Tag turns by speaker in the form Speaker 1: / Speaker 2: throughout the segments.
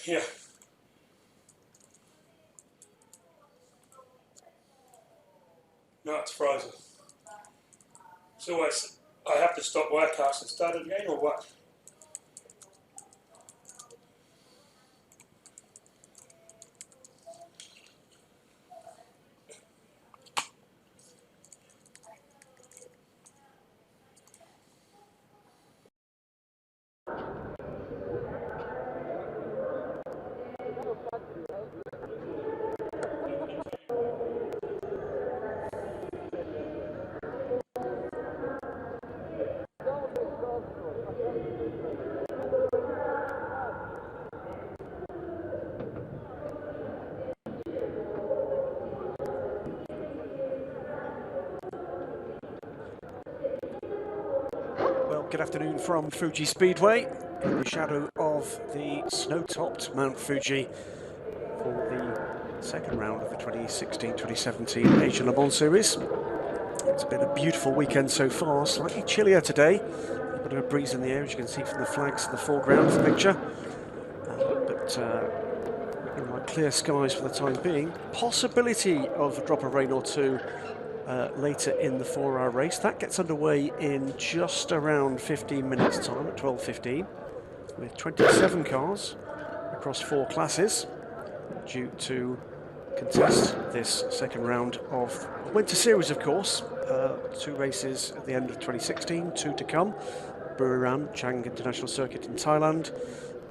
Speaker 1: Yeah. No, it's frozen. It's always, I have to stop webcast and start it again, or what?
Speaker 2: Good afternoon from Fuji Speedway, in the shadow of the snow-topped Mount Fuji for the second round of the 2016-2017 Asian Le Mans Series. It's been a beautiful weekend so far, slightly chillier today, a bit of a breeze in the air as you can see from the flags in the foreground of the picture, but clear skies for the time being. Possibility of a drop of rain or two later in the 4-hour race. That gets underway in just around 15 minutes time at 12:15 with 27 cars across 4 classes due to contest this second round of Winter Series, of course. 2 races at the end of 2016, 2 to come. Buriram Chang International Circuit in Thailand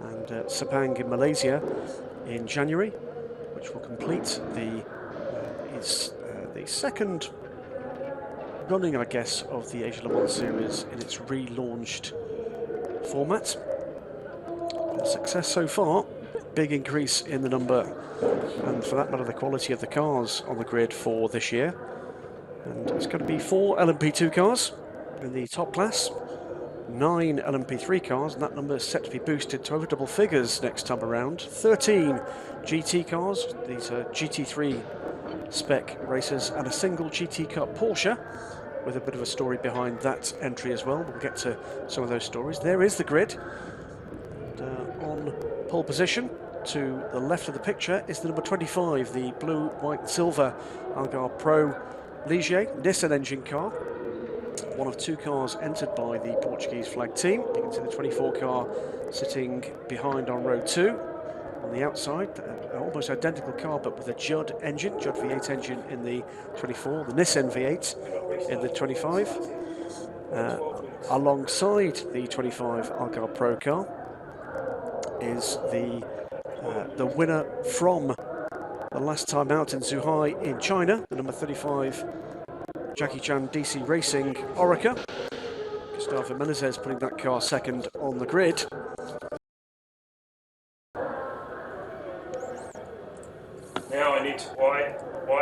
Speaker 2: and Sepang in Malaysia in January, which will complete the second running, I guess, of the Asian Le Mans Series in its relaunched format. Success so far, big increase in the number and, for that matter, the quality of the cars on the grid for this year. And it's going to be 4 LMP2 cars in the top class, 9 LMP3 cars, and that number is set to be boosted to over double figures next time around. 13 GT cars, these are GT3 spec racers, and a single GT Cup Porsche, with a bit of a story behind that entry as well. We'll get to some of those stories. There is the grid. And, on pole position to the left of the picture is the number 25, the blue, white and silver Algarve Pro Ligier Nissan engine car. One of 2 cars entered by the Portuguese flag team. You can see the 24 car sitting behind on row 2. On the outside, almost identical car, but with a Judd engine, Judd V8 engine in the 24, the Nissan V8 in the 25. Alongside the 25 Algarve Pro car is the winner from the last time out in Zhuhai in China, the number 35 Jackie Chan DC Racing Oreca. Gustavo Menezes putting that car second on the grid.
Speaker 1: Now I need to, why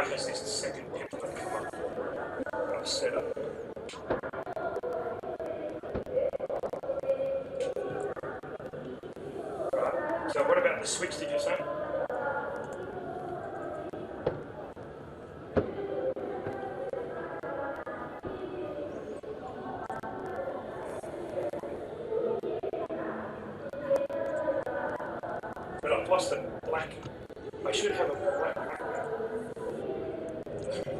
Speaker 1: has this second pit come up? I've set up. Right, so what about the switch, did you say? But I've lost the black. I should have a black background. Okay,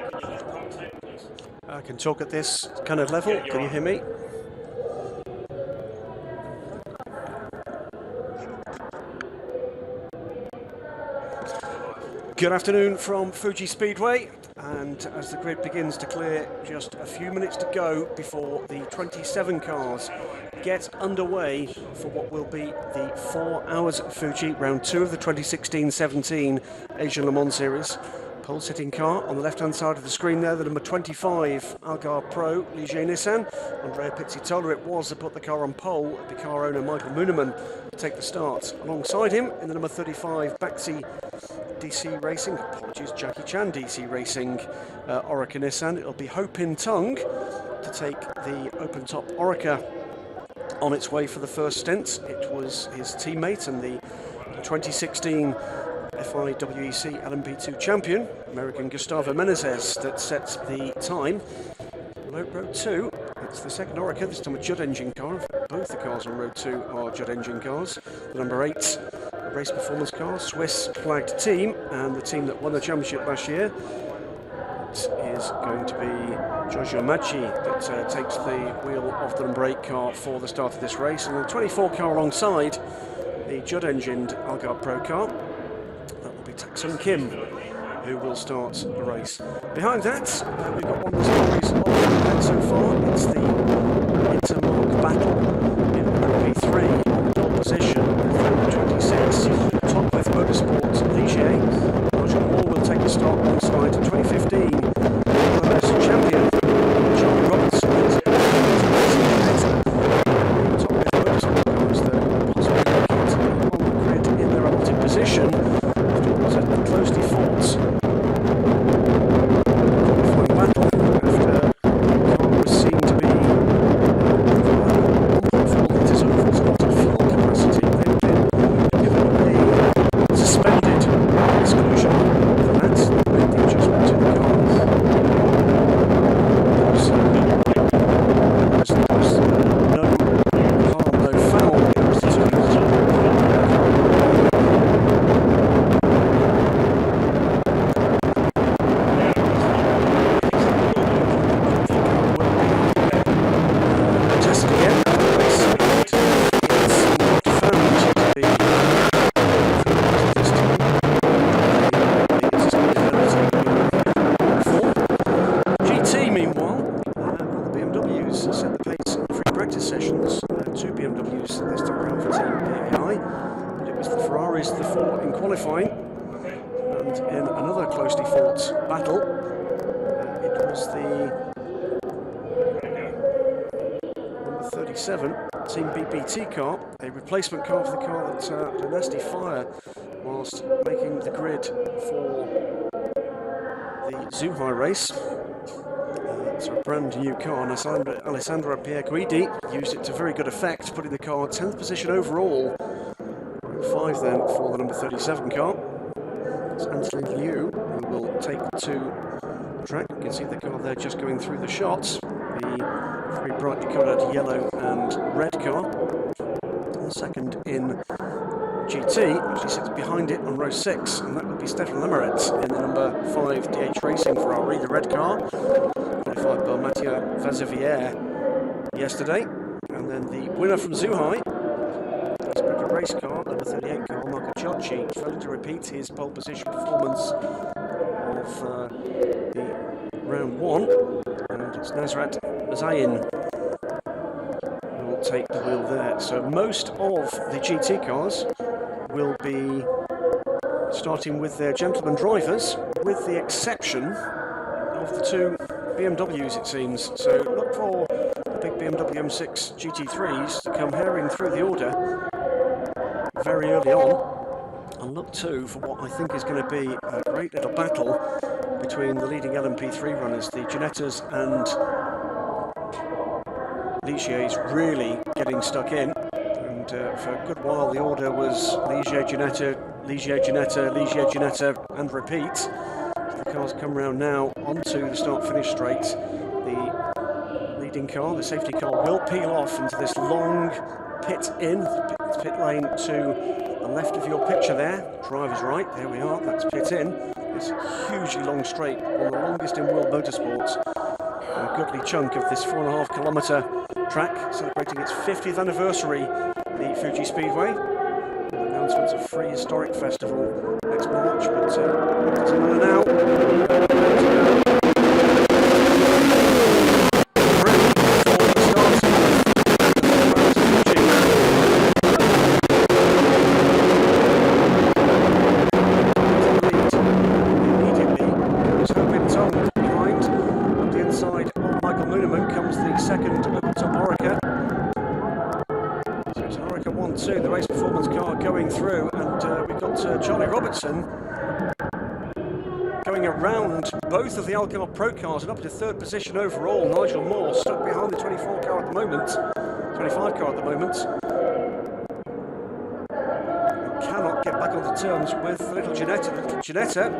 Speaker 1: can you just commentate, please?
Speaker 2: I can talk at this kind of level.
Speaker 1: Yeah,
Speaker 2: can you hear me? Good afternoon from Fuji Speedway, and as the grid begins to clear, just a few minutes to go before the 27 cars get underway for what will be the 4 hours of Fuji, round 2 of the 2016-17 Asian Le Mans Series. Pole sitting car on the left hand side of the screen there, the number 25 Algarve Pro Ligier Nissan. Andrea Pizzitola it was that put the car on pole, the car owner Michael Mooneman to take the start. Alongside him in the number 35 Baxi DC Racing, apologies, Jackie Chan DC Racing Oreca Nissan. It'll be Ho Pin Tung to take the open top Oreca on its way for the first stint. It was his teammate and the 2016 FIWEC LMP2 champion, American Gustavo Menezes, that sets the time. Row 2, It's the second Orica, this time a Judd engine car. In fact, both the cars on Road 2 are Judd engine cars. The number 8 race performance car, Swiss flagged team, and the team that won the championship last year. It is going to be Giorgio Maggi that takes the wheel of the number 8 car for the start of this race. And the 24 car alongside the Judd engined Algarve Pro car. That will be Tak-Sung Kim, who will start the race. Behind that, we've got one of the stories of the event so far. It's the Intermark battle in LP3 on the pole position with 26. Top with Motorsports Ligier. Nigel Moore will take the start alongside 2015 MLS champion John Robertson. Top with Motorsport cars that possibly looking to be on the grid in their allotted position. After a closely fought Team BBT car, a replacement car for the car that had a nasty fire whilst making the grid for the Zhuhai race. It's a brand new car, and Alessandro Pierguidi used it to very good effect, putting the car 10th position overall. 5 then for the number 37 car. It's Anthony Liu who will take to the track. You can see the car there just going through the shots. The very brightly coloured yellow and red car. And second in GT actually sits behind it on row 6, and that would be Stefan Lemeret in the number 5 DH Racing Ferrari, the red car, qualified by Mathieu Vazevière yesterday. And then the winner from Zhuhai, expected race car, number 38 car, Marco Ciocci, failing to repeat his pole position performance of the round 1, and it's Nazrat Zayin who will take the wheel there. So most of the GT cars will be starting with their gentleman drivers, with the exception of the 2 BMWs, it seems. So look for the big BMW M6 GT3s to come herring through the order very early on, and look too for what I think is going to be a great little battle between the leading LMP3 runners. The Ginettas and Ligier's really getting stuck in, and for a good while the order was Ligier, Ginetta, Ligier, Ginetta, Ligier, Ginetta, and repeat. So the cars come round now onto the start-finish straight. The leading car, the safety car, will peel off into this long pit lane to the left of your picture there. Driver's right, there we are, that's pit in. This hugely long straight, one of the longest in world motorsports. A goodly chunk of this 4.5 kilometre track, celebrating its 50th anniversary, the Fuji Speedway. The announcements of free historic festival next March, but it doesn't matter now. The race performance car going through, and we've got Charlie Robertson going around both of the Algarve Pro cars and up to 3rd position overall. Nigel Moore stuck behind the 24 car at the moment, 25 car at the moment, and cannot get back onto terms with the little Ginetta.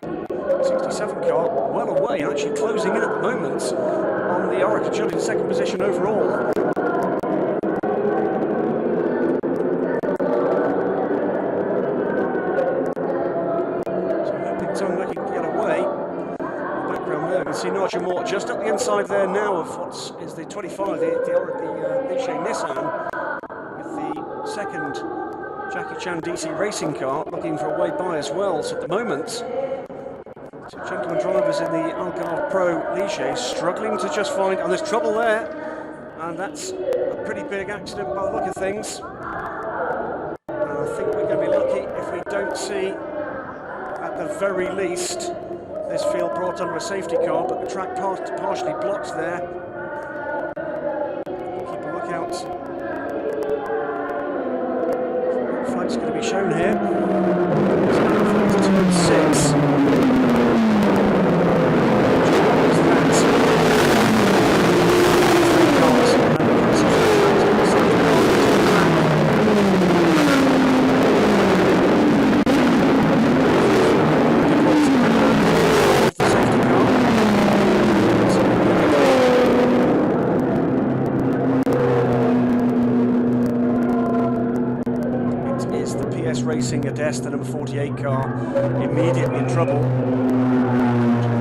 Speaker 2: 67 car well away, actually closing in at the moment on the Oracle Judd in second position overall. Looking to get away. In the background there, you can see Nigel Moore just up the inside there now of what is the 25, the Ligier Nissan, with the second Jackie Chan DC racing car looking for a way by as well. So at the moment, two gentlemen drivers in the Algarve Pro Ligier struggling to just find, and there's trouble there, and that's a pretty big accident by the look of things. And I think we're going to be lucky if we don't see, at the very least, this field brought under a safety car, but the track partially blocked there. Keep a lookout. The flag's going to be shown here. It's turn 6. Racing Adest, the number 48 car, immediately in trouble.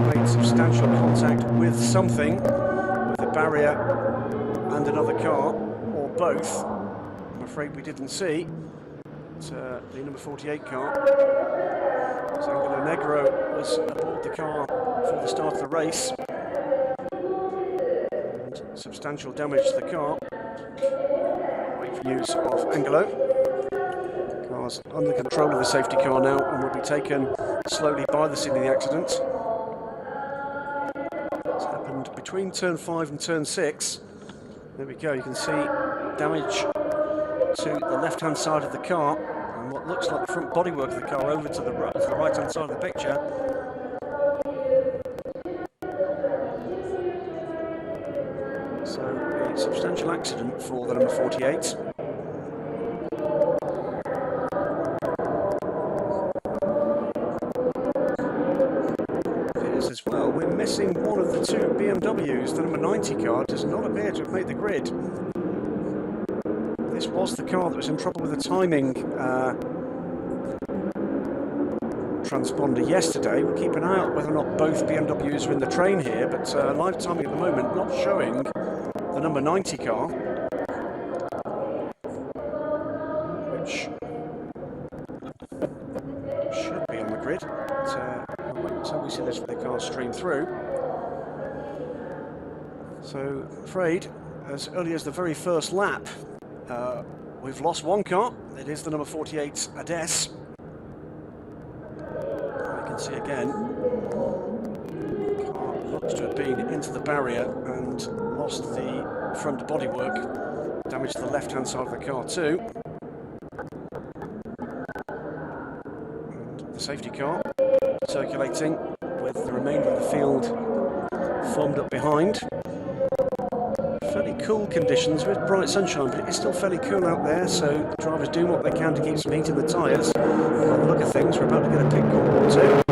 Speaker 2: Made substantial contact with something, with a barrier and another car, or both. I'm afraid we didn't see. But, the number 48 car. Angelo Negro was aboard the car for the start of the race. And substantial damage to the car. Wait for news of Angelo. Under control of the safety car now and will be taken slowly by the scene of the accident. It's happened between turn 5 and turn 6. There we go, you can see damage to the left hand side of the car and what looks like the front bodywork of the car over to the right hand side of the picture. So a substantial accident for the number 48. As well, we're missing one of the two BMWs. The number 90 car does not appear to have made the grid. This was the car that was in trouble with the timing transponder yesterday. We'll keep an eye out whether or not both BMWs are in the train here, but live timing at the moment not showing the number 90 car, which should be on the grid. So we see this for the car stream through. So, I'm afraid, as early as the very first lap, we've lost one car. It is the number 48 Ades. You can see again, the car looks to have been into the barrier and lost the front bodywork. Damaged the left-hand side of the car too. And the safety car circulating with the remainder of the field formed up behind. Fairly cool conditions with bright sunshine, but it is still fairly cool out there, so the drivers do what they can to keep some heat in the tyres. By the look of things, we're about to get a pit call or two.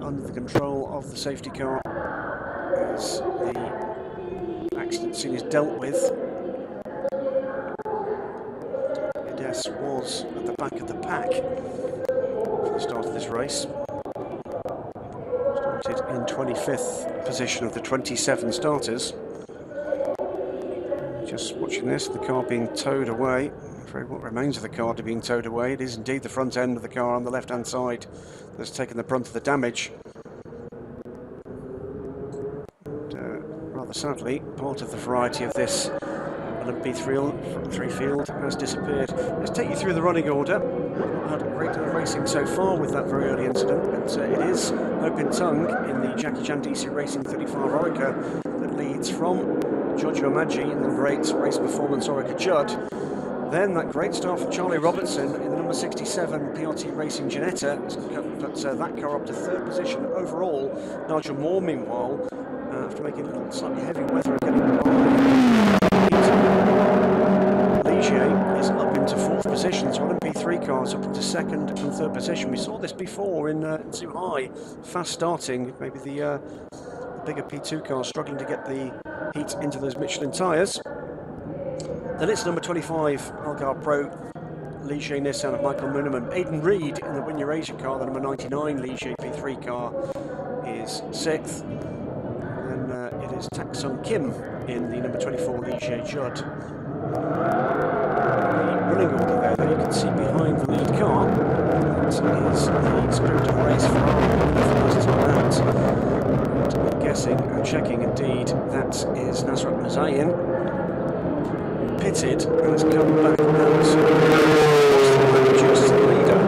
Speaker 2: Under the control of the safety car as the accident scene is dealt with. Ades was at the back of the pack for the start of this race. Started in 25th position of the 27 starters. Just watching this, the car being towed away. I'm afraid what remains of the car to being towed away. It is indeed the front end of the car on the left hand side that's taken the brunt of the damage. And, rather sadly, part of the variety of this LMP3 field has disappeared. Let's take you through the running order. Not had a great deal of racing so far with that very early incident, but it is Hopin Tung in the Jackie Chan DC Racing 35 Orica that leads from Giorgio Maggi in the number 8 Race Performance Orica Judd. Then that great start for Charlie Robertson in the number 67 PRT Racing Ginetta put that car up to third position overall. Nigel Moore, meanwhile, after making a little slightly heavy weather and getting by, Ligier is up into fourth position, so LMP3 cars up into second and third position. We saw this before in Zhuhai, fast starting, maybe the bigger P2 cars struggling to get the heat into those Michelin tyres. Then it's number 25 Algarve Pro Ligier Nissan of Michael Muneman. Aidan Reid in the Win Eurasia car, the number 99 Ligier P3 car, is sixth. And then it is Tak Sung Kim in the number 24 Ligier Judd. The running order there that you can see behind the lead car, that is the Spirit of Race Ferrari. I'm guessing and checking indeed that is Nasrat Muzayin. Pitted and has come back out. Reduces the leader.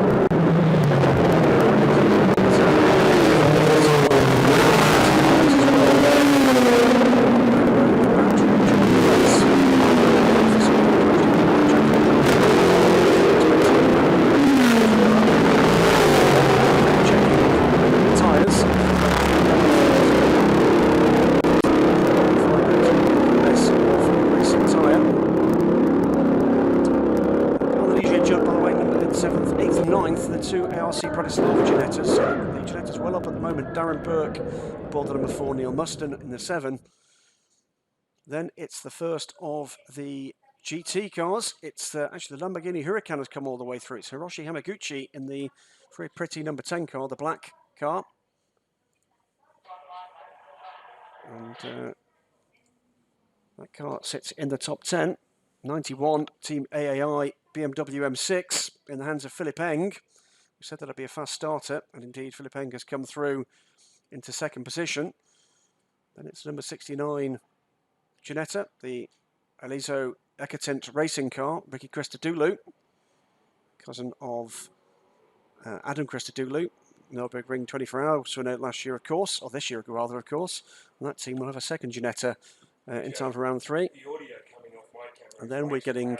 Speaker 2: Darren Burke aboard the number 4, Neil Muston in the 7. Then it's the first of the GT cars. It's actually the Lamborghini Huracan has come all the way through. It's Hiroshi Hamaguchi in the very pretty number 10 car, the black car. And that car sits in the top 10. 91, Team AAI BMW M6 in the hands of Philip Eng. We said that'd be a fast starter, and indeed Philip Eng has come through into second position. Then it's number 69 Ginetta, the Aliso Ekatent racing car, Ricky Christodoulou, cousin of Adam Christodoulou, Nürburgring 24 Hours winner last year, of course, or this year rather, of course. And that team will have a second Ginetta in time for round 3. And then we're getting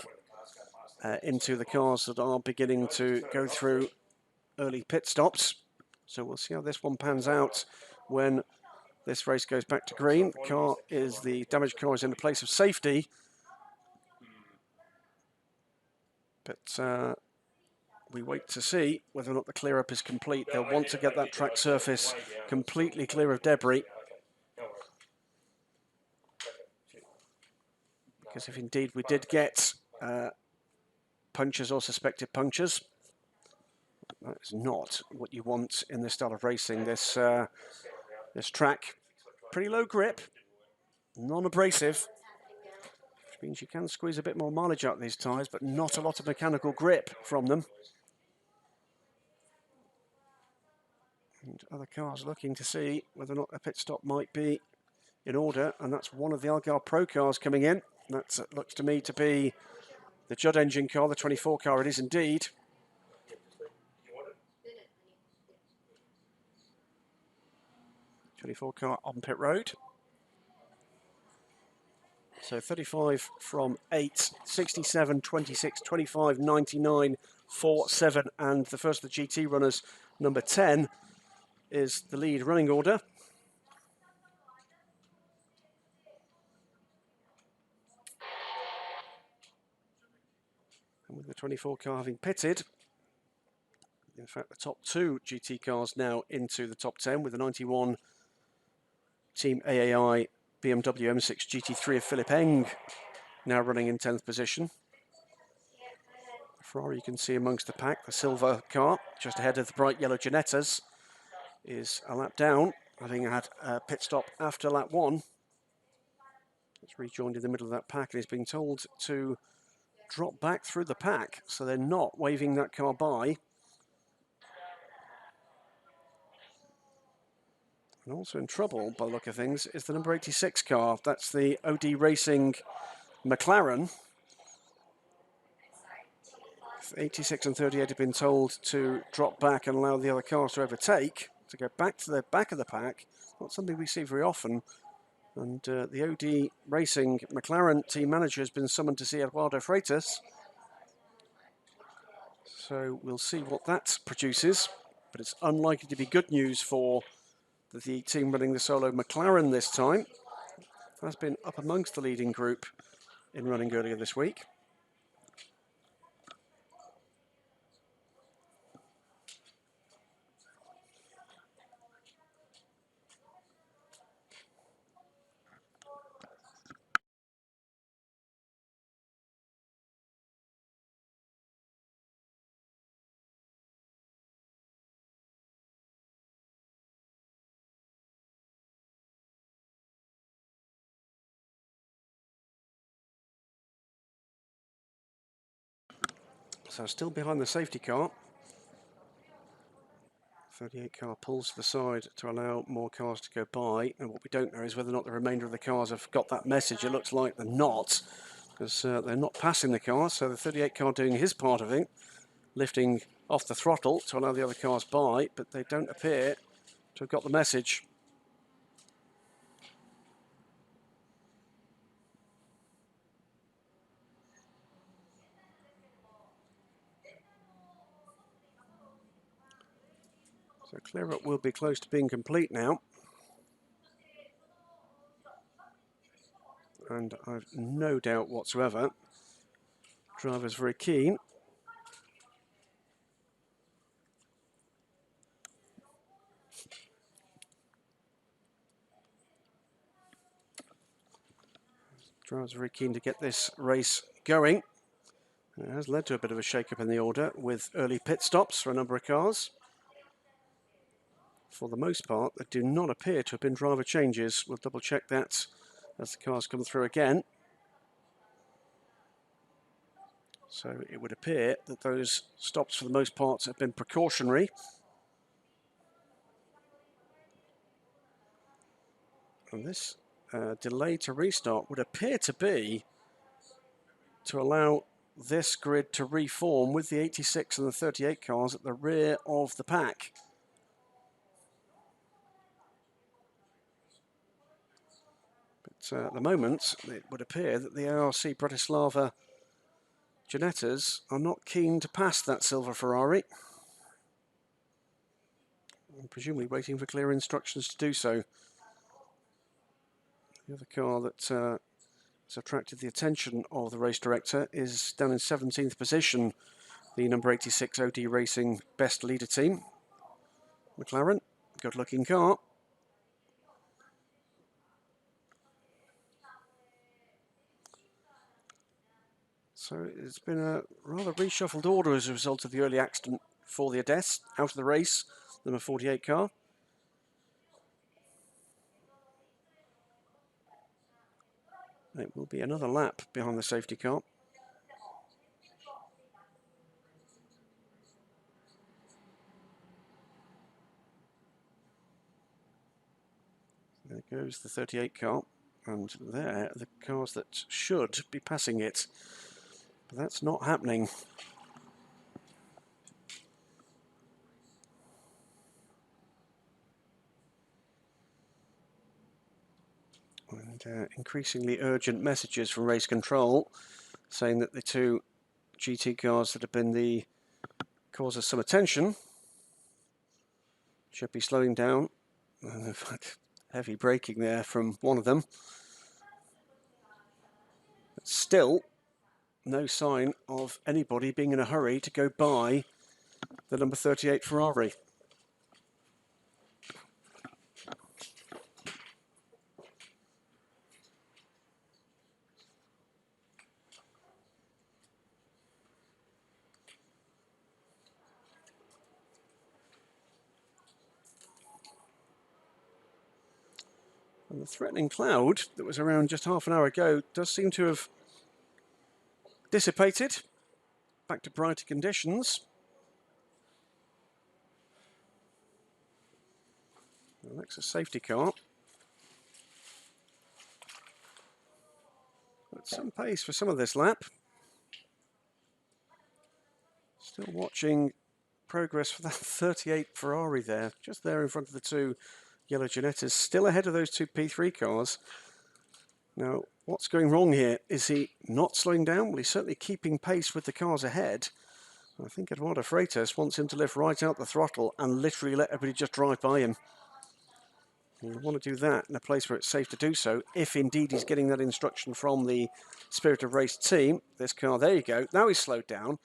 Speaker 2: into the cars that are beginning to go through early pit stops. So we'll see how this one pans out when this race goes back to green. The car is, the damaged car is in the place of safety. But we wait to see whether or not the clear up is complete. They'll want to get that track surface completely clear of debris. Because if indeed we did get punctures or suspected punctures, that's not what you want in this style of racing. This track, pretty low grip, non-abrasive, which means you can squeeze a bit more mileage out of these tyres, but not a lot of mechanical grip from them. And other cars looking to see whether or not a pit stop might be in order, and that's one of the Algarve Pro cars coming in. That looks to me to be the Judd engine car, the 24 car. It is indeed. 24 car on pit road. So 35 from 8, 67, 26, 25, 99, 4, 7, and the first of the GT runners, number 10, is the lead running order. And with the 24 car having pitted, in fact the top 2 GT cars now into the top 10 with the 91 Team AAI BMW M6 GT3 of Philip Eng now running in 10th position. The Ferrari you can see amongst the pack, the silver car just ahead of the bright yellow Ginettas, is a lap down, having had a pit stop after lap 1. It's rejoined in the middle of that pack and is being told to drop back through the pack, so they're not waving that car by. And also in trouble, by the look of things, is the number 86 car. That's the OD Racing McLaren, 86 and 38 have been told to drop back and allow the other cars to overtake, to go back to the back of the pack. Not something we see very often. And the OD Racing McLaren team manager has been summoned to see Eduardo Freitas. So we'll see what that produces. But it's unlikely to be good news for the team running the solo McLaren this time. Has been up amongst the leading group in running earlier this week. So still behind the safety car. 38 car pulls to the side to allow more cars to go by, and what we don't know is whether or not the remainder of the cars have got that message. It looks like they're not, because they're not passing the car. So the 38 car doing his part of it, lifting off the throttle to allow the other cars by, but they don't appear to have got the message. So clear up will be close to being complete now. And I've no doubt whatsoever, driver's very keen. Driver's very keen to get this race going. It has led to a bit of a shake-up in the order with early pit stops for a number of cars. For the most part, there do not appear to have been driver changes. We'll double check that as the cars come through again. So it would appear that those stops for the most part have been precautionary. And this delay to restart would appear to be to allow this grid to reform with the 86 and the 38 cars at the rear of the pack. But at the moment, it would appear that the ARC Bratislava Ginettas are not keen to pass that silver Ferrari. I'm presumably waiting for clear instructions to do so. The other car that has attracted the attention of the race director is down in 17th position, the number 86 OD Racing best leader team. McLaren, good looking car. So it's been a rather reshuffled order as a result of the early accident for the Adest, out of the race, number 48 car. It will be another lap behind the safety car. There goes the 38 car, and there are the cars that should be passing it. But that's not happening. And increasingly urgent messages from race control saying that the two GT cars that have been the cause of some attention should be slowing down. And in fact, heavy braking there from one of them. But still, no sign of anybody being in a hurry to go by the number 38 Ferrari. And the threatening cloud that was around just half an hour ago does seem to have dissipated. Back to brighter conditions. The next a safety car. some pace for some of this lap. Still watching progress for that 38 Ferrari there, just there in front of the two yellow Ginettas, still ahead of those two P3 cars. Now, what's going wrong here? Is he not slowing down? Well, he's certainly keeping pace with the cars ahead. I think Eduardo Freitas wants him to lift right out the throttle and literally let everybody just drive by him. You want to do that in a place where it's safe to do so, if indeed he's getting that instruction from the Spirit of Race team. This car, there you go. Now he's slowed down.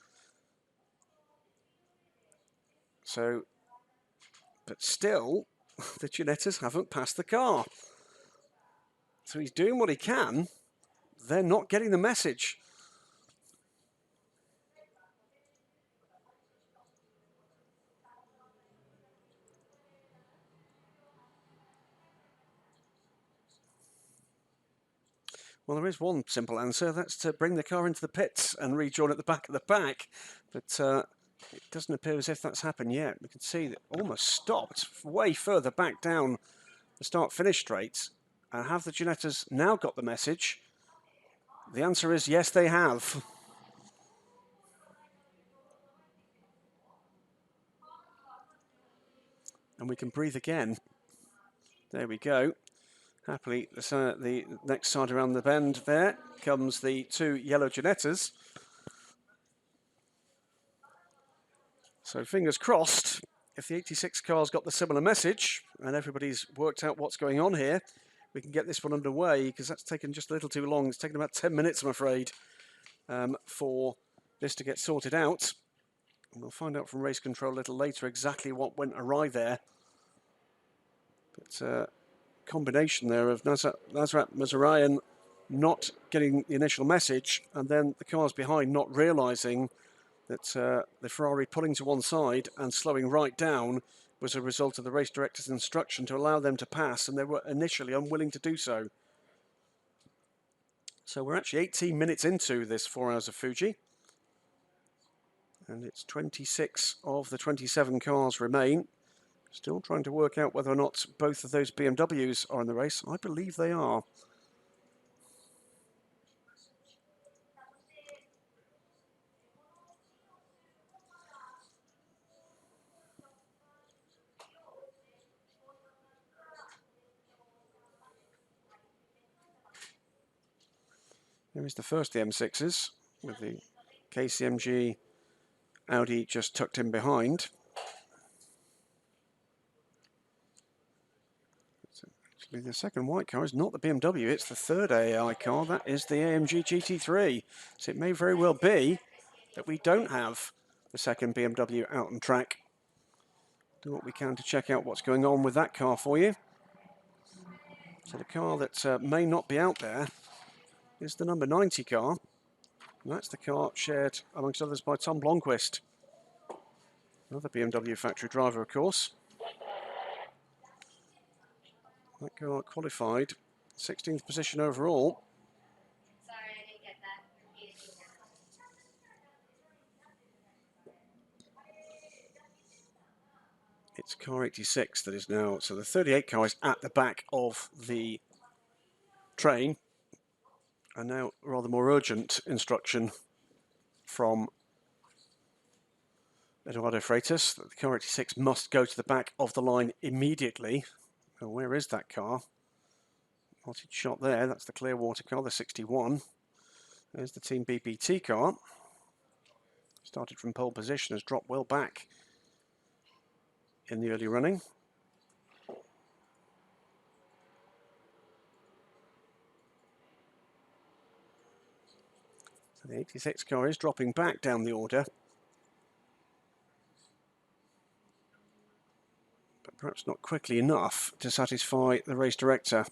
Speaker 2: So, but still, the Ginettas haven't passed the car. So he's doing what he can. They're not getting the message. Well, there is one simple answer. That's to bring the car into the pits and rejoin at the back of the pack. But it doesn't appear as if that's happened yet. We can see that almost stopped way further back down the start-finish straight. And have the Ginettas now got the message? The answer is yes, they have. And we can breathe again. There we go. Happily, the next side around the bend there comes the two yellow Ginettas. So fingers crossed, if the 86 car's got the similar message and everybody's worked out what's going on here, we can get this one underway, because that's taken just a little too long. It's taken about 10 minutes, I'm afraid, for this to get sorted out. And we'll find out from race control a little later exactly what went awry there. But combination there of Nasrat Mazarian not getting the initial message, and then the cars behind not realising that the Ferrari pulling to one side and slowing right down was a result of the race director's instruction to allow them to pass, and they were initially unwilling to do so. So we're actually 18 minutes into this 4 hours of Fuji, and it's 26 of the 27 cars remain. Still trying to work out whether or not both of those BMWs are in the race. I believe they are. Here is the first of the M6s with the KCMG Audi just tucked in behind. Actually, the second white car is not the BMW, it's the third AI car. That is the AMG GT3. So it may very well be that we don't have the second BMW out on track. Do what we can to check out what's going on with that car for you. So the car that may not be out there is the number 90 car. And that's the car shared, amongst others, by Tom Blomqvist. Another BMW factory driver, of course. That car qualified 16th position overall.
Speaker 3: Sorry, I didn't get that.
Speaker 2: It's car 86 that is now, so the 38 car is at the back of the train. And now rather more urgent instruction from Eduardo Freitas that the car 86 must go to the back of the line immediately. Well, where is that car? Spotted shot there, that's the Clearwater car, the 61. There's the Team BBT car. Started from pole position, has dropped well back in the early running. So the 86 car is dropping back down the order. But perhaps not quickly enough to satisfy the race director.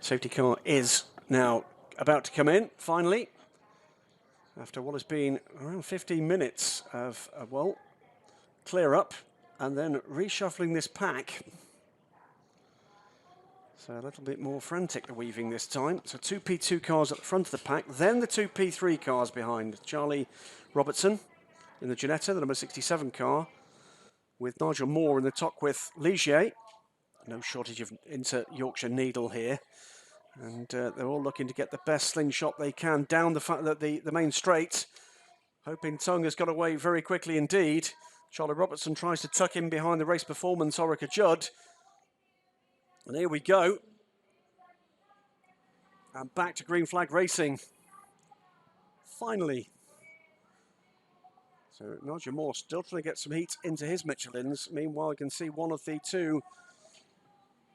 Speaker 2: Safety car is now about to come in, finally, after what has been around 15 minutes of, well, clear up and then reshuffling this pack. So a little bit more frantic, the weaving this time. So 2P2 cars at the front of the pack, then the 2P3 cars behind. Charlie Robertson in the Ginetta, the number 67 car, with Nigel Moore in the top with Ligier. No shortage of inter-Yorkshire needle here. And they're all looking to get the best slingshot they can down the main straight. Hoping Tongue has got away very quickly indeed. Charlie Robertson tries to tuck in behind the race performance, Orica Judd. And here we go. And back to green flag racing. Finally. So Nigel Moore still trying to get some heat into his Michelins. Meanwhile, you can see one of the two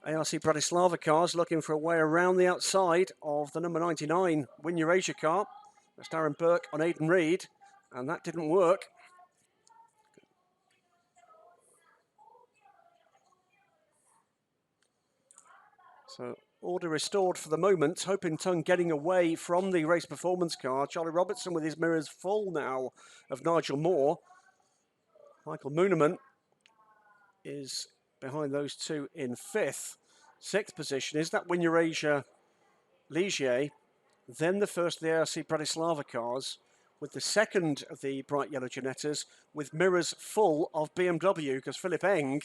Speaker 2: ARC Bratislava cars looking for a way around the outside of the number 99 Win Eurasia car. That's Darren Burke on Aidan Reid, and that didn't work. So order restored for the moment. Hoping Tongue getting away from the race performance car. Charlie Robertson with his mirrors full now of Nigel Moore. Michael Mooneman is behind those two in fifth. Sixth position is that Win Eurasia Ligier, then the first of the ARC Bratislava cars, with the second of the bright yellow Ginettas with mirrors full of BMW, because Philip Eng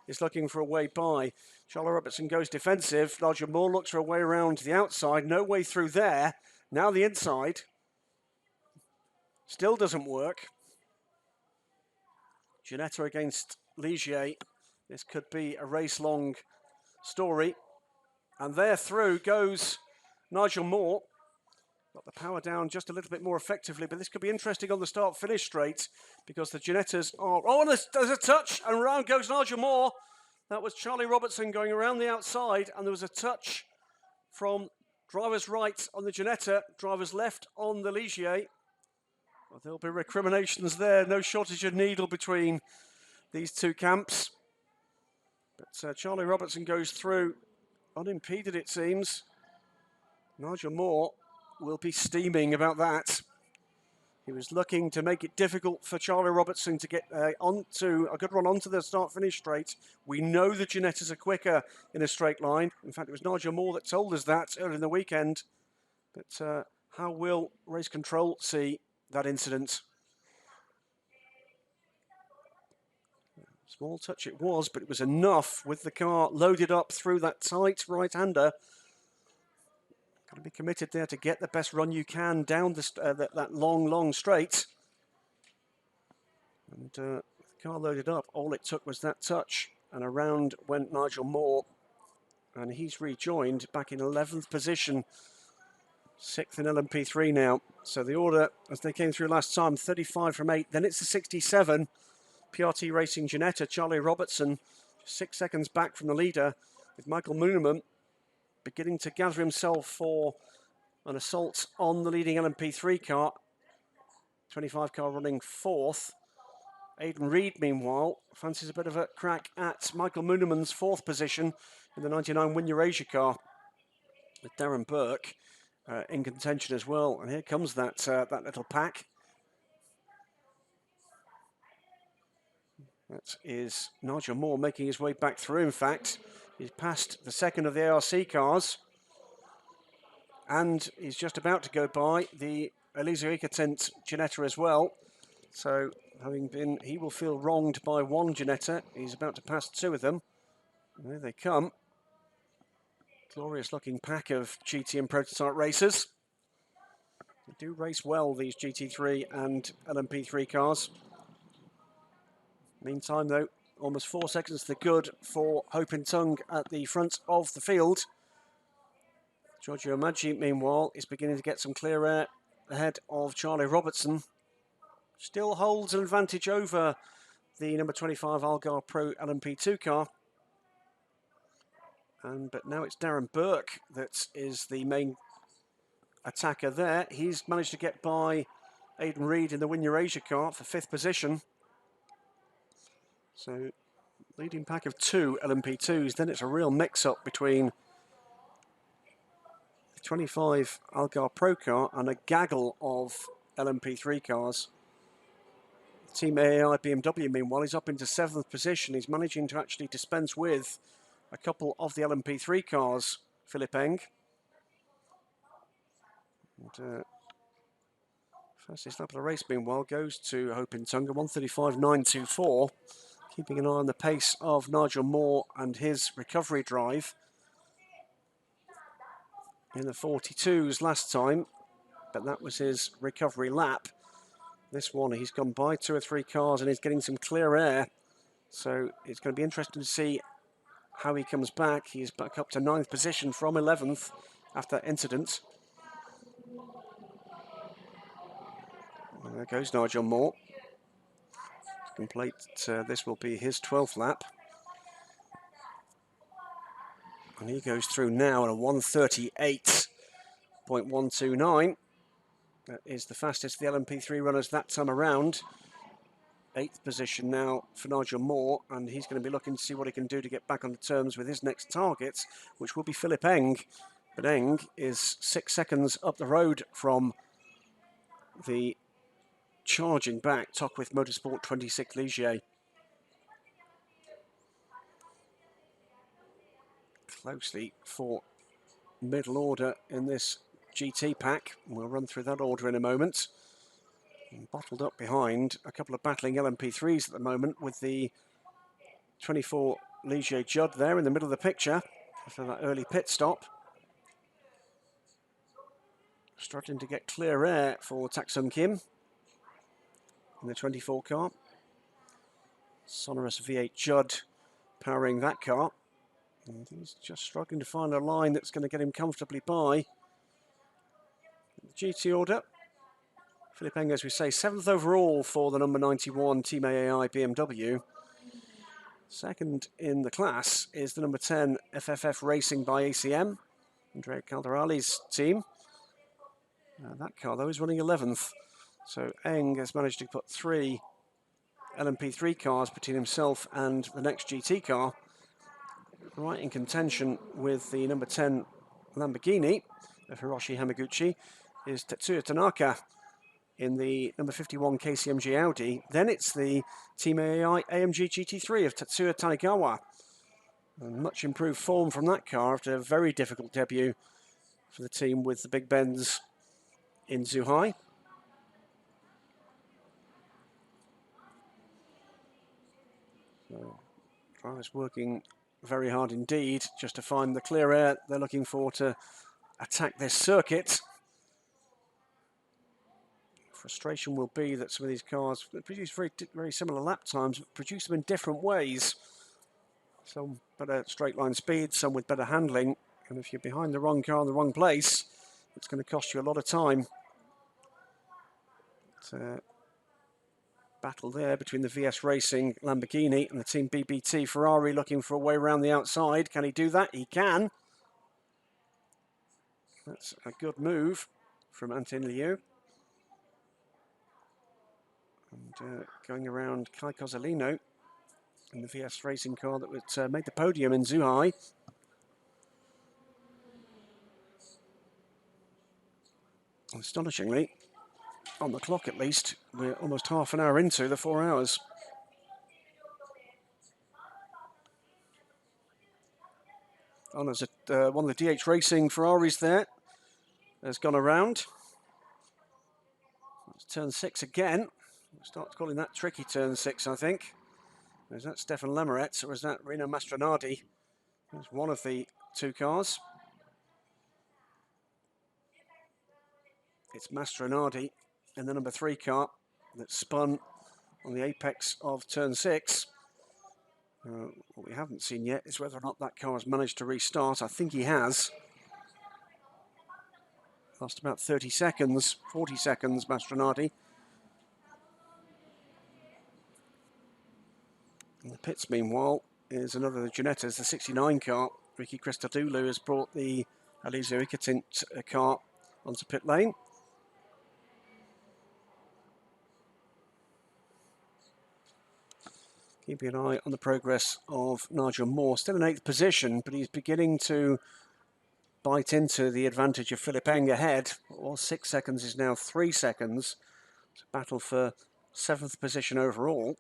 Speaker 2: is looking for a way by. Charlie Robertson goes defensive. Nigel Moore looks for a way around to the outside. No way through there. Now the inside. Still doesn't work. Ginetta against Ligier. This could be a race-long story. And there through goes Nigel Moore. Got the power down just a little bit more effectively, but this could be interesting on the start-finish straight because the Ginettas are... Oh, and there's a touch, and around goes Nigel Moore. That was Charlie Robertson going around the outside, and there was a touch from driver's right on the Ginetta, driver's left on the Ligier. Well, there'll be recriminations there. No shortage of needle between these two camps. But Charlie Robertson goes through unimpeded, it seems. Nigel Moore will be steaming about that. He was looking to make it difficult for Charlie Robertson to get onto a good run onto the start-finish straight. We know the Ginettas are quicker in a straight line. In fact, it was Nigel Moore that told us that earlier in the weekend. But how will race control see that incident? Small touch it was, but it was enough with the car loaded up through that tight right-hander. Got to be committed there to get the best run you can down that long straight. And the car loaded up. All it took was that touch. And around went Nigel Moore. And he's rejoined back in 11th position. 6th in LMP3 now. So the order, as they came through last time, 35 from 8. Then it's the 67. PRT Racing Ginetta, Charlie Robertson, 6 seconds back from the leader, with Michael Mooneman beginning to gather himself for an assault on the leading LMP3 car. 25 car running 4th. Aidan Reid, meanwhile, fancies a bit of a crack at Michael Mooneman's 4th position in the 99 Win Eurasia car, with Darren Burke in contention as well. And here comes that little pack. That is Nigel Moore making his way back through, in fact. He's passed the second of the ARC cars. And he's just about to go by the Elisa Ikatent Ginetta as well. So, he will feel wronged by one Ginetta. He's about to pass two of them. And there they come. Glorious looking pack of GT and prototype racers. They do race well, these GT3 and LMP3 cars. Meantime, though, almost 4 seconds to the good for Hope and Tongue at the front of the field. Giorgio Maggi, meanwhile, is beginning to get some clear air ahead of Charlie Robertson. Still holds an advantage over the number 25 Algar Pro LMP2 car. But now it's Darren Burke that is the main attacker there. He's managed to get by Aidan Reid in the Win Eurasia car for 5th position. So, leading pack of 2 LMP2s, then it's a real mix-up between the 25 Algar Pro car and a gaggle of LMP3 cars. Team AAI BMW, meanwhile, is up into 7th position. He's managing to actually dispense with a couple of the LMP3 cars, Philip Eng. And, fastest lap of the race, meanwhile, goes to Hopintunga, 1:35.924. Keeping an eye on the pace of Nigel Moore and his recovery drive. In the 42s last time, but that was his recovery lap. This one, he's gone by 2 or 3 cars and he's getting some clear air. So it's going to be interesting to see how he comes back. He's back up to 9th position from 11th after that incident. And there goes Nigel Moore. To complete, this will be his 12th lap. And he goes through now at a 1:38.129. That is the fastest of the LMP3 runners that time around. 8th position now for Nigel Moore, and he's going to be looking to see what he can do to get back on the terms with his next target, which will be Philip Eng. But Eng is 6 seconds up the road from the charging back Tockwith Motorsport 26 Ligier. Closely for middle order in this GT pack. We'll run through that order in a moment. And bottled up behind a couple of battling LMP3s at the moment, with the 24 Ligier Judd there in the middle of the picture after that early pit stop. Struggling to get clear air for Tak Sung Kim in the 24 car. Sonorous V8 Judd powering that car. And he's just struggling to find a line that's going to get him comfortably by. The GT order. Philip Eng, as we say, 7th overall for the number 91 Team AAI BMW. Second in the class is the number 10 FFF Racing by ACM, Andrea Calderali's team. That car, though, is running 11th. So Eng has managed to put 3 LMP3 cars between himself and the next GT car, right in contention with the number 10 Lamborghini of Hiroshi Hamaguchi is Tetsuya Tanaka in the number 51 KCMG Audi. Then it's the Team AAI AMG GT3 of Tetsuya Tanagawa. And much improved form from that car after a very difficult debut for the team with the Big Bends in Zhuhai. So, drivers working very hard indeed just to find the clear air they're looking for to attack this circuit. Frustration will be that some of these cars produce very similar lap times, but produce them in different ways. Some better straight line speed, some with better handling. And if you're behind the wrong car in the wrong place, it's going to cost you a lot of time. Battle there between the VS Racing Lamborghini and the Team BBT Ferrari, looking for a way around the outside. Can he do that? He can. That's a good move from Antin Liu. And going around Kai Cozzolino in the VS Racing car that made the podium in Zhuhai. Astonishingly, on the clock at least, we're almost half an hour into the 4 hours. Oh, there's one of the DH Racing Ferraris there has gone around. It's turn 6 again. We'll start calling that tricky turn 6, I think. Is that Stefan Lemaretz or is that Rino Mastronardi? There's one of the 2 cars. It's Mastronardi in the number 3 car that spun on the apex of turn 6. What we haven't seen yet is whether or not that car has managed to restart. I think he has. Lost about 30 seconds, 40 seconds, Mastronardi. In the pits, meanwhile, is another of the Ginettas, the 69 car. Ricky Christodoulou has brought the Alizio Icotint car onto pit lane. Keeping an eye on the progress of Nigel Moore, still in 8th position, but he's beginning to bite into the advantage of Philip Eng ahead. All 6 seconds is now 3 seconds. It's a battle for 7th position overall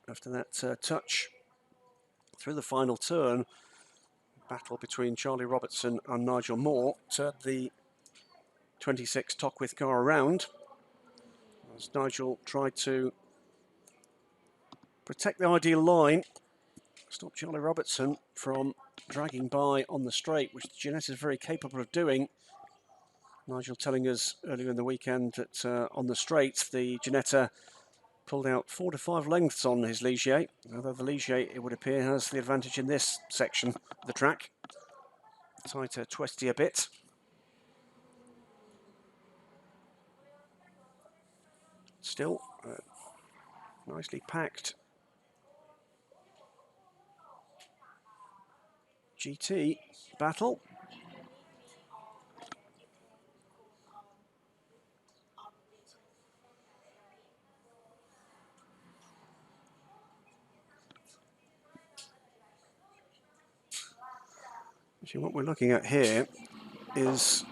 Speaker 2: after that touch through the final turn. Battle between Charlie Robertson and Nigel Moore turned the 26 Tockwith car around as Nigel tried to protect the ideal line, stop Charlie Robertson from dragging by on the straight, which the Ginetta is very capable of doing. Nigel telling us earlier in the weekend that on the straight, the Ginetta pulled out 4 to 5 lengths on his Ligier, although the Ligier, it would appear, has the advantage in this section of the track. Tighter, twisty a bit. Still nicely packed GT battle. Actually, what we're looking at here is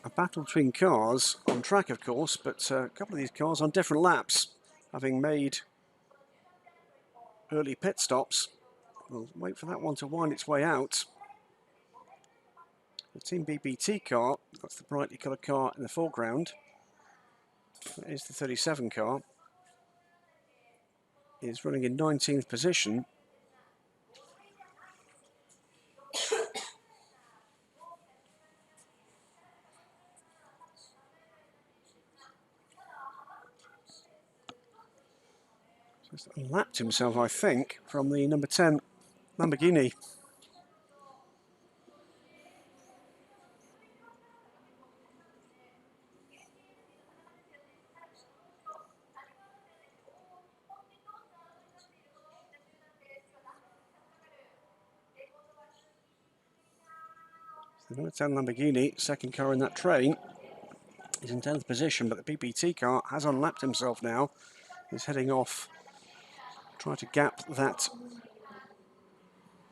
Speaker 2: a battle between cars on track, of course, but a couple of these cars on different laps, having made early pit stops. We'll wait for that one to wind its way out. The Team BBT car, that's the brightly coloured car in the foreground, that is the 37 car, is running in 19th position. Just lapped himself, I think, from the number 10 Lamborghini. The number 10 Lamborghini, second car in that train, is in 10th position, but the BBT car has unlapped himself now. He's heading off, trying to gap that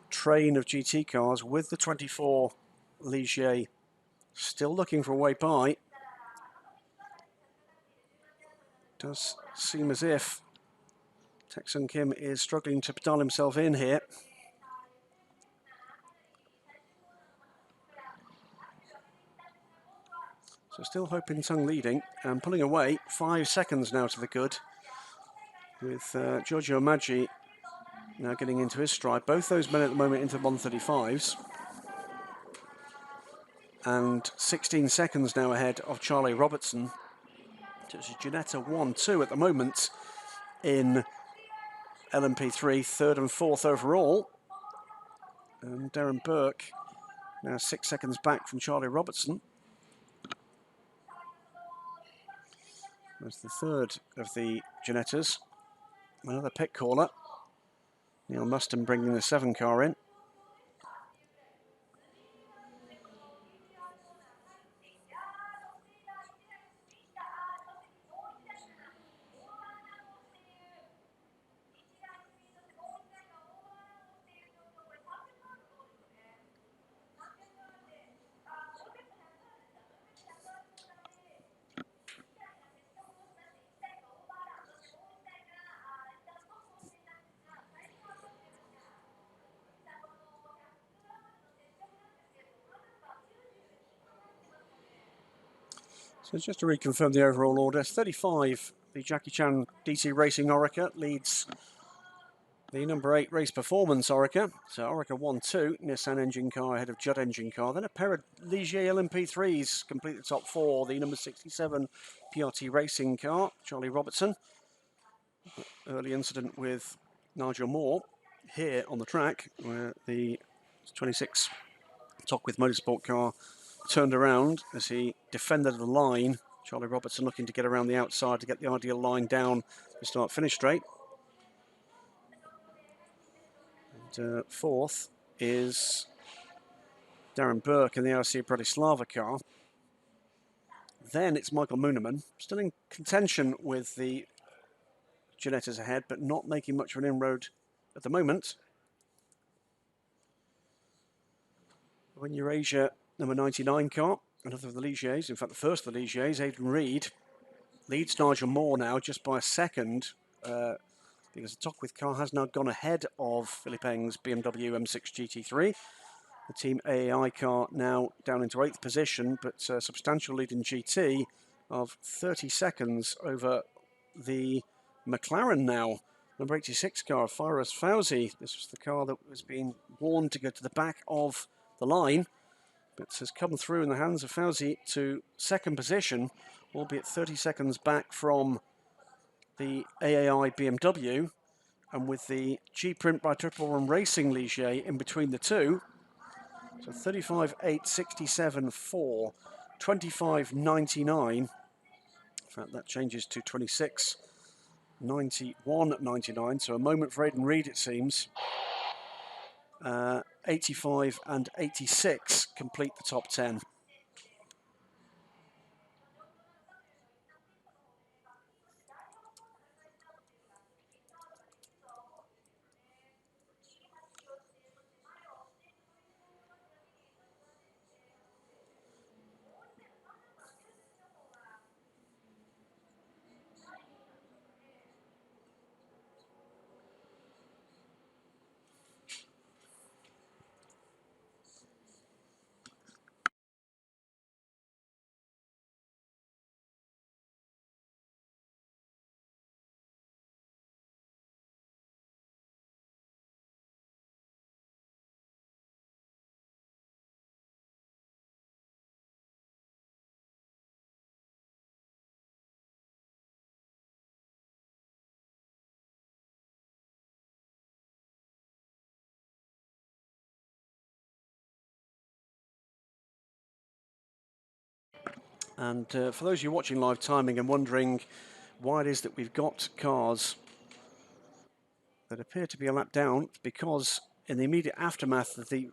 Speaker 2: train of GT cars with the 24 Ligier, still looking for a way by. Does seem as if Tae-Sung Kim is struggling to dial himself in here. So still hoping Sung leading and pulling away. 5 seconds now to the good, with Giorgio Maggi now getting into his stride. Both those men at the moment into 135s. And 16 seconds now ahead of Charlie Robertson. So it's Ginetta 1-2 at the moment in LMP3, 3rd and 4th overall. And Darren Burke now 6 seconds back from Charlie Robertson. That's the third of the Ginettas. Another pit caller. Neil Muston bringing the 7 car in. So just to reconfirm the overall order, 35, the Jackie Chan DC Racing Orica leads the number 8 Race Performance Orica. So Orica 1-2, Nissan engine car ahead of Judd engine car. Then a pair of Ligier LMP3s complete the top 4. The number 67 PRT Racing car, Charlie Robertson. Early incident with Nigel Moore here on the track, where the 26 Tockwith Motorsport car turned around as he defended the line. Charlie Robertson looking to get around the outside to get the ideal line down to start finish straight. And 4th is Darren Burke in the RC Bratislava car. Then it's Michael Mooneman, still in contention with the Ginettas ahead, but not making much of an inroad at the moment. When Eurasia number 99 car, another of the Ligiers, in fact the first of the Ligiers, Aidan Reid, leads Nigel Moore now just by a second, because the Tockwith car has now gone ahead of Philip Eng's BMW M6 GT3. The Team AAI car now down into 8th position, but a substantial lead in GT of 30 seconds over the McLaren now. Number 86 car, Firas Fauzi. This was the car that was being warned to go to the back of the line, but has come through in the hands of Fauzi to 2nd position, albeit 30 seconds back from the AAI BMW, and with the G-Print by Triple Run Racing Ligier in between the two. So 35.867.4, 25.99. In fact, that changes to 26.91.99. So a moment for Aidan Reed, it seems. 85 and 86 complete the top 10. And for those of you watching live timing and wondering why it is that we've got cars that appear to be a lap down, because in the immediate aftermath of the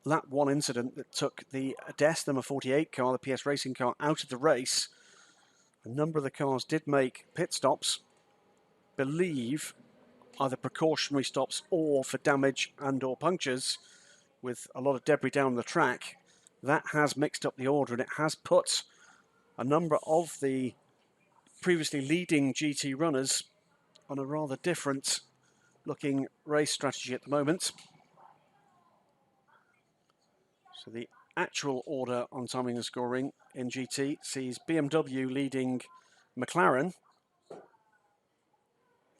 Speaker 2: lap 1 incident that took the Des number 48 car, the PS Racing car, out of the race, a number of the cars did make pit stops, believe either precautionary stops or for damage and or punctures, with a lot of debris down the track. That has mixed up the order, and it has put a number of the previously leading GT runners on a rather different looking race strategy at the moment. So the actual order on timing and scoring in GT sees BMW leading McLaren,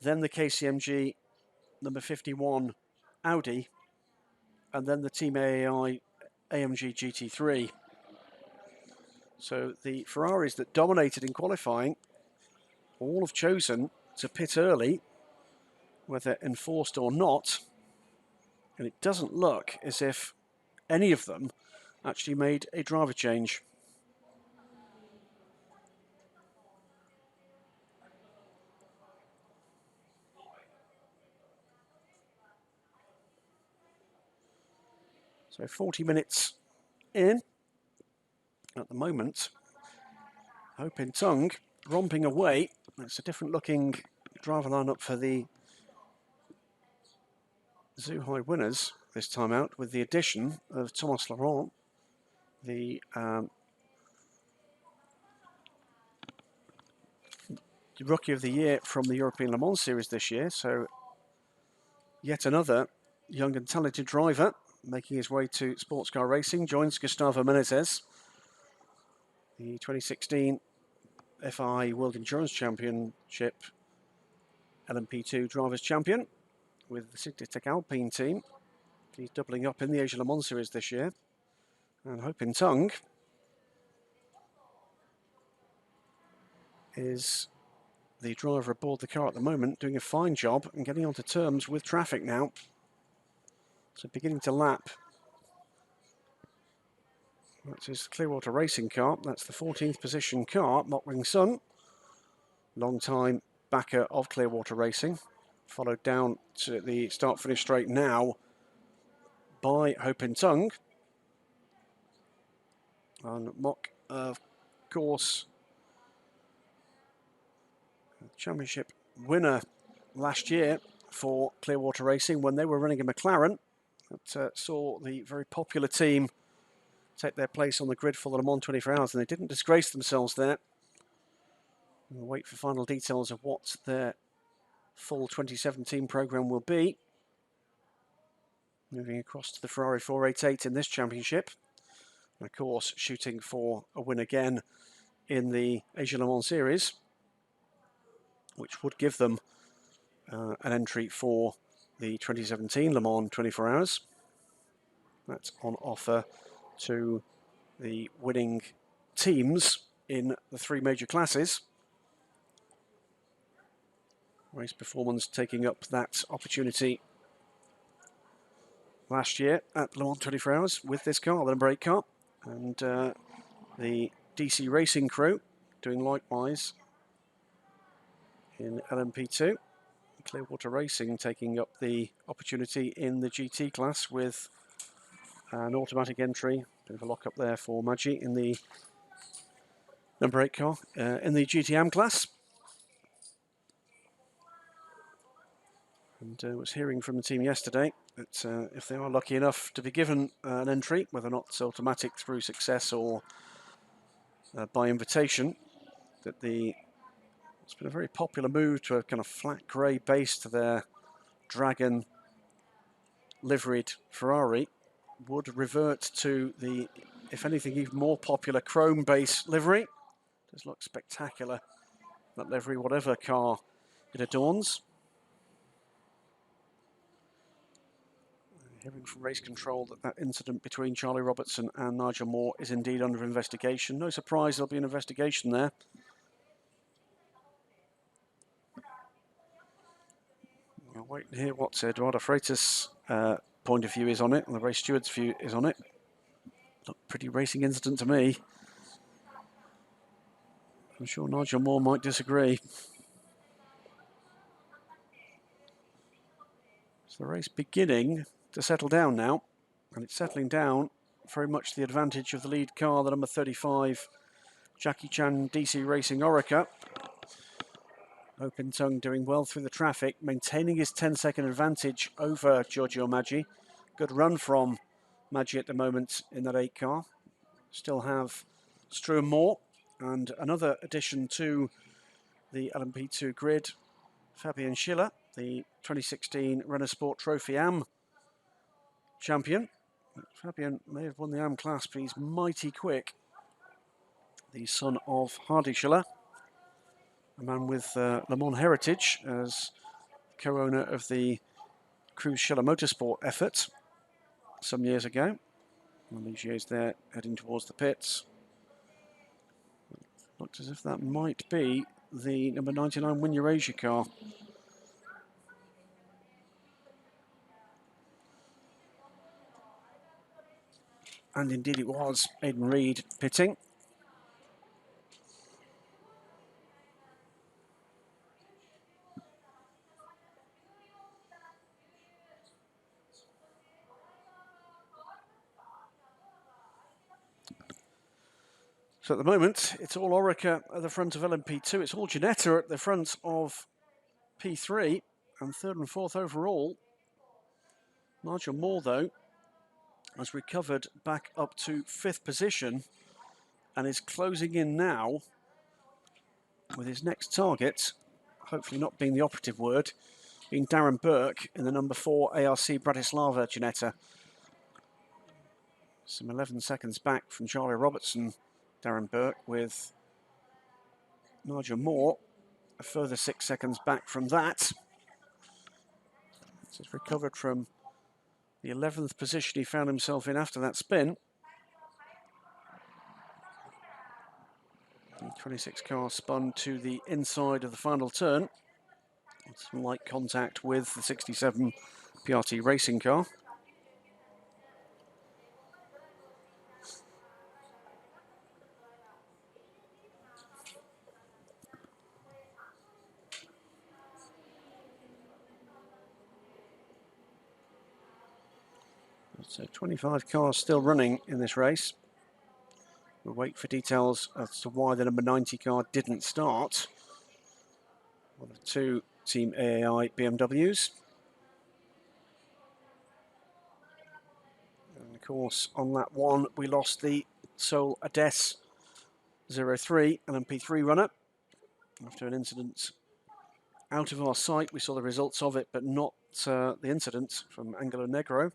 Speaker 2: then the KCMG number 51 Audi, and then the Team AAI AMG GT3. So the Ferraris that dominated in qualifying all have chosen to pit early, whether enforced or not, and it doesn't look as if any of them actually made a driver change. So 40 minutes in at the moment. Hope in Tongue romping away. That's a different looking driver lineup for the Zhuhai winners this time out, with the addition of Thomas Laurent, the Rookie of the Year from the European Le Mans Series this year. So yet another young and talented driver making his way to sports car racing, joins Gustavo Menezes, the 2016 FI World Endurance Championship LMP2 Drivers Champion with the Sigtech Alpine team. He's doubling up in the Asia Le Mans Series this year. And Hope in Tongue is the driver aboard the car at the moment, doing a fine job and getting onto terms with traffic now. So beginning to lap. That's his Clearwater Racing car. That's the 14th position car, Mockwing Sun, long time backer of Clearwater Racing, followed down to the start-finish straight now by Hope in Tongue. And Mock, of course, championship winner last year for Clearwater Racing when they were running a McLaren that saw the very popular team take their place on the grid for the Le Mans 24 Hours, and they didn't disgrace themselves there. We'll wait for final details of what their full 2017 programme will be. Moving across to the Ferrari 488 in this championship. And of course, shooting for a win again in the Asia Le Mans Series, which would give them an entry for the 2017 Le Mans 24 Hours. That's on offer to the winning teams in the three major classes. Race Performance taking up that opportunity last year at Le Mans 24 Hours with this car, the number 8 car, and the DC Racing crew doing likewise in LMP2. Clearwater Racing taking up the opportunity in the GT class with an automatic entry. Bit of a lock up there for Maggi in the number 8 car in the GTM class. And I was hearing from the team yesterday that if they are lucky enough to be given an entry, whether or not it's automatic through success or by invitation, that it's been a very popular move to a kind of flat grey base to their Dragon liveried Ferrari would revert to the, if anything, even more popular chrome base livery. It does look spectacular, that livery, whatever car it adorns. Hearing from race control that incident between Charlie Robertson and Nigel Moore is indeed under investigation. No surprise there'll be an investigation there. We'll wait and hear what Eduardo Freitas' point of view is on it, and the race steward's view is on it. Looked pretty racing incident to me. I'm sure Nigel Moore might disagree. So the race beginning to settle down now, and it's settling down very much the advantage of the lead car, the number 35 Jackie Chan DC Racing Orica. Open tongue doing well through the traffic, maintaining his 10-second advantage over Giorgio Maggi. Good run from Maggi at the moment in that 8 car. Still have Struan Moore and another addition to the LMP2 grid, Fabian Schiller, the 2016 Renault Sport Trophy AM champion. Fabian may have won the AM class, but he's mighty quick. The son of Hardy Schiller, a man with Le Mans heritage as co-owner of the Cruise Schiller Motorsport effort some years ago. Ligier's there heading towards the pits. Looks as if that might be the number 99 Win Eurasia car. And indeed it was Aidan Reid pitting. So at the moment, it's all Orica at the front of LMP2. It's all Ginetta at the front of P3 and 3rd and 4th overall. Nigel Moore, though, has recovered back up to 5th position and is closing in now with his next target, hopefully not being the operative word, being Darren Burke in the number 4 ARC Bratislava Ginetta. Some 11 seconds back from Charlie Robertson, Darren Burke, with Nigel Moore a further 6 seconds back from that. He's recovered from the 11th position he found himself in after that spin. The 26 car spun to the inside of the final turn. Some light contact with the 67 PRT racing car. So 25 cars still running in this race. We'll wait for details as to why the number 90 car didn't start. One of 2 Team AAI BMWs. And of course, on that one, we lost the Seoul Ades 03 LMP3 runner. after an incident out of our sight. We saw the results of it, but not the incident from Angelo Negro.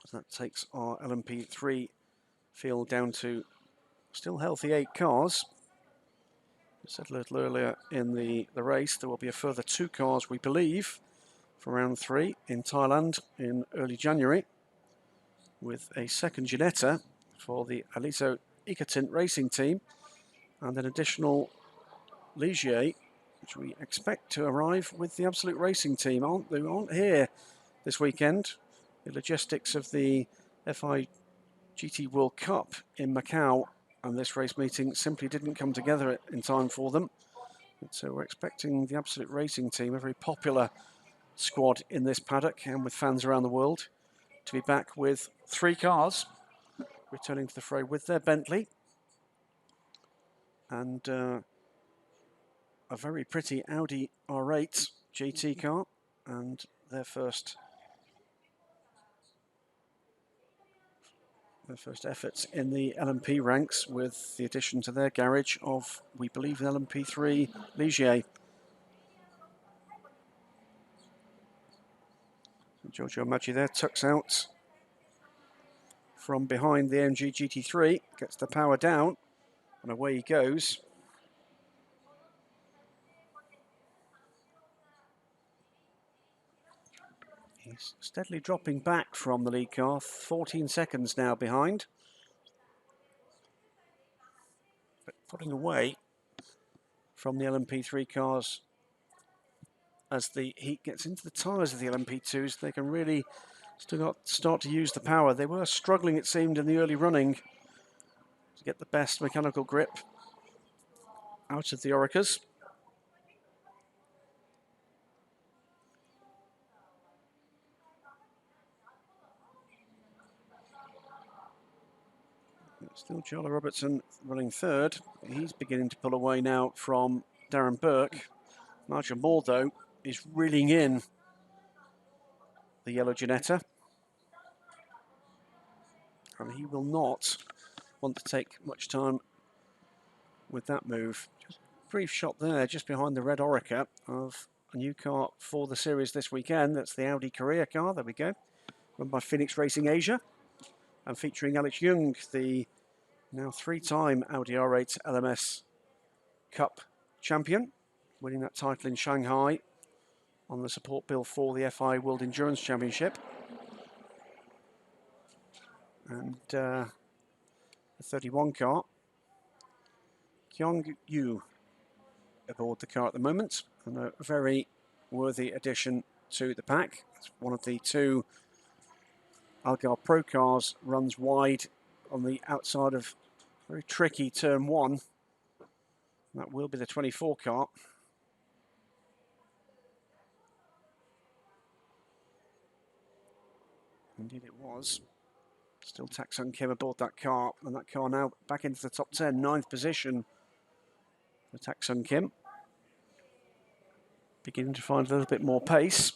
Speaker 2: So that takes our LMP3 field down to still healthy 8 cars. I said a little earlier in the race, there will be a further 2 cars, we believe, for round 3 in Thailand in early January, with a second Ginetta for the Aliso Icotint racing team and an additional Ligier, which we expect to arrive with the Absolute Racing team. They aren't here this weekend. The logistics of the FI GT World Cup in Macau and this race meeting simply didn't come together in time for them. So we're expecting the Absolute Racing team, a very popular squad in this paddock and with fans around the world, to be back with 3 cars returning to the fray with their Bentley and a very pretty Audi R8 GT car and their first efforts in the LMP ranks with the addition to their garage of, we believe, an LMP3 Ligier. Giorgio Maggi there tucks out from behind the AMG GT3, gets the power down, and away he goes. He's steadily dropping back from the lead car, 14 seconds now behind. But putting away from the LMP3 cars as the heat gets into the tyres of the LMP2s, they can really start to use the power. They were struggling, it seemed, in the early running to get the best mechanical grip out of the Oricas. Still Charlie Robertson running third. He's beginning to pull away now from Darren Burke. Nigel Moore, though, is reeling in the yellow Ginetta. And he will not want to take much time with that move. Just a brief shot there, just behind the red Orica of a new car for the series this weekend. That's the Audi Korea car, there we go. Run by Phoenix Racing Asia. And featuring Alex Young, the now 3-time Audi R8 LMS Cup champion, winning that title in Shanghai on the support bill for the FI World Endurance Championship. And the 31 car, Kyung Yu aboard the car at the moment, and a very worthy addition to the pack. It's one of the 2 Algar Pro cars, runs wide on the outside of very tricky turn 1. That will be the 24 car. Indeed it was. Still Tak Sung Kim aboard that car, and that car now back into the top 10, 9th position for Tak Sung Kim. Beginning to find a little bit more pace.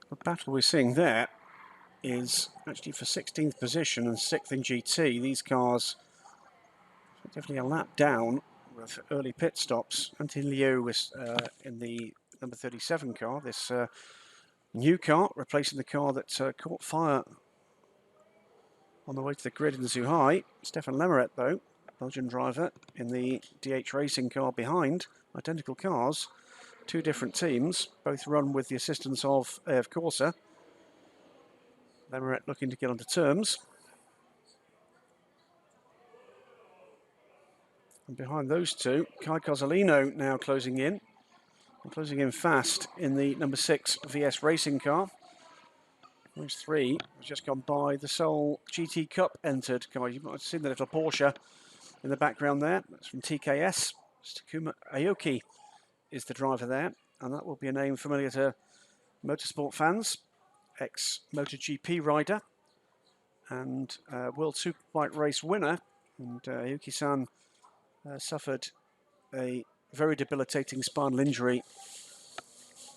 Speaker 2: The battle we're seeing there is actually for 16th position and 6th in GT. These cars definitely a lap down with early pit stops. Anthony Liu was in the number 37 car, this new car, replacing the car that caught fire on the way to the grid in Zhuhai. Stefan Lemmeret, though, Belgian driver, in the DH Racing car behind. Identical cars, 2 different teams, both run with the assistance of AF Corsa. Lemmeret looking to get onto terms. And behind those 2, Kai Cozzolino now closing in. And closing in fast in the number 6 VS Racing car. Those 3 have just gone by the sole GT Cup entered car. You might have seen the little Porsche in the background there. That's from TKS. Takuma Aoki is the driver there. And that will be a name familiar to motorsport fans, ex-MotoGP rider and World Superbike race winner. And Yuki-san suffered a very debilitating spinal injury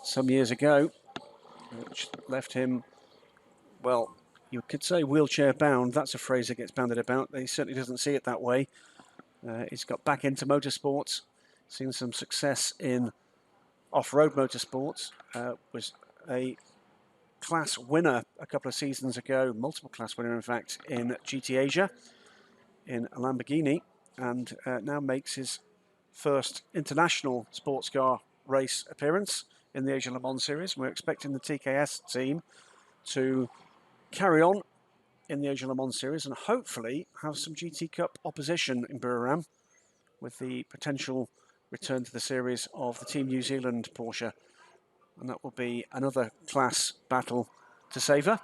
Speaker 2: some years ago, which left him, well, you could say wheelchair bound. That's a phrase that gets bandied about. He certainly doesn't see it that way. He's got back into motorsports, seen some success in off-road motorsports, was a class winner a couple of seasons ago, multiple class winner in fact, in GT Asia in a Lamborghini, and now makes his first international sports car race appearance in the Asia Le Mans Series. We're expecting the TKS team to carry on in the Asia Le Mans Series and hopefully have some GT Cup opposition in Buriram with the potential return to the series of the Team New Zealand Porsche. And that will be another class battle to savour.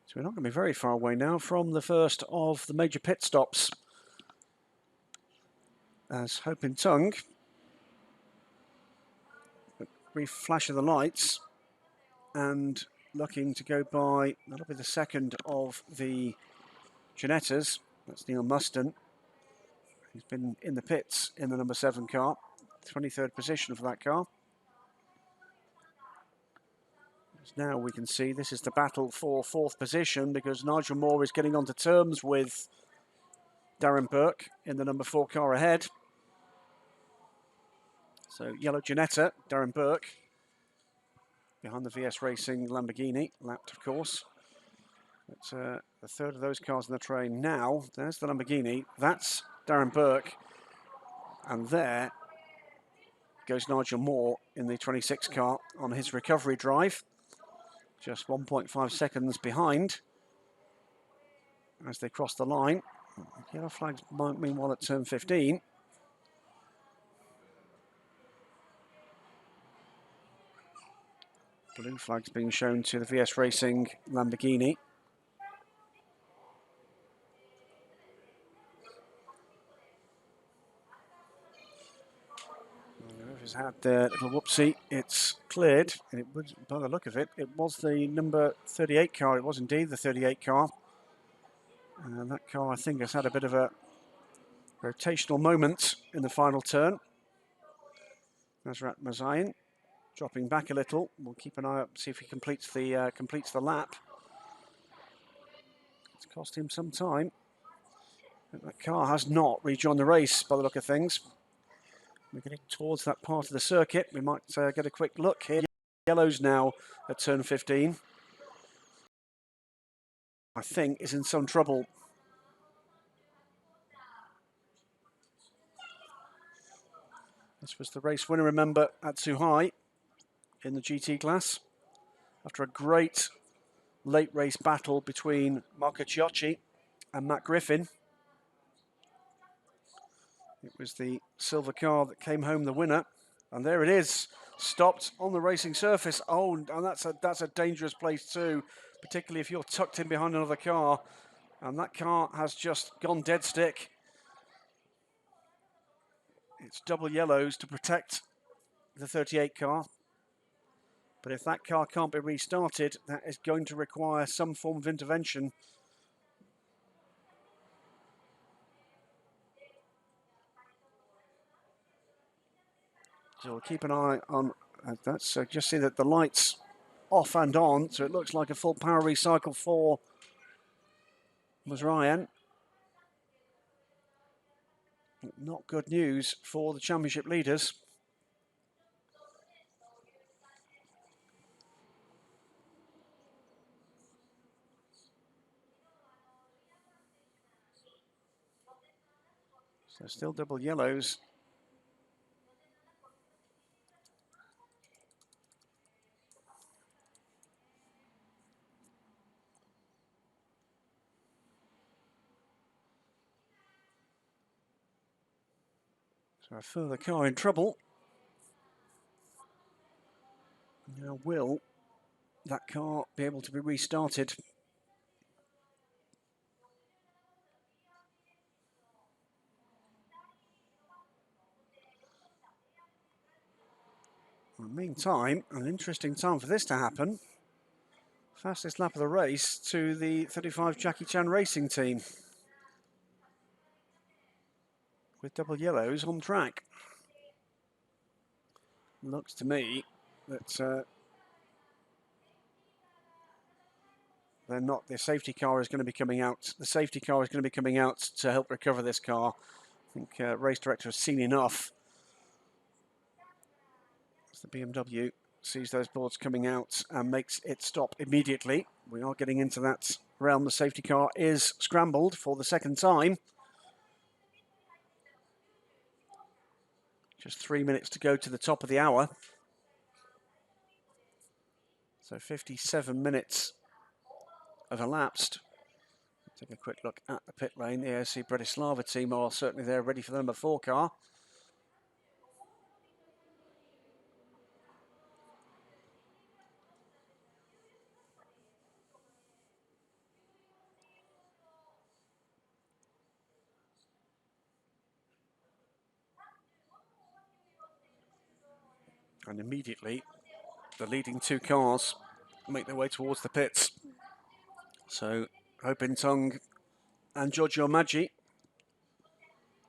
Speaker 2: So we're not going to be very far away now from the first of the major pit stops, as Hope in Tongue, a brief flash of the lights, and looking to go by, that'll be the second of the Ginettas, that's Neil Muston. He's been in the pits in the number 7 car, 23rd position for that car. As now we can see this is the battle for 4th position because Nigel Moore is getting onto terms with Darren Burke in the number 4 car ahead. So yellow Ginetta, Darren Burke, behind the VS Racing Lamborghini, lapped of course. It's the third of those cars in the train now. There's the Lamborghini, that's Darren Burke, and there goes Nigel Moore in the 26 car on his recovery drive. Just 1.5 seconds behind as they cross the line. Yellow flags might meanwhile at turn 15. Blue flags being shown to the VS Racing Lamborghini. Whoever's had their little whoopsie, it's cleared, and it was, by the look of it, it was the number 38 car. It was indeed the 38 car. And that car, I think, has had a bit of a rotational moment in the final turn. Nasrat Mazayan dropping back a little. We'll keep an eye out, see if he completes the lap. It's cost him some time. But that car has not rejoined the race by the look of things. We're getting towards that part of the circuit. We might get a quick look here. Yellow's now at turn 15. I think is in some trouble. This was the race winner, remember, at Suhai in the GT class. After a great late race battle between Marco Ciocci and Matt Griffin. It was the silver car that came home the winner. And there it is, stopped on the racing surface. Oh, and that's a dangerous place too, particularly if you're tucked in behind another car. And that car has just gone dead stick. It's double yellows to protect the 38 car. But if that car can't be restarted, that is going to require some form of intervention. So we'll keep an eye on that. So just see that the lights off and on. So it looks like a full power recycle for Mazrayan. Not good news for the championship leaders. So still double yellows. So a further car in trouble. Now Will that car be able to be restarted. In the meantime, an interesting time for this to happen. Fastest lap of the race to the 35 Jackie Chan Racing team, with double yellows on track. Looks to me that they're not. The safety car is going to be coming out. The safety car is going to be coming out to help recover this car. I think race director has seen enough. As the BMW sees those boards coming out and makes it stop immediately. We are getting into that realm. The safety car is scrambled for the second time. Just 3 minutes to go to the top of the hour. So 57 minutes have elapsed. Take a quick look at the pit lane. The AOC Bratislava team are certainly there, ready for the number 4 car. And immediately, the leading 2 cars make their way towards the pits. So, Hopintong and Giorgio Maggi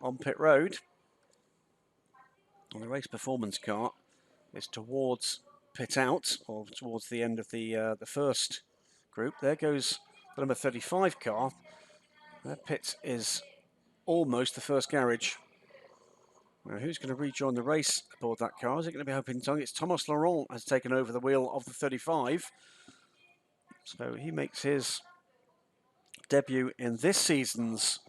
Speaker 2: on pit road. And the race performance car is towards pit out, or towards the end of the first group. There goes the number 35 car. Their pit is almost the first garage. Now, who's going to rejoin the race aboard that car? Is it going to be Hopintong? It's Thomas Laurent has taken over the wheel of the 35. So he makes his debut in this season's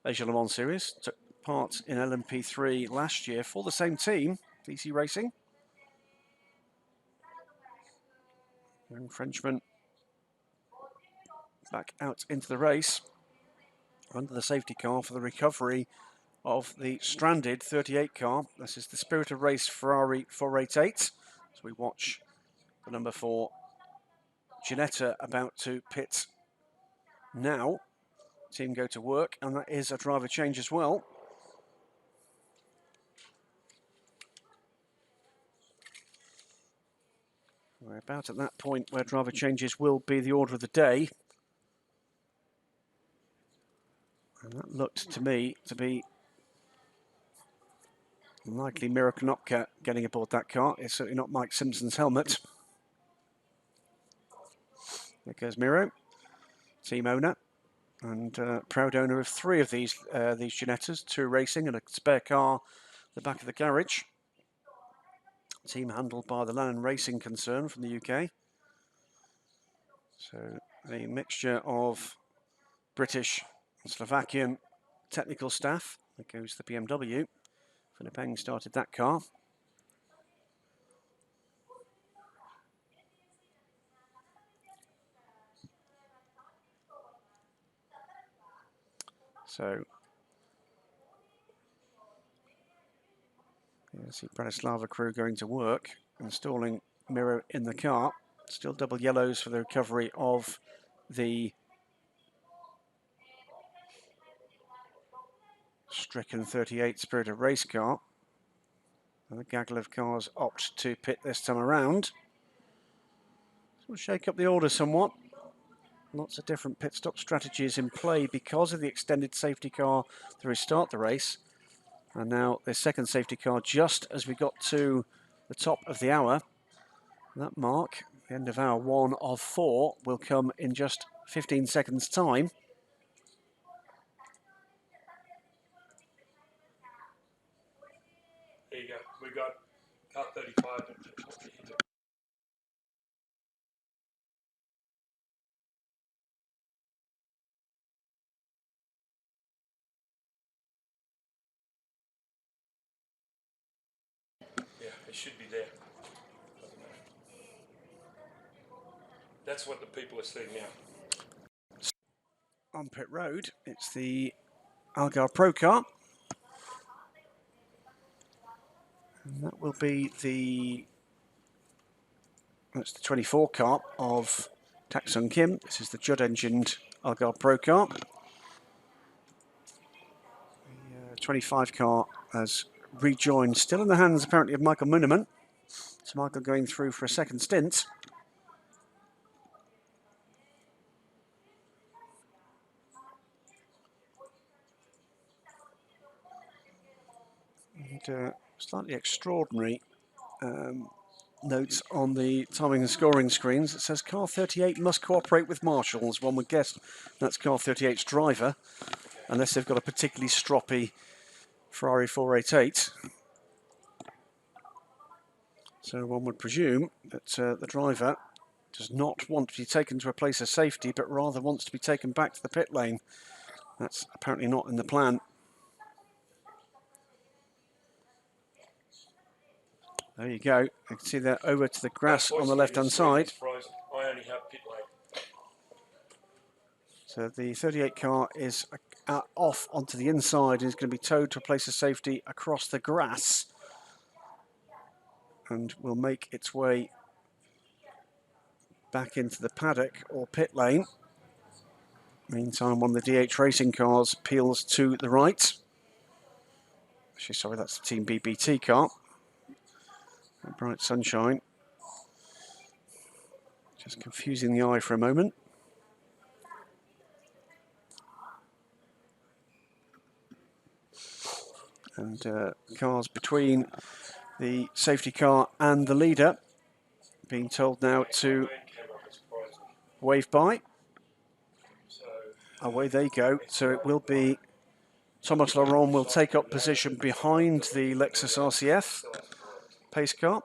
Speaker 2: Asia Le Mans Series. Took part in LMP3 last year for the same team, VC Racing. Young Frenchman back out into the race under the safety car for the recovery of the stranded 38 car. This is the Spirit of Race Ferrari 488. So we watch the number 4 Ginetta about to pit now. Team go to work, and that is a driver change as well. We're about at that point where driver changes will be the order of the day. And that looked to me to be likely Miro Konopka getting aboard that car. It's certainly not Mike Simpson's helmet. There goes Miro, team owner and proud owner of 3 of these Ginettas, 2 racing and a spare car at the back of the garage. Team handled by the Lannon Racing concern from the UK. So a mixture of British and Slovakian technical staff. There goes the BMW. Philip Eng started that car. So, here's the Bratislava crew going to work, installing Miro in the car. Still double yellows for the recovery of the stricken 38 Spirit of Race car. And the gaggle of cars opt to pit this time around. So we'll shake up the order somewhat. Lots of different pit stop strategies in play because of the extended safety car to restart the race. And now the second safety car just as we got to the top of the hour. That mark, the end of hour 1 of 4, will come in just 15 seconds' time.
Speaker 1: There you go. We got car 35. Yeah, it should be there. Doesn't matter. That's what the people are seeing now.
Speaker 2: On pit road, it's the Algar Pro car. And that will be the That's the 24 car of Tak Sung Kim. This is the Judd-engined Algar Pro car. The 25 car has rejoined, still in the hands apparently of Michael Muneman. So Michael going through for a second stint. And slightly extraordinary notes on the timing and scoring screens. It says car 38 must cooperate with marshals. One would guess that's car 38's driver, unless they've got a particularly stroppy Ferrari 488. So one would presume that the driver does not want to be taken to a place of safety, but rather wants to be taken back to the pit lane. That's apparently not in the plan. There you go. You can see that over to the grass on the left-hand side.
Speaker 1: I only have pit lane.
Speaker 2: So the 38 car is off onto the inside and is going to be towed to a place of safety across the grass, and will make its way back into the paddock or pit lane. Meantime, one of the DH Racing cars peels to the right. Actually, sorry, that's the Team BBT car. Bright sunshine. Just confusing the eye for a moment. And cars between the safety car and the leader being told now to wave by. Away they go. So it will be Thomas Laurent will take up position behind the Lexus RCF pace car.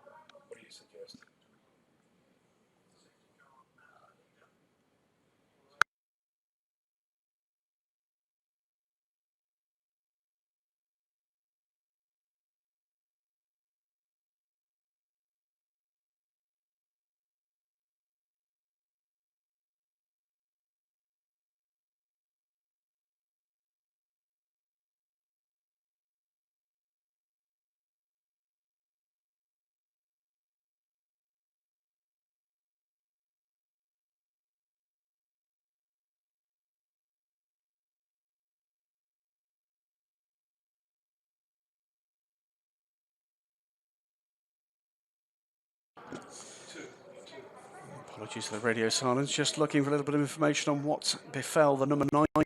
Speaker 2: Apologies for the radio silence. Just looking for a little bit of information on what befell the number 9, that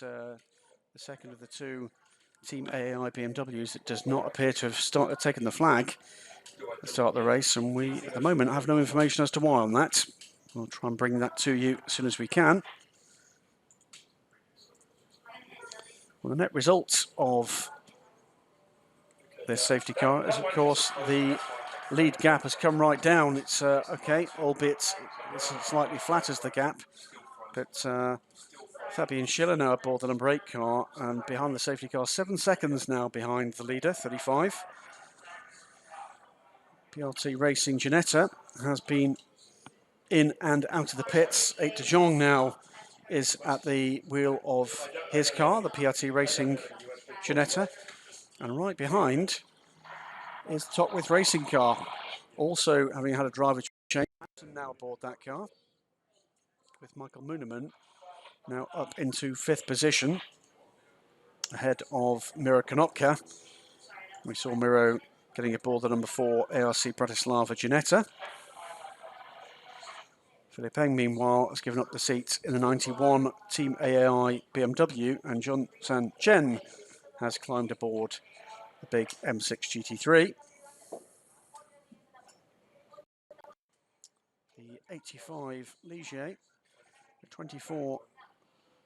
Speaker 2: the second of the two Team AAI BMWs that does not appear to have taken the flag to start the race, and we at the moment have no information as to why on that. We'll try and bring that to you as soon as we can. Well, the net result of this safety car is, of course, the lead gap has come right down. It's okay, albeit it slightly flatters the gap, but Fabian Schiller now aboard the number 8 car and behind the safety car, 7 seconds now behind the leader, 35. PRT Racing Ginetta has been in and out of the pits. 8 de Jong now is at the wheel of his car, the PRT Racing Ginetta, and right behind is the Top With Racing car, also having had a driver change, now aboard that car, with Michael Muneman now up into 5th position, ahead of Miro Konopka. We saw Miro getting aboard the number 4 ARC Bratislava Ginetta. Philippe Eng, meanwhile, has given up the seat in the 91 Team AAI BMW, and John San Chen has climbed aboard the big M6 GT3. The 85 Ligier, the 24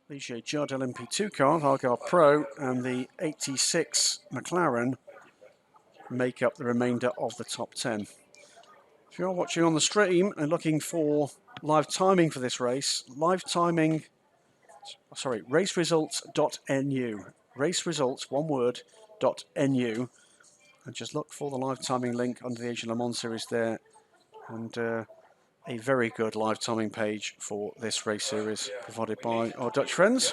Speaker 2: Ligier Judd LMP2 car, Algar Pro, and the 86 McLaren make up the remainder of the top 10. If you're watching on the stream and looking for live timing for this race, raceresults.nu. Raceresults, one word, .nu. And just look for the live timing link under the Asian Le Mans series there. And a very good live timing page for this race series provided by our Dutch friends.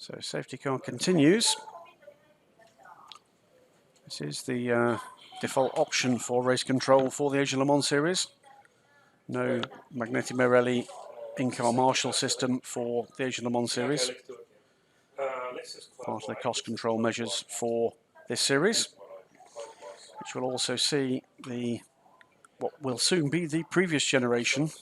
Speaker 2: So safety car continues. This is the default option for race control for the Asia Le Mans Series. No Magneti Marelli in-car marshal system for the Asia Le Mans Series. Part of the cost control measures for this series, which will also see what will soon be the previous generation.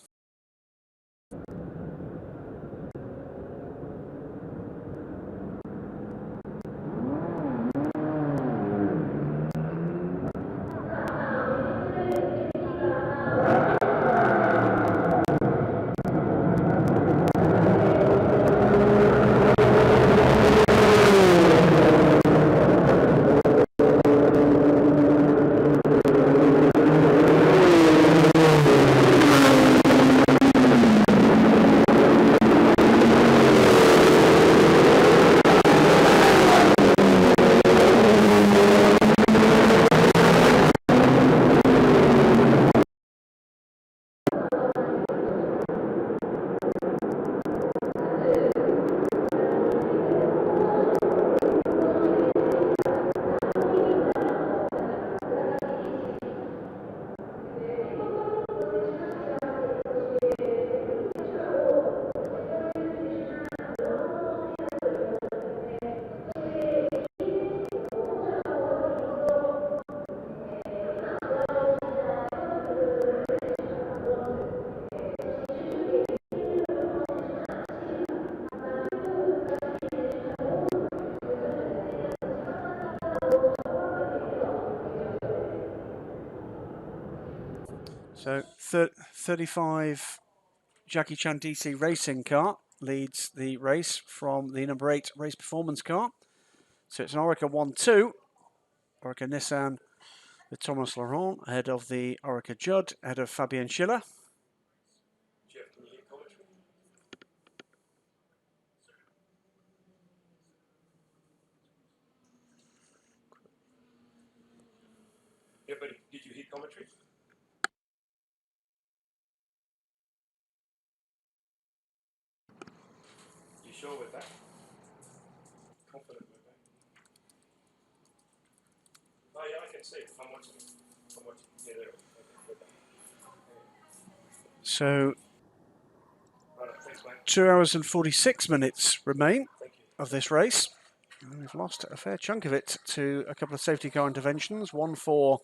Speaker 2: So 35 Jackie Chan DC racing car leads the race from the number 8 race performance car. So it's an Orica 1-2, Orica Nissan with Thomas Laurent ahead of the Orica Judd, ahead of Fabien Schiller.
Speaker 1: Jeff, can you hear commentary? Yeah, but did you hear commentary? You sure with that? Confident with that? Oh yeah, I can see it. I'm watching it. I'm watching it. Yeah, there. Okay.
Speaker 2: So
Speaker 1: Right, thanks, mate.
Speaker 2: 2 hours and 46 minutes remain
Speaker 1: Thank you.
Speaker 2: of this race. And we've lost a fair chunk of it to a couple of safety car interventions. One for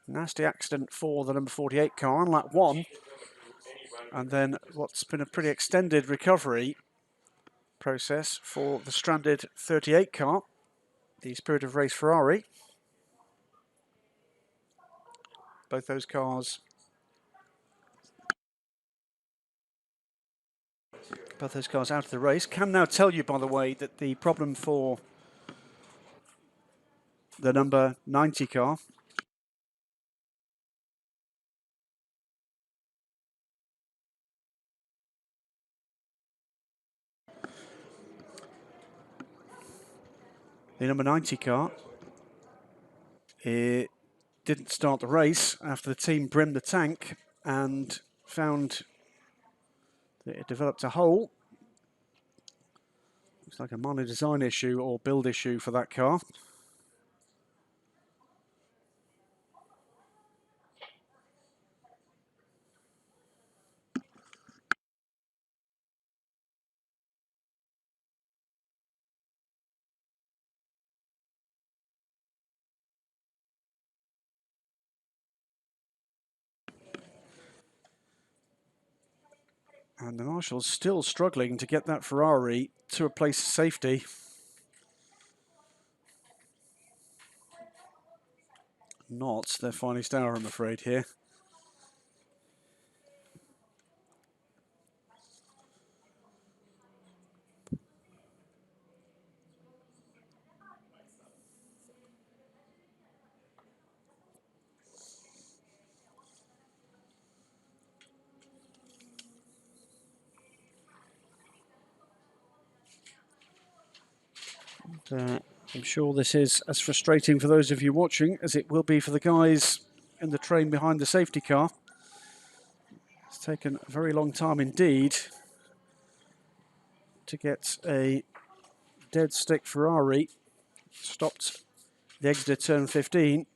Speaker 2: nasty accident for the number 48 car on lap 1. And then what's been a pretty extended recovery process for the stranded 38 car, the Spirit of Race Ferrari. Both those cars out of the race. Can now tell you, by the way, that the problem for the number 90 car it didn't start the race after the team brimmed the tank and found that it developed a hole. Looks like a minor design issue or build issue for that car. And the marshals still struggling to get that Ferrari to a place of safety. Not their finest hour, I'm afraid, here. I'm sure this is as frustrating for those of you watching as it will be for the guys in the train behind the safety car. It's taken a very long time indeed to get a dead stick Ferrari stopped the exit at turn 15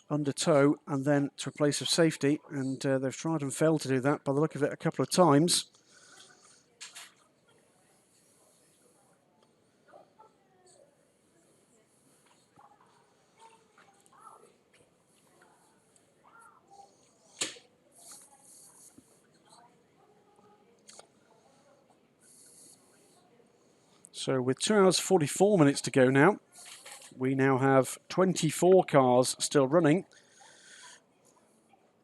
Speaker 2: under tow and then to a place of safety, and they've tried and failed to do that by the look of it a couple of times. So with 2 hours 44 minutes to go now, we now have 24 cars still running.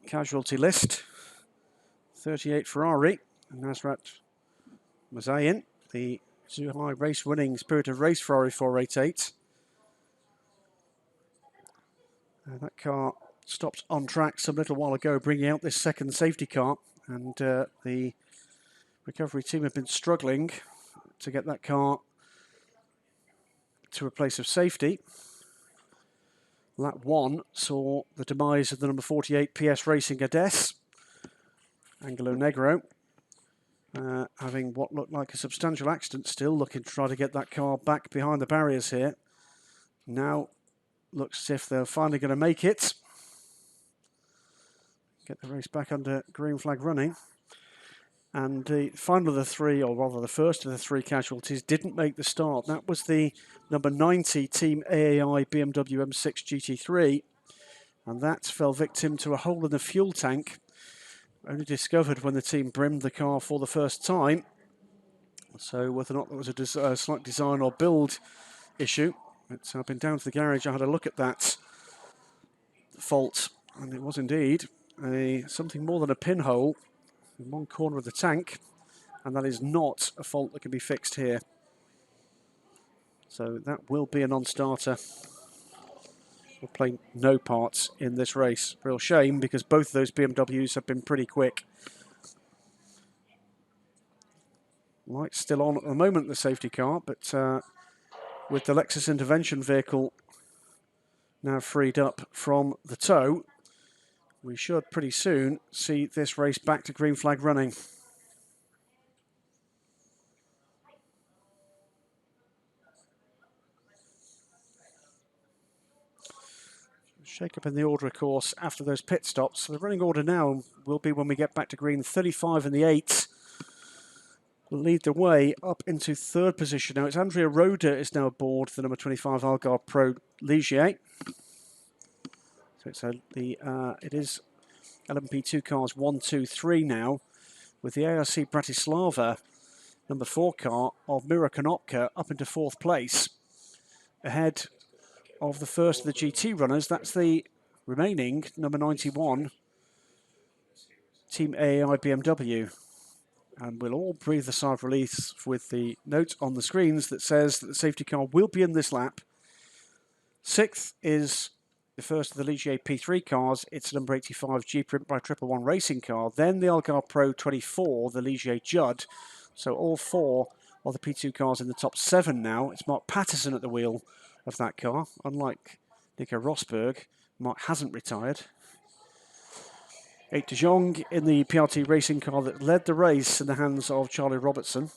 Speaker 2: Casualty list: 38 Ferrari, Nasrat Mazayan, the Zhuhai race winning Spirit of Race Ferrari 488. That car stopped on track some little while ago, bringing out this second safety car, and the recovery team have been struggling to get that car to a place of safety. Lap 1 saw the demise of the number 48 PS Racing Ades, Angelo Negro, having what looked like a substantial accident, still looking to try to get that car back behind the barriers here. Now looks as if they're finally going to make it. Get the race back under green flag running. And the final of the three, or rather the first of the three casualties, didn't make the start. That was the number 90 Team AAI BMW M6 GT3. And that fell victim to a hole in the fuel tank, only discovered when the team brimmed the car for the first time. So whether or not there was a slight design or build issue, I've been down to the garage, I had a look at that fault, and it was indeed something more than a pinhole in one corner of the tank, and that is not a fault that can be fixed here. So that will be a non-starter. Will play no part in this race. Real shame, because both of those BMWs have been pretty quick. Lights still on at the moment, the safety car, but with the Lexus intervention vehicle now freed up from the tow, we should pretty soon see this race back to green flag running. Shake up in the order, of course, after those pit stops. So the running order now will be, when we get back to green, 35 in the 8. Will lead the way up into third position. Now it's Andrea Roda is now aboard the number 25 Algarve Pro Ligier. So it is LMP2 cars 1, 2, 3 now, with the ARC Bratislava number 4 car of Mira Konopka up into fourth place, ahead of the first of the GT runners. That's the remaining number 91 Team AAI BMW. And we'll all breathe a sigh of relief with the note on the screens that says that the safety car will be in this lap. Sixth is the first of the Ligier P3 cars. It's number 85 G-Print by 111 Racing car. Then the Algarve Pro 24, the Ligier Judd. So all 4 of the P2 cars in the top 7 now. It's Mark Patterson at the wheel of that car. Unlike Nico Rosberg, Mark hasn't retired. 8 de Jong in the PRT racing car that led the race in the hands of Charlie Robertson.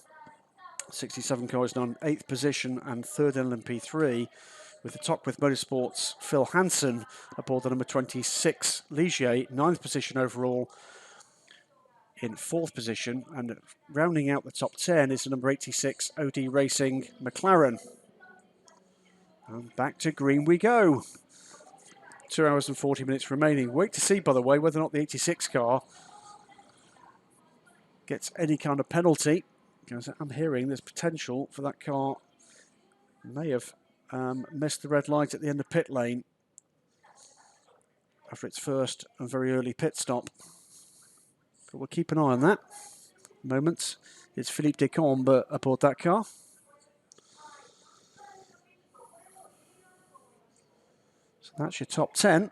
Speaker 2: 67 car is now in 8th position and 3rd in LMP3, with the Topwith Motorsports Phil Hansen aboard the number 26 Ligier, 9th position overall in 4th position, and rounding out the top 10 is the number 86 OD Racing McLaren. And back to green we go. 2 hours and 40 minutes remaining. Wait to see, by the way, whether or not the 86 car gets any kind of penalty, because I'm hearing there's potential for that car may have missed the red light at the end of pit lane after its first and very early pit stop. But we'll keep an eye on that. Moment, it's Philippe Descombes aboard that car. So that's your top 10.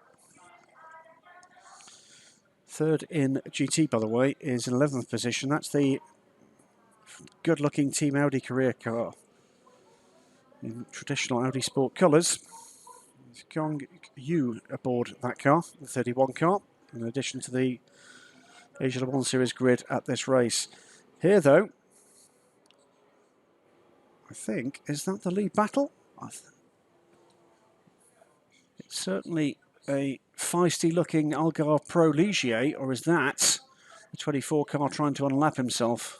Speaker 2: Third in GT, by the way, is in 11th position. That's the good-looking Team Audi career car in traditional Audi Sport colours. Gong Yu aboard that car, the 31 car, in addition to the Asia Le Mans Series grid at this race. Here, though, I think. Is that the lead battle? It's certainly a feisty-looking Algarve Pro Ligier, or is that the 24 car trying to unlap himself?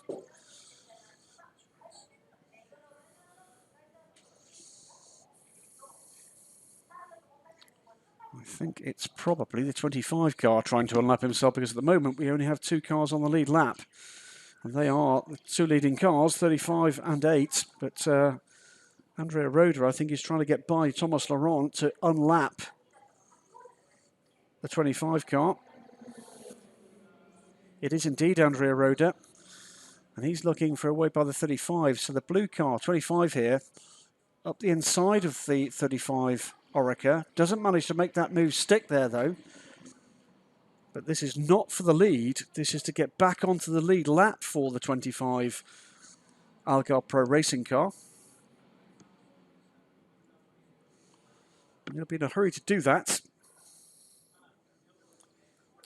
Speaker 2: I think it's probably the 25 car trying to unlap himself, because at the moment we only have 2 cars on the lead lap. And they are the 2 leading cars, 35 and 8. But Andrea Roda, I think, is trying to get by Thomas Laurent to unlap the 25 car. It is indeed Andrea Roda. And he's looking for a way by the 35. So the blue car, 25 here, up the inside of the 35 Orica. Doesn't manage to make that move stick there, though. But this is not for the lead. This is to get back onto the lead lap for the 25 Algarve Pro Racing car. And he'll be in a hurry to do that.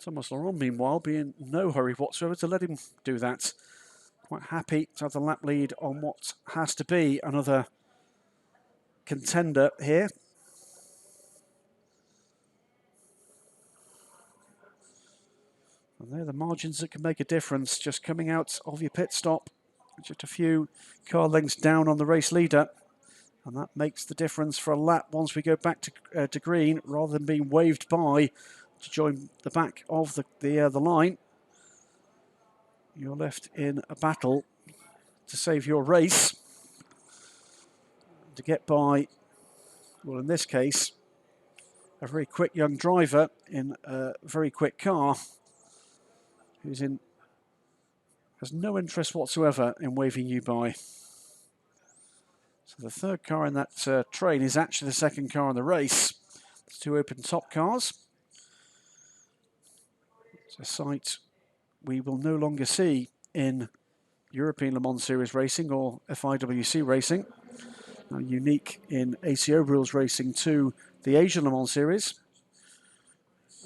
Speaker 2: Thomas Laurent, meanwhile, be in no hurry whatsoever to let him do that. Quite happy to have the lap lead on what has to be another contender here. And they're the margins that can make a difference, just coming out of your pit stop, just a few car lengths down on the race leader. And that makes the difference for a lap once we go back to green, rather than being waved by to join the back of the line. You're left in a battle to save your race, to get by, well, in this case, a very quick young driver in a very quick car who's has no interest whatsoever in waving you by. So the third car in that train is actually the second car in the race. It's 2 open top cars. It's a sight we will no longer see in European Le Mans Series racing or FIWC racing. Now, unique in ACO rules racing to the Asian Le Mans Series.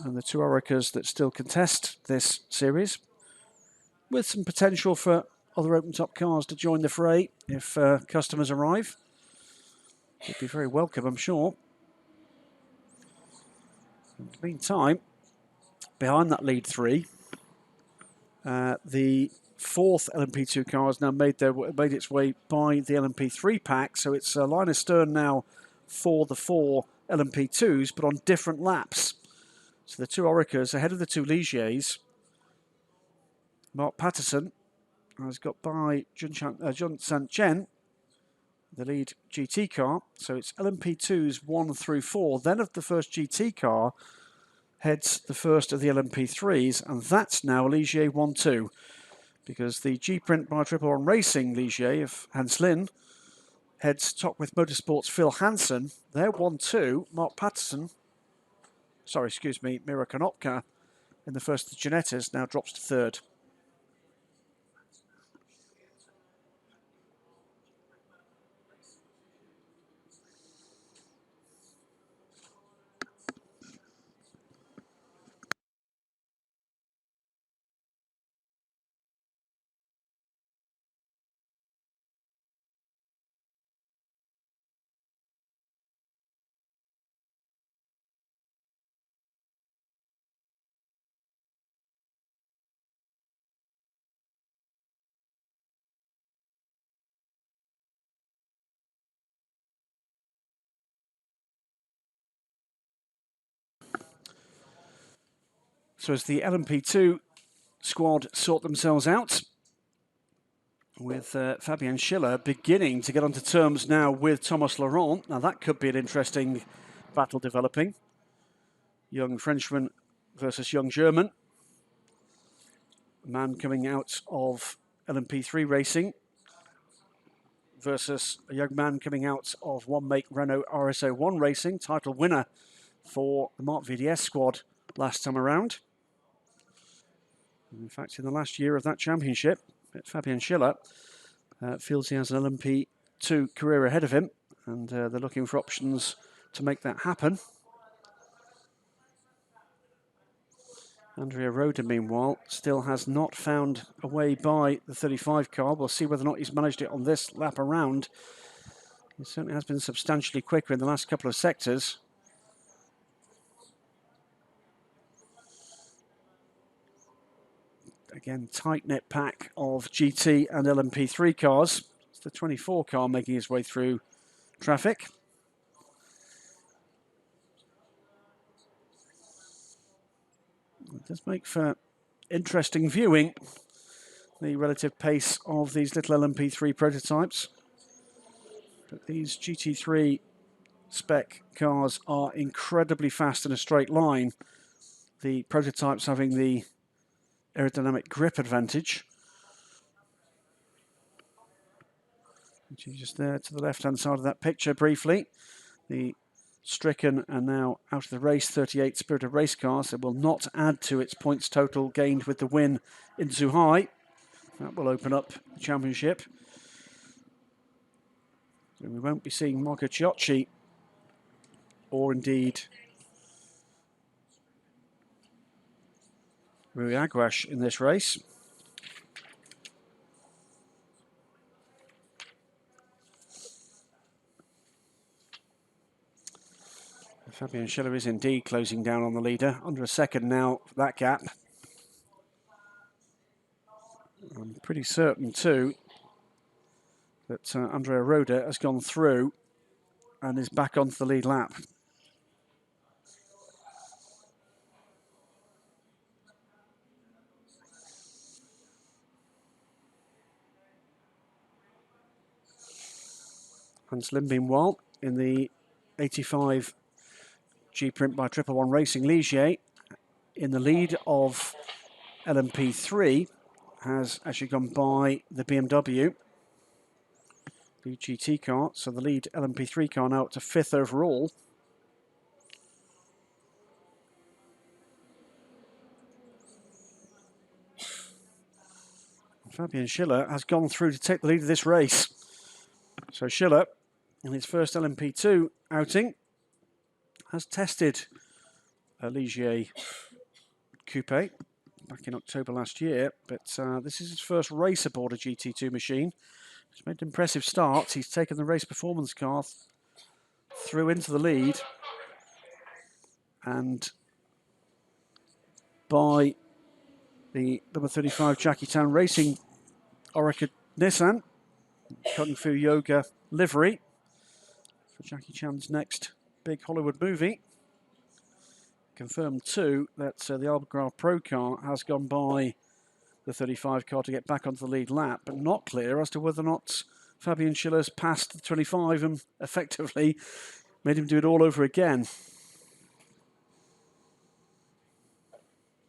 Speaker 2: And the 2 Oricas that still contest this series, with some potential for other open-top cars to join the fray if customers arrive. It'd be very welcome, I'm sure. In the meantime, behind that lead 3, the 4th LMP2 car has now made its way by the LMP3 pack, so it's line astern now for the 4 LMP2s, but on different laps. So the 2 Oricas ahead of the 2 Ligiers. Mark Patterson has got by John St. Chen, the lead GT car. So it's LMP2s 1 through 4. Then of the first GT car heads the first of the LMP3s, and that's now Ligier 1-2, because the G-Print by Triple One Racing Ligier of Hans Lin heads Top with Motorsports Phil Hansen. They're 1-2. Mark Patterson, Miro Konopka in the first of the Ginettas now drops to 3rd. So as the LMP2 squad sort themselves out, with Fabian Schiller beginning to get onto terms now with Thomas Laurent. Now that could be an interesting battle developing. Young Frenchman versus young German. A man coming out of LMP3 racing versus a young man coming out of one-make Renault RS01 racing, title winner for the Marc VDS squad last time around. In fact, in the last year of that championship, Fabian Schiller feels he has an LMP2 career ahead of him, and they're looking for options to make that happen. Andrea Roda, meanwhile, still has not found a way by the 35 car. We'll see whether or not he's managed it on this lap around. It certainly has been substantially quicker in the last couple of sectors. Again, tight-knit pack of GT and LMP3 cars. It's the 24 car making its way through traffic. It does make for interesting viewing, the relative pace of these little LMP3 prototypes. But these GT3 spec cars are incredibly fast in a straight line. The prototypes having the aerodynamic grip advantage. Which is just there to the left-hand side of that picture briefly. The stricken and now out of the race 38 Spirited Race cars that will not add to its points total gained with the win in Zhuhai. That will open up the championship. So we won't be seeing Marco Ciocci or indeed Rui Aguas in this race. Fabian Schiller is indeed closing down on the leader. Under a second now, that gap. I'm pretty certain too that Andrea Roda has gone through and is back onto the lead lap. Hans Lim, meanwhile, in the 85 G-Print by 111 Racing Ligier, in the lead of LMP3, has actually gone by the BMW, the GT car. So the lead LMP3 car now up to 5th overall. Fabian Schiller has gone through to take the lead of this race. So Schiller, in his first LMP2 outing, has tested a Ligier Coupe back in October last year, but this is his first race aboard a GT2 machine. He's made impressive starts. He's taken the race performance car through into the lead, and by the number 35 Jackie Chan Racing Orica Nissan Kung Fu Yoga livery for Jackie Chan's next big Hollywood movie. Confirmed too that the Algarve Pro car has gone by the 35 car to get back onto the lead lap, but not clear as to whether or not Fabian Schiller's passed the 25 and effectively made him do it all over again.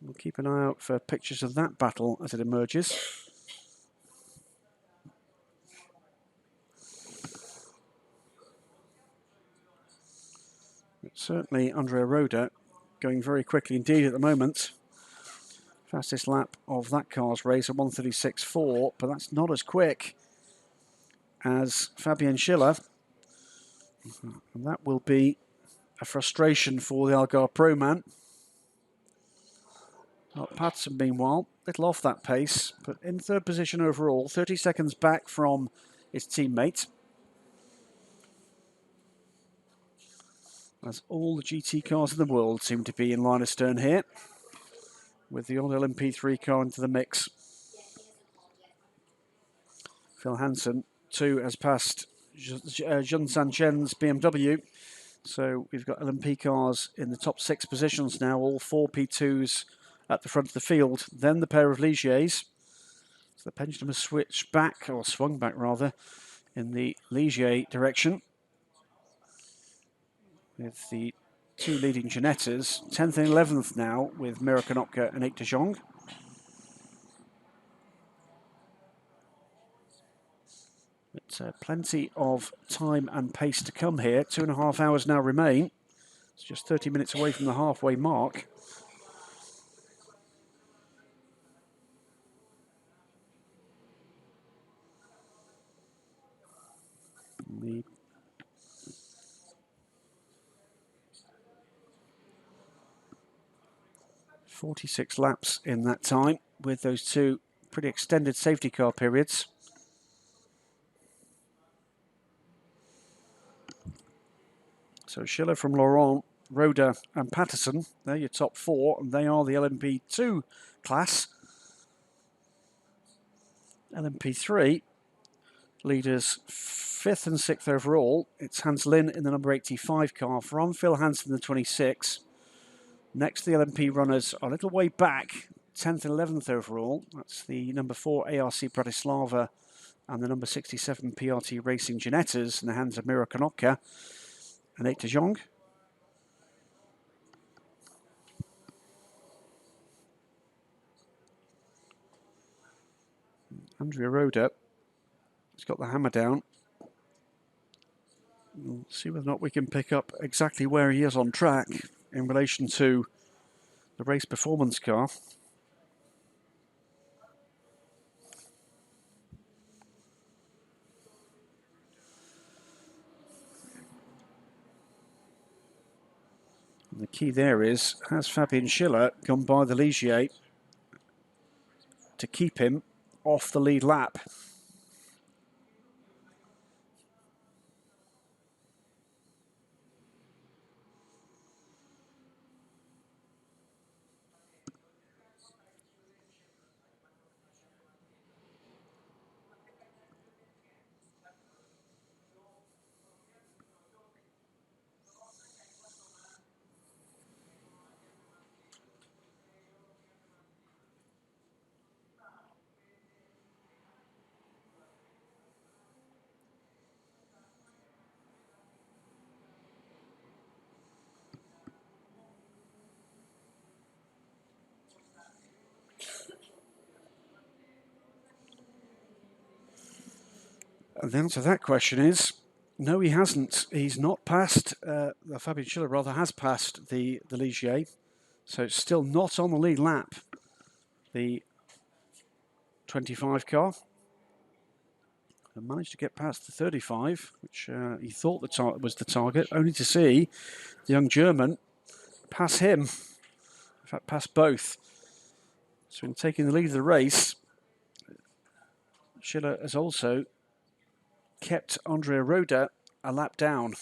Speaker 2: We'll keep an eye out for pictures of that battle as it emerges. But certainly Andrea Roda going very quickly indeed at the moment. Fastest lap of that car's race at 1:36.4, but that's not as quick as Fabian Schiller. And that will be a frustration for the Algarve Pro man. Patson, meanwhile, little off that pace, but in 3rd position overall, 30 seconds back from his teammate. As all the GT cars in the world seem to be in line astern here, with the old LMP3 car into the mix. Phil Hansen, too, has passed Jun San Chen's BMW. So we've got LMP cars in the top 6 positions now, all 4 P2s at the front of the field. Then the pair of Ligiers. So the pendulum has switched back, or swung back rather, in the Ligier direction, with the 2 leading Ginettas, 10th and 11th now with Mira Konopka and Ike de Jong. But plenty of time and pace to come here. 2.5 hours now remain. It's just 30 minutes away from the halfway mark. The 46 laps in that time, with those 2 pretty extended safety car periods. So Schiller from Laurent, Roda and Patterson, they're your top 4, and they are the LMP2 class. LMP3 leaders 5th and 6th overall. It's Hans Lin in the number 85 car, from Phil Hansen in the 26. Next, the LMP runners are a little way back, 10th and 11th overall. That's the number 4 ARC Bratislava and the number 67 PRT Racing Genettas in the hands of Miro Konopka and 8 de Jong. Andrea Roda has got the hammer down. We'll see whether or not we can pick up exactly where he is on track in relation to the race performance car. And the key there is, has Fabian Schiller gone by the Ligier to keep him off the lead lap? And the answer to that question is, no, he hasn't. He's not passed, Fabian Schiller rather has passed the Ligier, so it's still not on the lead lap, the 25 car. And managed to get past the 35, which he thought was the target, only to see the young German pass him, in fact pass both. So in taking the lead of the race, Schiller has also kept Andrea Roda a lap down.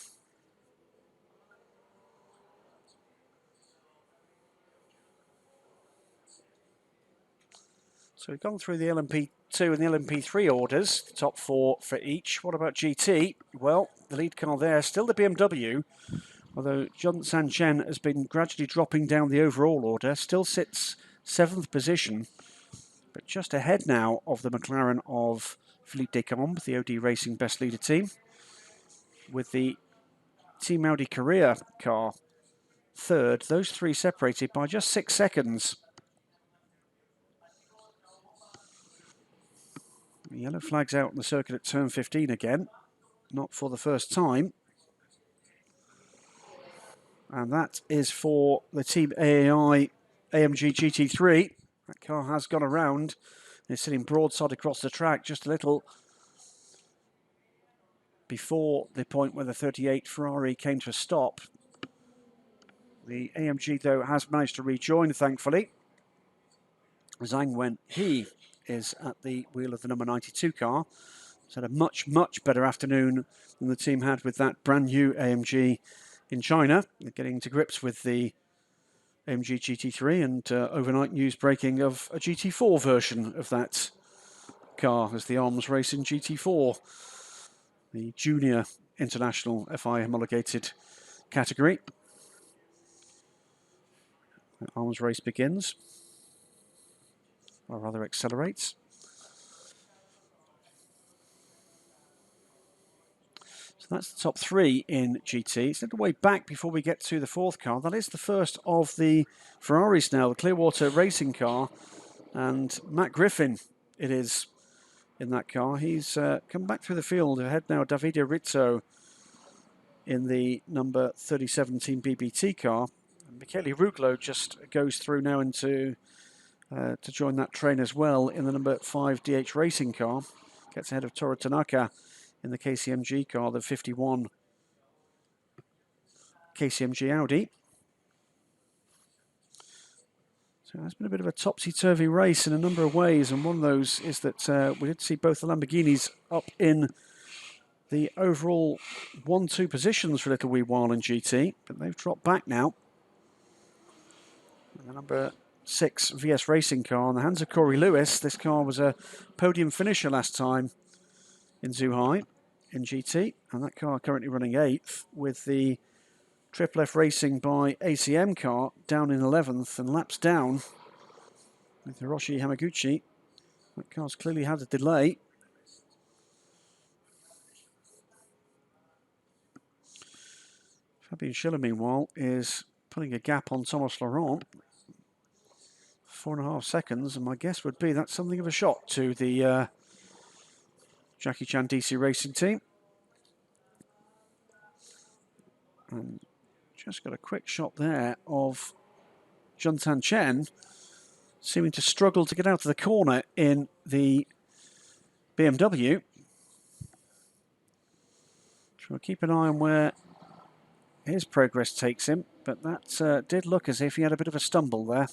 Speaker 2: So we've gone through the LMP2 and the LMP3 orders, the top 4 for each. What about GT? Well, the lead car there, still the BMW, although John Sanchen has been gradually dropping down the overall order, still sits 7th position, but just ahead now of the McLaren of Philippe Descombes, the OD Racing best leader team, with the Team Audi Korea car third, those 3 separated by just 6 seconds. The yellow flag's out on the circuit at turn 15 again, not for the first time. And that is for the Team AAI AMG GT3. That car has gone around. It's sitting broadside across the track, just a little before the point where the 38 Ferrari came to a stop. The AMG, though, has managed to rejoin, thankfully. Zhang Wen, he is at the wheel of the number 92 car. He's had a much, much better afternoon than the team had with that brand new AMG in China. They're getting to grips with the AMG GT3 and overnight news breaking of a GT4 version of that car as the arms race in GT4, the junior international FI homologated category. The arms race begins, or rather accelerates. So that's the top 3 in GT. It's a little way back before we get to the 4th car. That is the first of the Ferraris now, the Clearwater racing car. And Matt Griffin, it is, in that car. He's come back through the field ahead now, Davide Rizzo in the number 37 Team BBT car. And Michele Ruglo just goes through now into to join that train as well in the number 5 DH Racing car. Gets ahead of Toru Tanaka in the KCMG car, the 51 KCMG Audi. So it's been a bit of a topsy-turvy race in a number of ways, and one of those is that we did see both the Lamborghinis up in the overall 1-2 positions for a little wee while in GT, but they've dropped back now. And the number 6 VS Racing car in the hands of Corey Lewis. This car was a podium finisher last time in Zhuhai in GT, and that car currently running 8th, with the Triple F Racing by ACM car down in 11th and laps down with Hiroshi Hamaguchi. That car's clearly had a delay. Fabien Schiller, meanwhile, is putting a gap on Thomas Laurent. 4.5 seconds, and my guess would be that's something of a shot to the Jackie Chan DC Racing team. And just got a quick shot there of Juntan Chen seeming to struggle to get out of the corner in the BMW. So we'll keep an eye on where his progress takes him, but that did look as if he had a bit of a stumble there.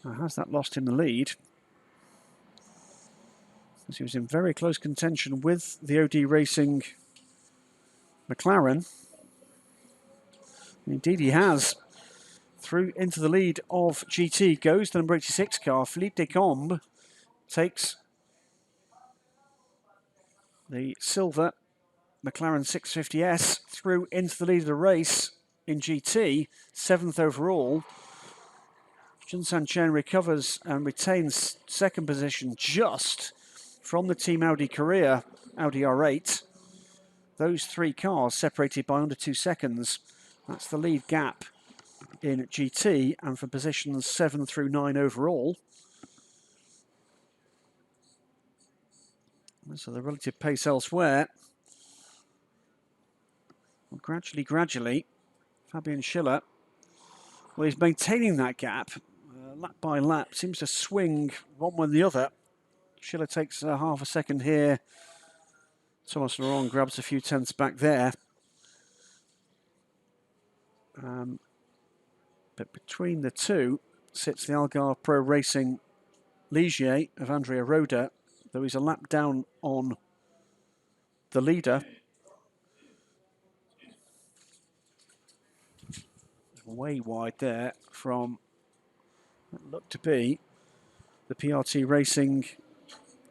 Speaker 2: Now, has that lost him the lead? Because he was in very close contention with the OD Racing McLaren. Indeed he has. Through into the lead of GT goes the number 86 car. Philippe Descombes takes the silver McLaren 650S through into the lead of the race in GT, 7th overall. Junsan Chen recovers and retains second position just from the Team Audi Korea Audi R8. Those 3 cars separated by under 2 seconds. That's the lead gap in GT, and for positions 7 through 9 overall. So the relative pace elsewhere. Well, gradually, Fabien Schiller, well, he's maintaining that gap lap by lap, seems to swing one way or the other. Schiller takes half a second here. Thomas Laurent grabs a few tenths back there. But between the two sits the Algarve Pro Racing Ligier of Andrea Roda, though he's a lap down on the leader. Way wide there from what looked to be the PRT Racing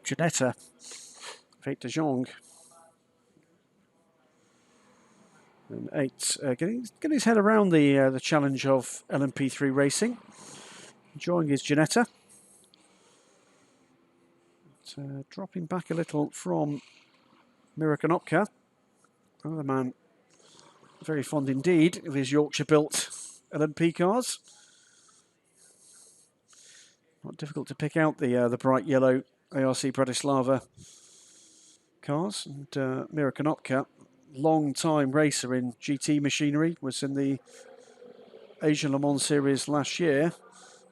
Speaker 2: Ginetta, Fate de Jong. And 8 getting his head around the challenge of LMP3 racing, enjoying his Ginetta. But, dropping back a little from Mira Konopka, another man very fond indeed of his Yorkshire-built LMP cars. Not difficult to pick out the bright yellow ARC Bratislava cars. And Mira Konopka, long-time racer in GT machinery, was in the Asia Le Mans Series last year.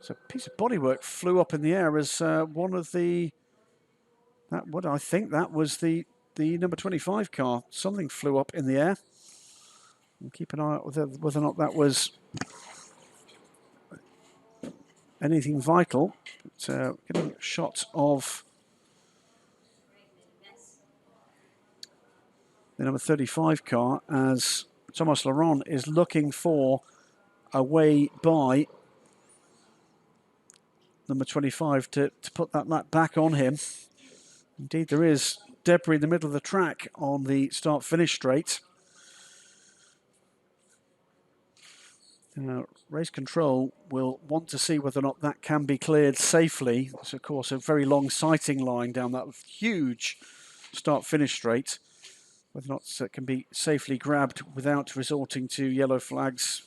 Speaker 2: So a piece of bodywork flew up in the air as one of the... what I think that was the number 25 car. Something flew up in the air. And keep an eye out whether or not that was anything vital. But getting a shot of the number 35 car as Thomas Laurent is looking for a way by number 25 to put that lap back on him. Indeed, there is debris in the middle of the track on the start-finish straight. Race control will want to see whether or not that can be cleared safely. It's, of course, a very long sighting line down that huge start-finish straight. Whether or not it can be safely grabbed without resorting to yellow flags.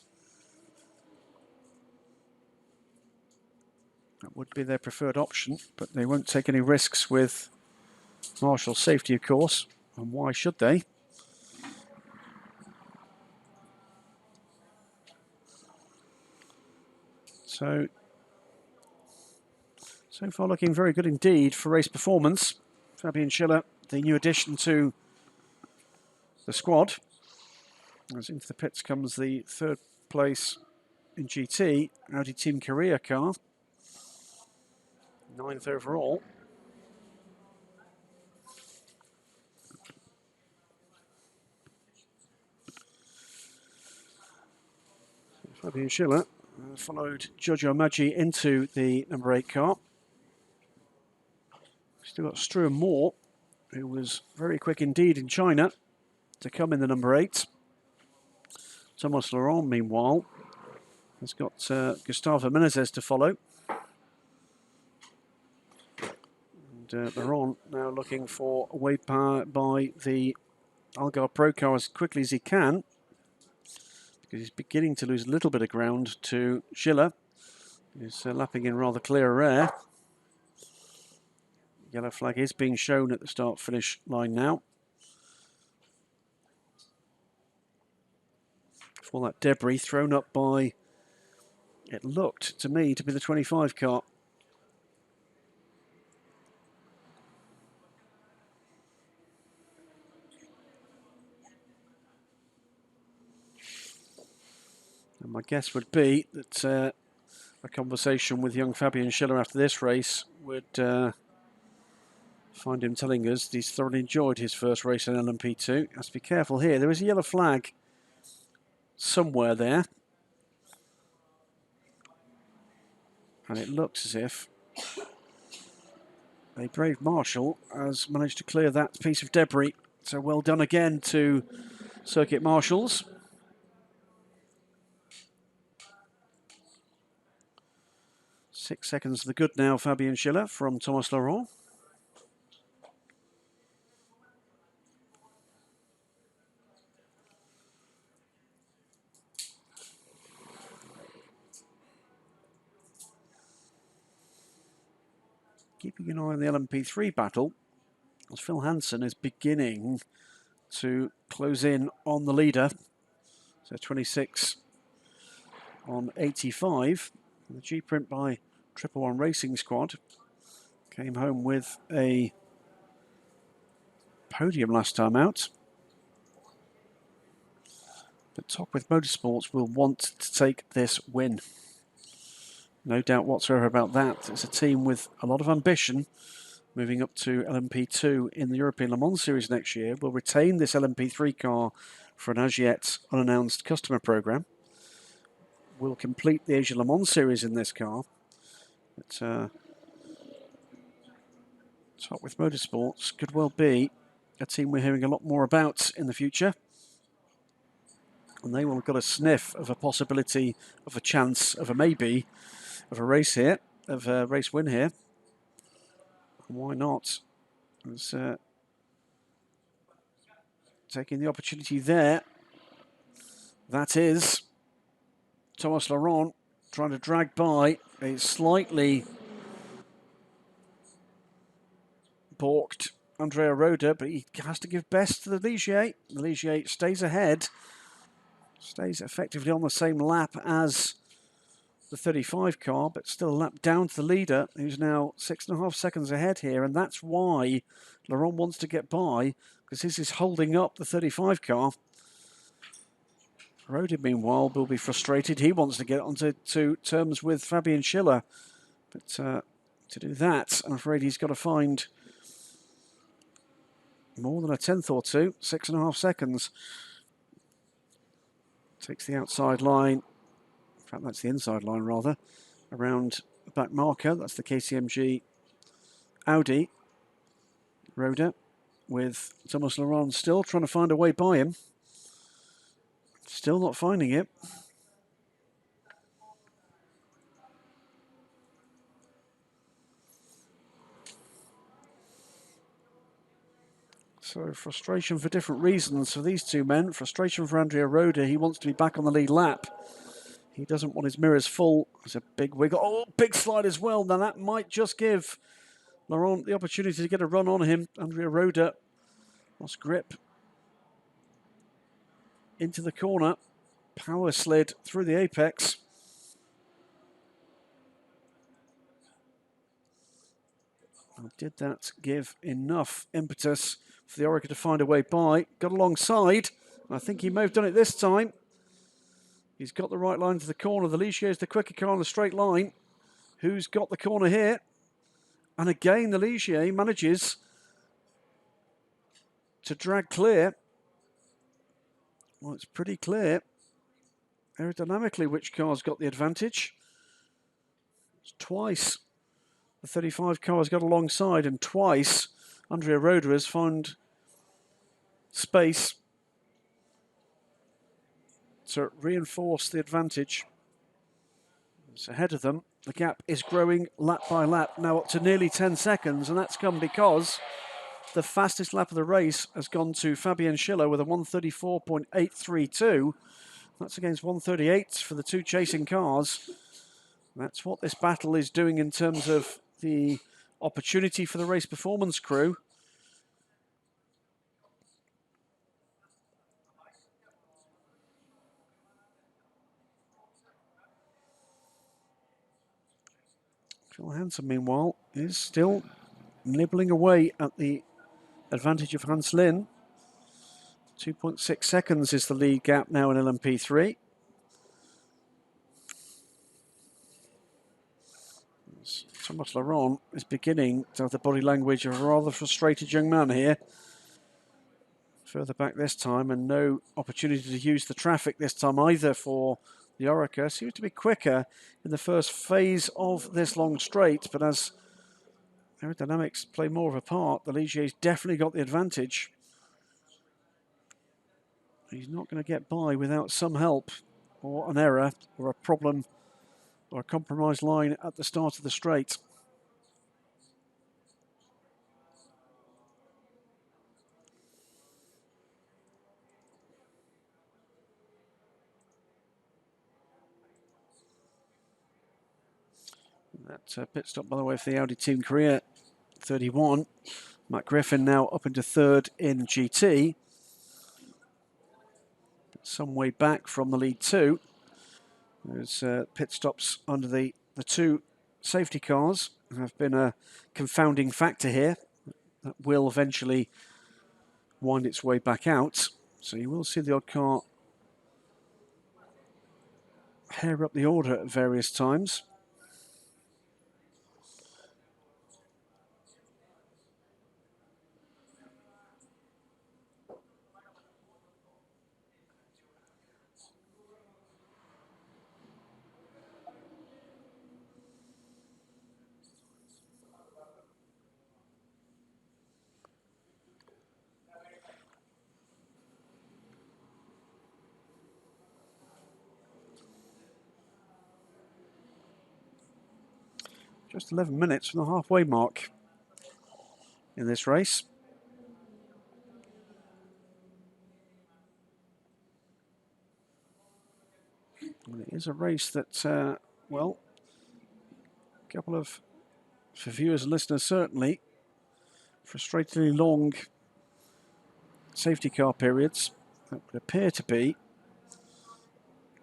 Speaker 2: That would be their preferred option, but they won't take any risks with marshal safety, of course. And why should they? So far looking very good indeed for race performance. Fabien Schiller, the new addition to the squad. As into the pits comes the 3rd place in GT, Audi Team Korea car. 9th overall. Fabian Schiller followed Giorgio Maggi into the number 8 car. Still got Struan Moore, who was very quick indeed in China, to come in the number 8. Thomas Laurent, meanwhile, has got Gustavo Menezes to follow. And Laurent now looking for a way by the Algarve Pro car as quickly as he can, because he's beginning to lose a little bit of ground to Schiller, who's lapping in rather clear air. Yellow flag is being shown at the start-finish line now. For that debris thrown up by, it looked to me to be the 25 car. And my guess would be that a conversation with young Fabian Schiller after this race would find him telling us that he's thoroughly enjoyed his first race in LMP2. Has to be careful here. There is a yellow flag somewhere there. And it looks as if a brave marshal has managed to clear that piece of debris. So well done again to circuit marshals. Six seconds to the good now, Fabian Schiller from Thomas Laurent. Keeping an eye on the LMP3 battle, as Phil Hansen is beginning to close in on the leader. So 26 on 85. And the G-Print by 111 Racing Squad came home with a podium last time out. But Top With Motorsports will want to take this win. No doubt whatsoever about that. It's a team with a lot of ambition moving up to LMP2 in the European Le Mans Series next year. Will retain this LMP3 car for an as yet unannounced customer program. Will complete the Asia Le Mans Series in this car. But Top With Motorsports could well be a team we're hearing a lot more about in the future. And they will have got a sniff of a possibility, of a chance, of a maybe, of a race here, of a race win here. And why not? As, taking the opportunity there. That is Thomas Laurent trying to drag by a slightly balked Andrea Roda, but he has to give best to the Ligier. The Ligier stays ahead, stays effectively on the same lap as the 35 car, but still a lap down to the leader, who's now 6.5 seconds ahead here, and that's why Laurent wants to get by, because this is holding up the 35 car. Roda, meanwhile, will be frustrated. He wants to get onto terms with Fabian Schiller, but to do that, I'm afraid he's got to find more than a tenth or two. 6.5 seconds. Takes the outside line. In fact, that's the inside line, rather, around the back marker. That's the KCMG Audi. Roda with Thomas Laurent still trying to find a way by him. Still not finding it. So frustration for different reasons for these two men. Frustration for Andrea Roda. He wants to be back on the lead lap. He doesn't want his mirrors full. There's a big wiggle. Oh, big slide as well. Now that might just give Laurent the opportunity to get a run on him. Andrea Roda lost grip into the corner. Power slid through the apex. And did that give enough impetus for the Oreca to find a way by? Got alongside. I think he may have done it this time. He's got the right line to the corner. The Ligier is the quicker car on the straight line. Who's got the corner here? And again, the Ligier manages to drag clear. Well, it's pretty clear. aerodynamically, which car's got the advantage? Twice the 35 car has got alongside, and twice Andrea Roda has found space to reinforce the advantage. It's ahead of them. The gap is growing lap by lap, now up to nearly 10 seconds, and that's come because the fastest lap of the race has gone to Fabian Schiller with a 134.832. That's against 138 for the two chasing cars. That's what this battle is doing in terms of the opportunity for the race performance crew. Phil Hansen, meanwhile, is still nibbling away at the advantage of Hans Lin. 2.6 seconds is the lead gap now in LMP3. Thomas Laurent is beginning to have the body language of a rather frustrated young man here. Further back this time, and no opportunity to use the traffic this time either for the Orica. Seems to be quicker in the first phase of this long straight, but as aerodynamics play more of a part, the Ligier's definitely got the advantage. He's not going to get by without some help or an error or a problem or a compromised line at the start of the straight. That pit stop, by the way, for the Audi Team Korea 31. Matt Griffin now up into third in GT. Some way back from the lead two. There's pit stops under the two safety cars have been a confounding factor here. That will eventually wind its way back out. So you will see the odd car hair up the order at various times. Just 11 minutes from the halfway mark in this race. And it is a race that, well, a couple of, for viewers and listeners certainly, frustratingly long safety car periods that would appear to be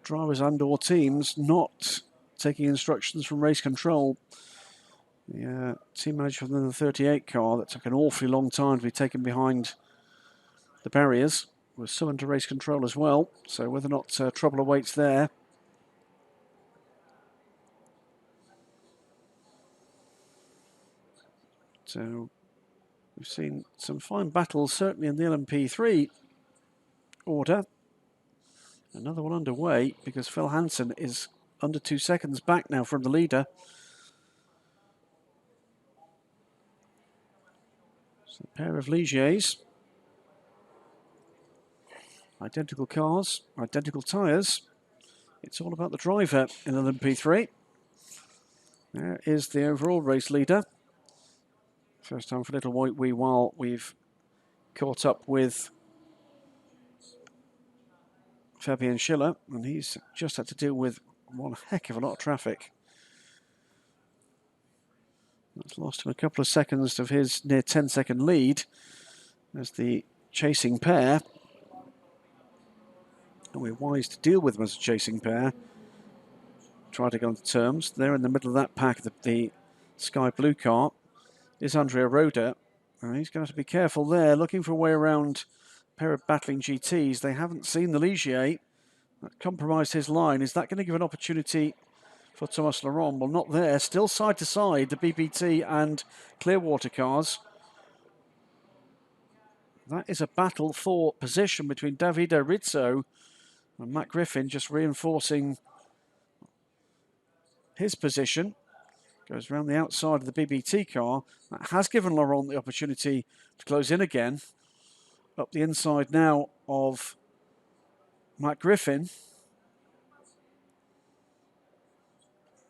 Speaker 2: drivers and or teams not taking instructions from race control. The team manager from the 38 car that took an awfully long time to be taken behind the barriers was summoned to race control as well. So whether or not trouble awaits there. So we've seen some fine battles certainly in the LMP3 order. Another one underway because Phil Hansen is under 2 seconds back now from the leader. So a pair of Ligiers. Identical cars, identical tyres. It's all about the driver in LMP3. There is the overall race leader. First time for a little wee while we've caught up with Fabian Schiller, and he's just had to deal with one heck of a lot of traffic. That's lost him a couple of seconds of his near 10-second lead as the chasing pair. And we're wise to deal with them as a chasing pair. Try to go on to terms. There in the middle of that pack, the sky blue car is Andrea Roda. And he's going to have to be careful there, looking for a way around a pair of battling GTs. They haven't seen the Ligier. That compromised his line. Is that going to give an opportunity for Thomas Laurent? Well, not there. Still side to side, the BBT and Clearwater cars. That is a battle for position between Davide Rizzo And Matt Griffin just reinforcing his position. Goes around the outside of the BBT car. That has given Laurent the opportunity to close in again. Up the inside now of Matt Griffin.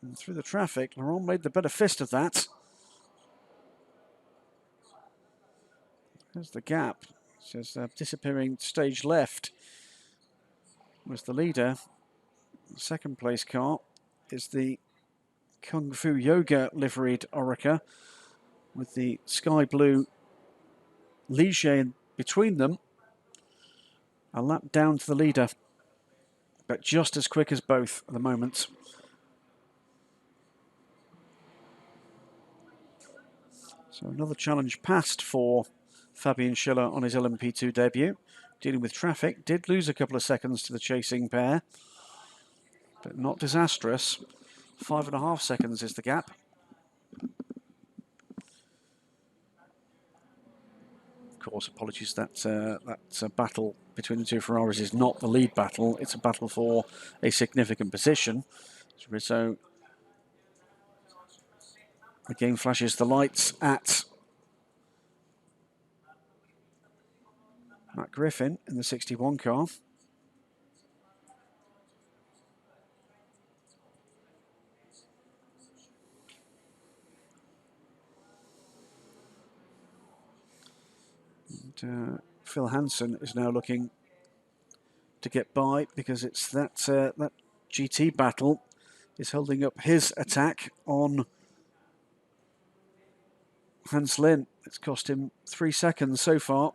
Speaker 2: And through the traffic, Laurent made the better fist of that. There's the gap. It says disappearing stage left was the leader. The second place car is the Kung Fu Yoga liveried Orica with the sky blue Ligier in between them. A lap down to the leader, but just as quick as both at the moment. So another challenge passed for Fabian Schiller on his LMP2 debut. Dealing with traffic, did lose a couple of seconds to the chasing pair, but not disastrous. 5.5 seconds is the gap. Of course, apologies, that battle between the two Ferraris is not the lead battle. It's a battle for a significant position. So Rizzo again flashes the lights at Matt Griffin in the 61 car. And Phil Hansen is now looking to get by because it's that GT battle is holding up his attack on Hans Lin. It's cost him 3 seconds so far.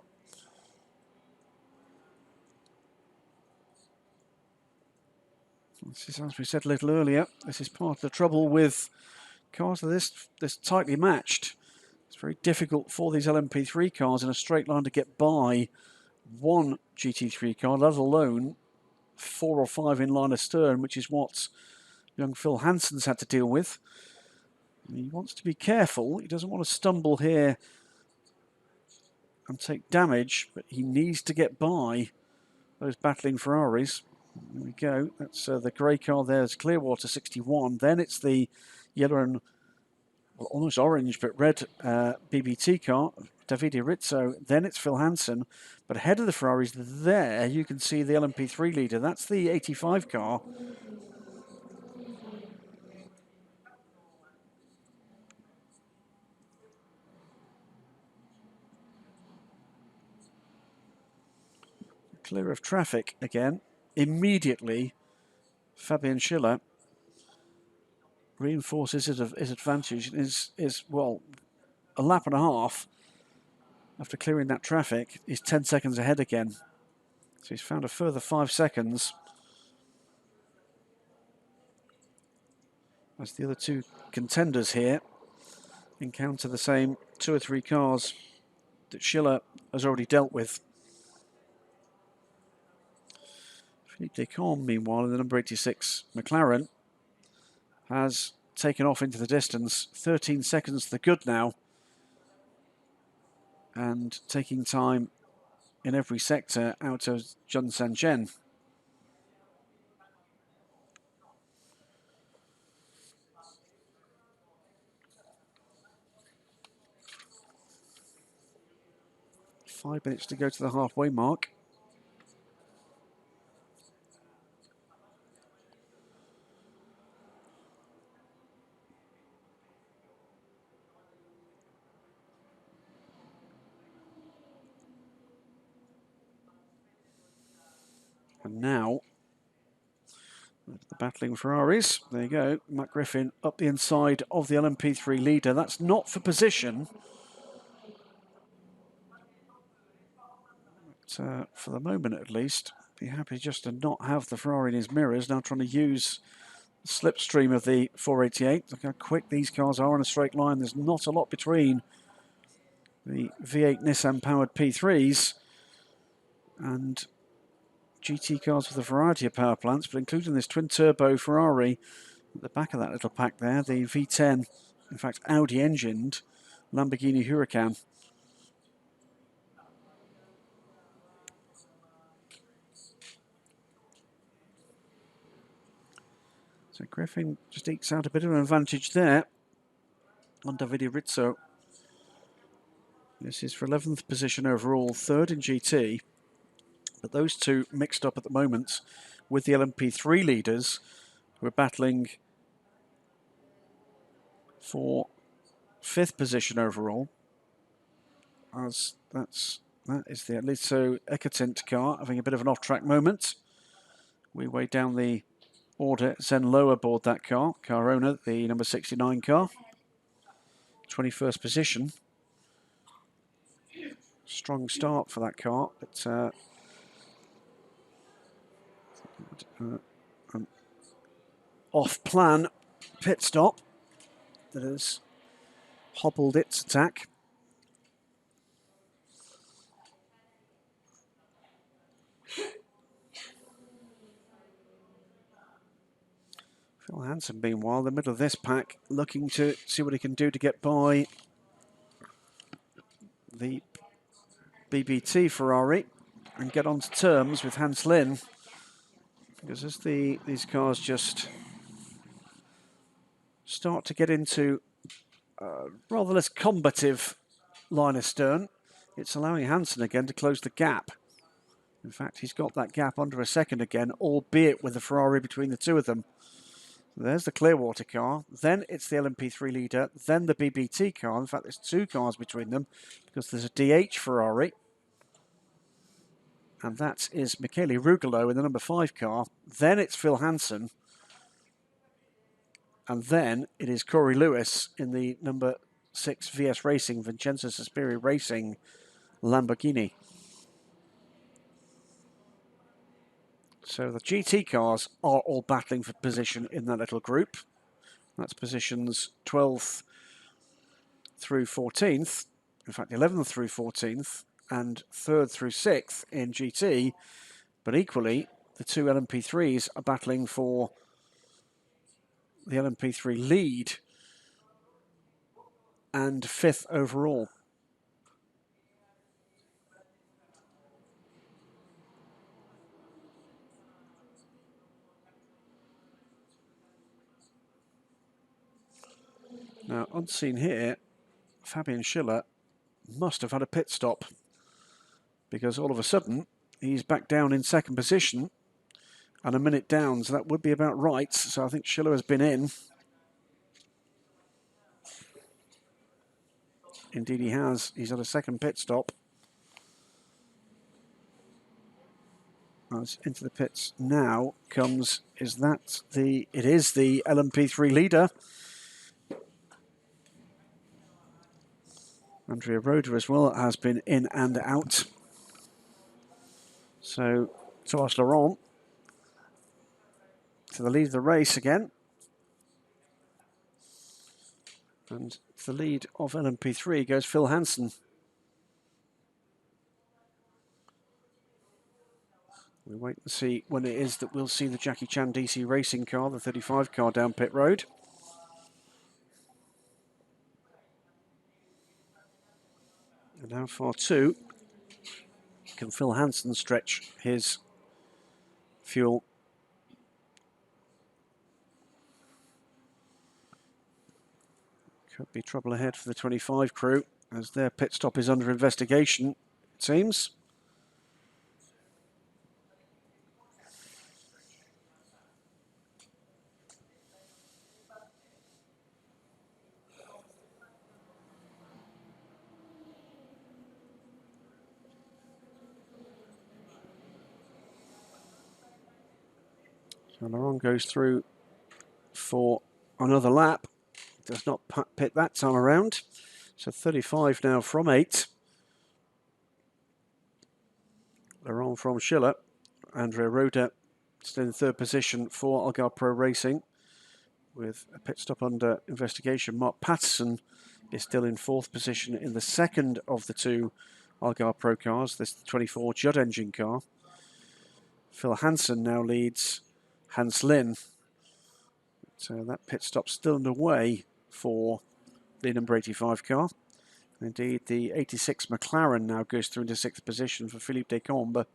Speaker 2: This is, as we said a little earlier, this is part of the trouble with cars that are this tightly matched. It's very difficult for these LMP3 cars in a straight line to get by one GT3 car, let alone 4 or 5 in line astern, which is what young Phil Hansen's had to deal with. And he wants to be careful. He doesn't want to stumble here and take damage, but he needs to get by those battling Ferraris. There we go. That's the grey car there is Clearwater 61. Then it's the yellow and well, almost orange but red BBT car, Davide Rizzo. Then it's Phil Hansen. But ahead of the Ferraris there, you can see the LMP3 leader. That's the 85 car. Clear of traffic again. Immediately, Fabian Schiller reinforces his advantage. Is well, a lap and a half after clearing that traffic. He's 10 seconds ahead again. So he's found a further 5 seconds. As the other two contenders here encounter the same 2 or 3 cars that Schiller has already dealt with. Philippe Descamps, meanwhile, in the number 86 McLaren, has taken off into the distance. 13 seconds to the good now. And taking time in every sector out of Jun San Chen. Five minutes to go to the halfway mark. And now, the battling Ferraris. There you go. Matt Griffin up the inside of the LMP3 leader. That's not for position. But, for the moment at least, be happy just to not have the Ferrari in his mirrors. Now trying to use the slipstream of the 488. Look how quick these cars are in a straight line. There's not a lot between the V8 Nissan powered P3s and GT cars with a variety of power plants, but including this twin-turbo Ferrari at the back of that little pack there, the V10, in fact Audi-engined Lamborghini Huracan. So Griffin just ekes out a bit of an advantage there on Davide Rizzo. This is for 11th position overall, 3rd in GT. But those two mixed up at the moment with the LMP3 leaders who are battling for 5th position overall. As that is the Alizzo Ekatint car having a bit of an off-track moment. We way down the order. Zen Low aboard that car. Car owner, the number 69 car. 21st position. Strong start for that car, but an off-plan pit stop that has hobbled its attack. Phil Hansen, meanwhile, in the middle of this pack, looking to see what he can do to get by the BBT Ferrari and get onto terms with Hans Lin. Because as these cars just start to get into rather less combative line astern, it's allowing Hansen again to close the gap. In fact, he's got that gap under a second again, albeit with the Ferrari between the two of them. There's the Clearwater car, then it's the LMP3 leader, then the BBT car. In fact, there's two cars between them because there's a DH Ferrari, and that is Michele Rugolo in the number 5 car. Then it's Phil Hansen, and then it is Corey Lewis in the number 6 VS Racing, Vincenzo Sospiri Racing Lamborghini. So the GT cars are all battling for position in that little group. That's positions 12th through 14th, in fact 11th through 14th, and 3rd through 6th in GT. But equally, the two LMP3s are battling for the LMP3 lead and 5th overall. Now, unseen here, Fabian Schiller must have had a pit stop because all of a sudden he's back down in 2nd position and a minute down, so that would be about right. So I think Schiller has been in. Indeed he has. He's had a 2nd pit stop. As into the pits now comes, it is the LMP3 leader. Andrea Roda as well has been in and out. So Thomas Laurent to the lead of the race again. And to the lead of LMP3 goes Phil Hansen. We wait and see when it is that we'll see the Jackie Chan DC Racing car, the 35 car, down pit road. And how far too can Phil Hansen stretch his fuel? Could be trouble ahead for the 25 crew as their pit stop is under investigation, it seems. So Laurent goes through for another lap. Does not pit that time around. So 35 now from 8. Laurent from Schiller. Andrea Roda still in 3rd position for Algarve Pro Racing with a pit stop under investigation. Mark Patterson is still in 4th position in the 2nd of the two Algarve Pro cars. This is the 24 Judd engine car. Phil Hansen now leads Hans Lin. So that pit stop still underway for the number 85 car. Indeed, the 86 McLaren now goes through into 6th position for Philippe Descombes.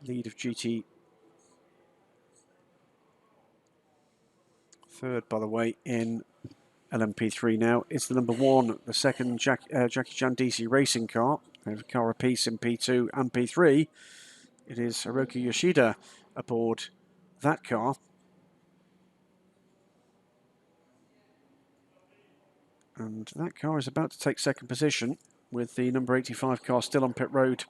Speaker 2: Lead of GT Third, by the way, in LMP3 now is the number 1, the second Jackie Chan DC racing car. They have a car apiece in P2 and P3. It is Hiroki Yoshida aboard that car. And that car is about to take second position with the number 85 car still on pit road.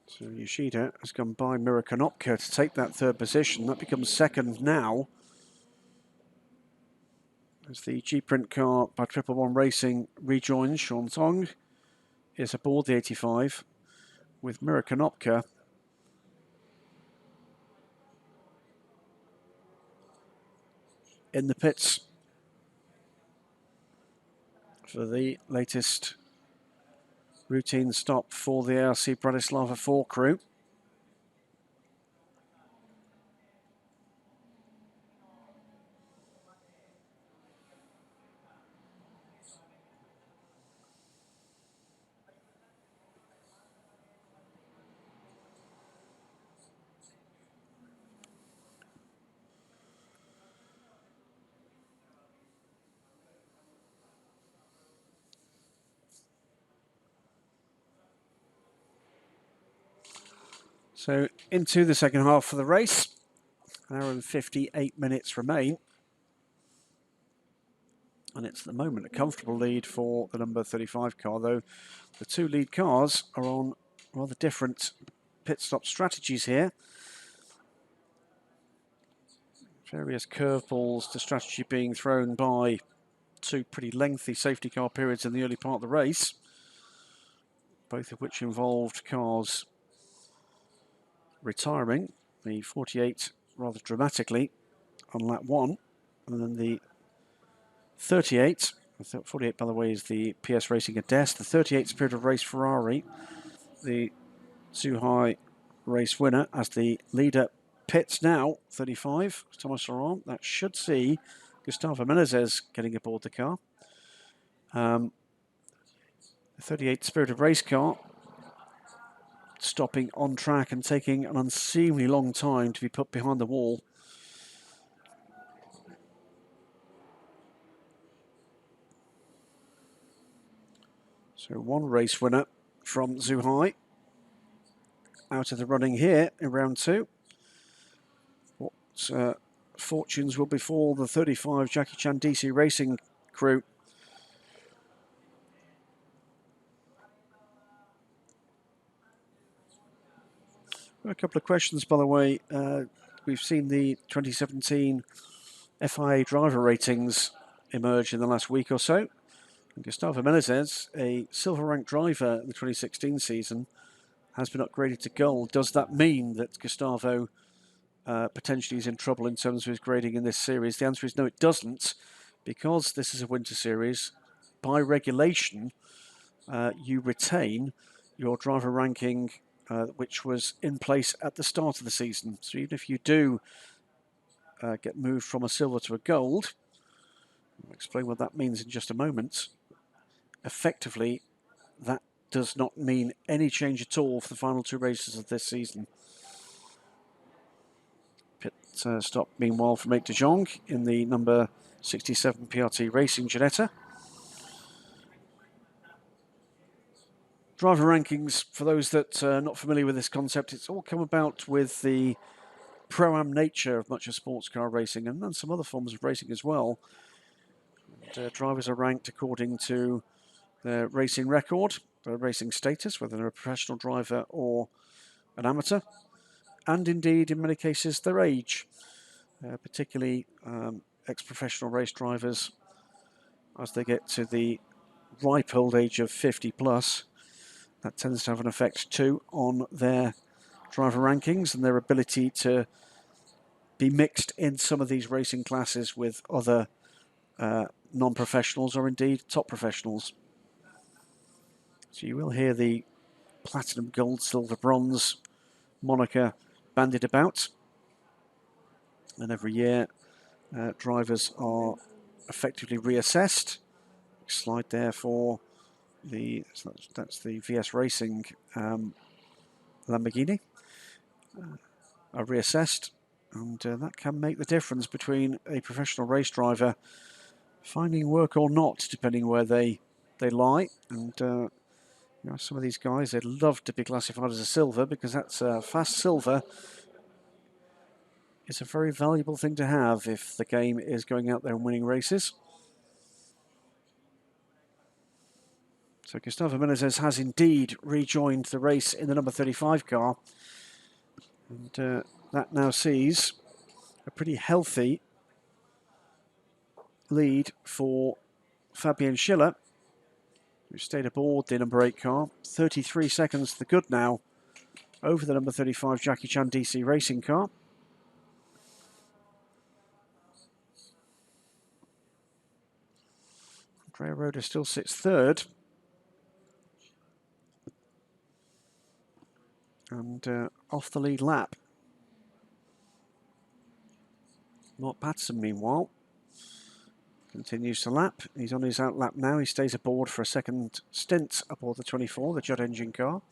Speaker 2: So Yoshida has gone by Mira Konopka to take that third position. That becomes second now, as the G-Print car by Triple One Racing rejoins. Sean Tong is aboard the 85 with Mira Konopka in the pits for the latest routine stop for the ARC Bratislava 4 crew. So into the second half of the race, an hour and 58 minutes remain. And it's at the moment a comfortable lead for the number 35 car, though the two lead cars are on rather different pit stop strategies here. Various curveballs to strategy being thrown by two pretty lengthy safety car periods in the early part of the race, both of which involved cars retiring. The 48 rather dramatically on lap 1, and then the 38, 48 by the way is the PS Racing Adest, the 38 Spirit of Race Ferrari, the Zhuhai race winner as the leader pits now, 35, Thomas Laurent. That should see Gustavo Menezes getting aboard the car. The 38 Spirit of Race car stopping on track and taking an unseemly long time to be put behind the wall. So one race winner from Zhuhai out of the running here in round 2. What fortunes will befall the 35 Jackie Chan DC Racing crew? A couple of questions, by the way. We've seen the 2017 FIA driver ratings emerge in the last week or so. And Gustavo Menezes, a silver-ranked driver in the 2016 season, has been upgraded to gold. Does that mean that Gustavo potentially is in trouble in terms of his grading in this series? The answer is no, it doesn't, because this is a winter series. By regulation, you retain your driver ranking which was in place at the start of the season. So even if you do get moved from a silver to a gold, I'll explain what that means in just a moment, effectively that does not mean any change at all for the final 2 races of this season. Pit stop meanwhile from 8 de Jong in the number 67 PRT Racing Ginetta. Driver rankings, for those that are not familiar with this concept, it's all come about with the pro-am nature of much of sports car racing and some other forms of racing as well. And, drivers are ranked according to their racing record, their racing status, whether they're a professional driver or an amateur, and indeed, in many cases, their age, particularly ex-professional race drivers, as they get to the ripe old age of 50 plus. That tends to have an effect too on their driver rankings and their ability to be mixed in some of these racing classes with other non-professionals or indeed top professionals. So you will hear the platinum, gold, silver, bronze moniker bandied about. And every year drivers are effectively reassessed. Slide there for that's the VS Racing Lamborghini. Are reassessed, and that can make the difference between a professional race driver finding work or not, depending where they lie. And some of these guys, they'd love to be classified as a silver, because that's fast silver. It's a very valuable thing to have if the game is going out there and winning races. So Gustavo Menezes has indeed rejoined the race in the number 35 car. And that now sees a pretty healthy lead for Fabian Schiller, who stayed aboard the number 8 car. 33 seconds to the good now over the number 35 Jackie Chan DC Racing car. Andrea Roda still sits third. And off the lead lap. Mark Patterson, meanwhile, continues to lap. He's on his out lap now. He stays aboard for a second stint aboard the 24, the Judd engine car.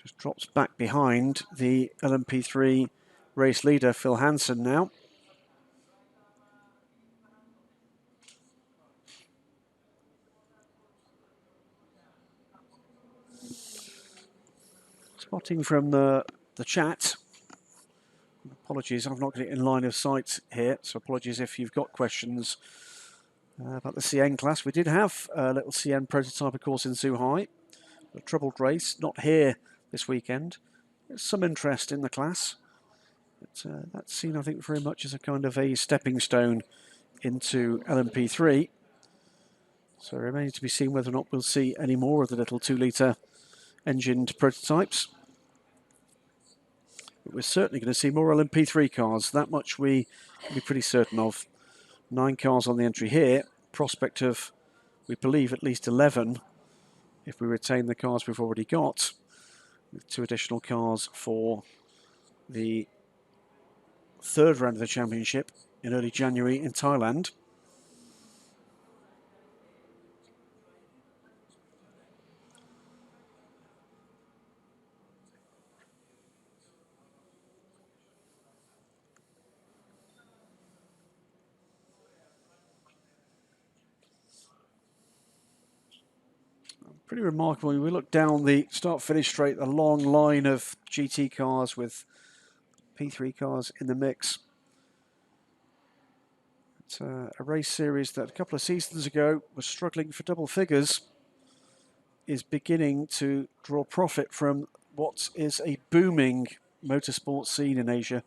Speaker 2: Just drops back behind the LMP3 race leader, Phil Hansen, now. Spotting from the chat. Apologies, I've not got it in line of sight here, so apologies if you've got questions about the CN class. We did have a little CN prototype, of course, in Zhuhai. A troubled race, not here this weekend. There's some interest in the class. But that's seen, I think, very much as a kind of a stepping stone into LMP3. So it remains to be seen whether or not we'll see any more of the little 2-litre engined prototypes. But we're certainly going to see more LMP3 cars. That much we can be pretty certain of. 9 cars on the entry here. Prospect of, we believe, at least 11 if we retain the cars we've already got, with 2 additional cars for the 3rd round of the championship in early January in Thailand. Pretty remarkable. We look down the start-finish straight, a long line of GT cars with P3 cars in the mix. It's a race series that a couple of seasons ago was struggling for double figures, is beginning to draw profit from what is a booming motorsport scene in Asia.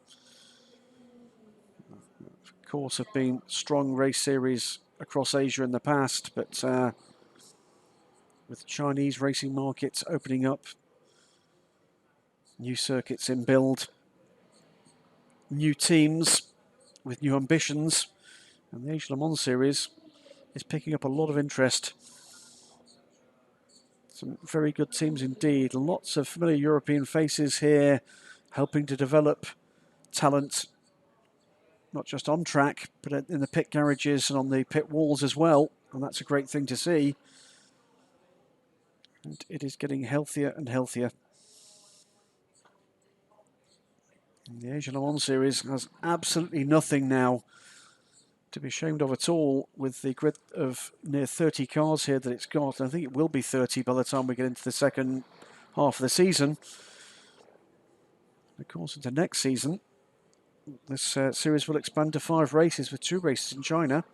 Speaker 2: Of course, have been strong race series across Asia in the past, but with the Chinese racing markets opening up, new circuits in build, new teams with new ambitions, and the Asia Le Mans series is picking up a lot of interest. Some very good teams indeed. Lots of familiar European faces here, helping to develop talent, not just on track, but in the pit garages and on the pit walls as well. And that's a great thing to see. And it is getting healthier and healthier. And the Asia Le Mans series has absolutely nothing now to be ashamed of at all, with the grid of near 30 cars here that it's got. I think it will be 30 by the time we get into the second half of the season. Of course, into next season, this series will expand to 5 races, with 2 races in China.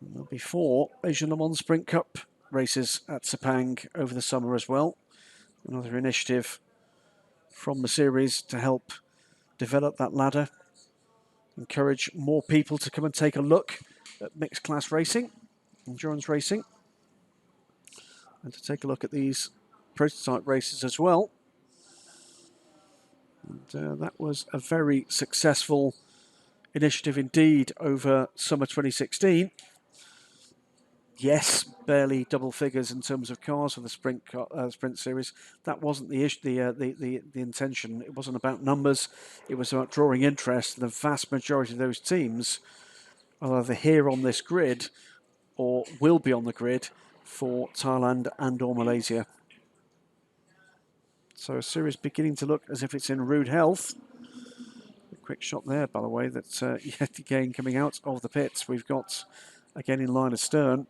Speaker 2: And there'll be 4 Asian Le Mans Sprint Cup races at Sepang over the summer as well. Another initiative from the series to help develop that ladder, encourage more people to come and take a look at mixed class racing, endurance racing, and to take a look at these prototype races as well. And that was a very successful initiative indeed over summer 2016. Yes, barely double figures in terms of cars for the sprint series. That wasn't the issue, the intention. It wasn't about numbers. It was about drawing interest. The vast majority of those teams are either here on this grid or will be on the grid for Thailand and or Malaysia. So a series beginning to look as if it's in rude health. A quick shot there, by the way, that yet again coming out of the pits. We've got, again in line astern,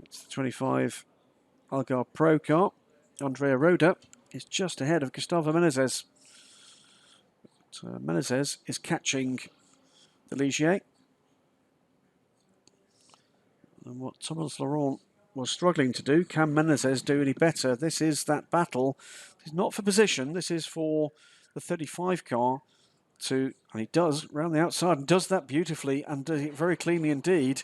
Speaker 2: it's the 25 Algarve Pro car. Andrea Roda is just ahead of Gustavo Menezes. Menezes is catching the Ligier. And what Thomas Laurent was struggling to do, can Menezes do any better? This is that battle. It's not for position, this is for the 35 car to, and he does, round the outside, and does that beautifully and does it very cleanly indeed.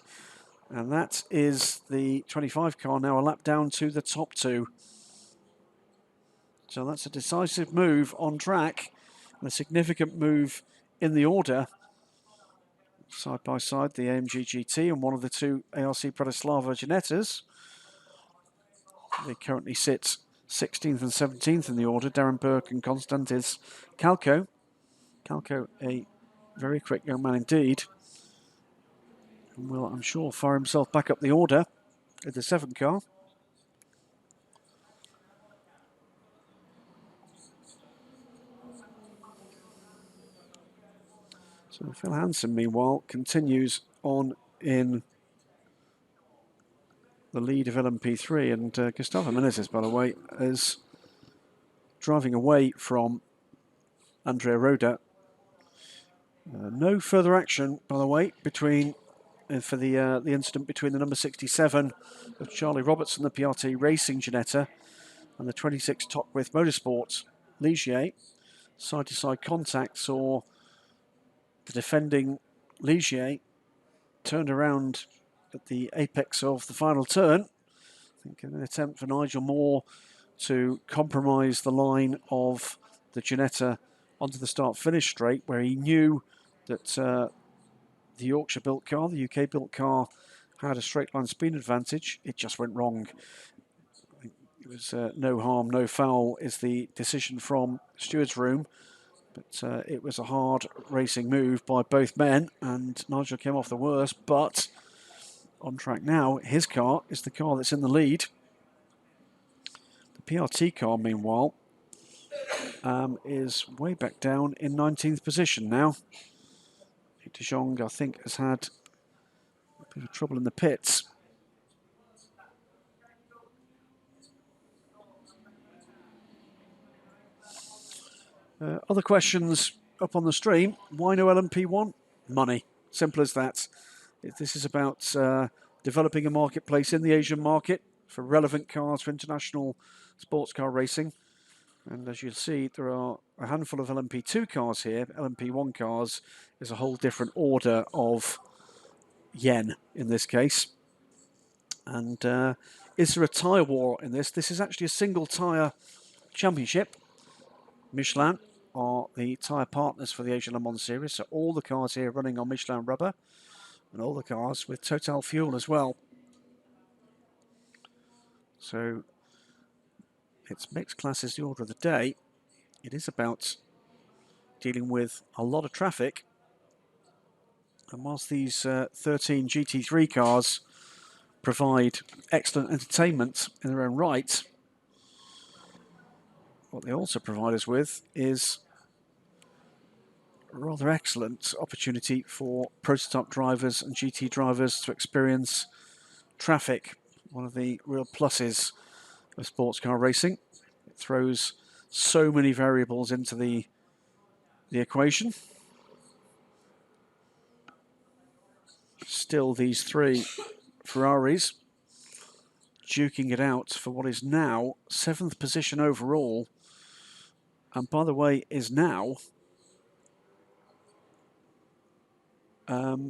Speaker 2: And that is the 25 car now a lap down to the top two. So that's a decisive move on track and a significant move in the order. Side by side, the AMG GT and one of the two ARC Bratislava Ginettas. They currently sit 16th and 17th in the order. Darren Burke and Konstantis Kalko. Kalko, a very quick young man indeed. And will, I'm sure, fire himself back up the order with the 7 car. So Phil Hansen, meanwhile, continues on in the lead of LMP3. And Gustavo Menezes, by the way, is driving away from Andrea Roda. No further action, by the way, between for the incident between the number 67 of Charlie Robertson, the PRT Racing Ginetta, and the 26 Tockwith Motorsports Ligier. Side-to-side contact saw the defending Ligier turned around at the apex of the final turn. I think in an attempt for Nigel Moore to compromise the line of the Ginetta onto the start-finish straight, where he knew that the Yorkshire-built car, the UK-built car, had a straight-line speed advantage. It just went wrong. It was no harm, no foul is the decision from steward's room. But it was a hard racing move by both men, and Nigel came off the worst. But on track now, his car is the car that's in the lead. The PRT car, meanwhile, is way back down in 19th position now. De Jong, I think, has had a bit of trouble in the pits. Other questions up on the stream. Why no LMP1? Money. Simple as that. This is about developing a marketplace in the Asian market for relevant cars for international sports car racing. And as you'll see, there are a handful of LMP2 cars here. LMP1 cars is a whole different order of yen in this case. And is there a tyre war in this? This is actually a single tyre championship. Michelin are the tyre partners for the Asia Le Mans series, so all the cars here running on Michelin rubber and all the cars with Total fuel as well. So it's mixed classes, the order of the day. It is about dealing with a lot of traffic, and whilst these 13 GT3 cars provide excellent entertainment in their own right, what they also provide us with is a rather excellent opportunity for prototype drivers and GT drivers to experience traffic. One of the real pluses of sports car racing. It throws so many variables into the equation. Still these 3 Ferraris duking it out for what is now 7th position overall, and by the way is now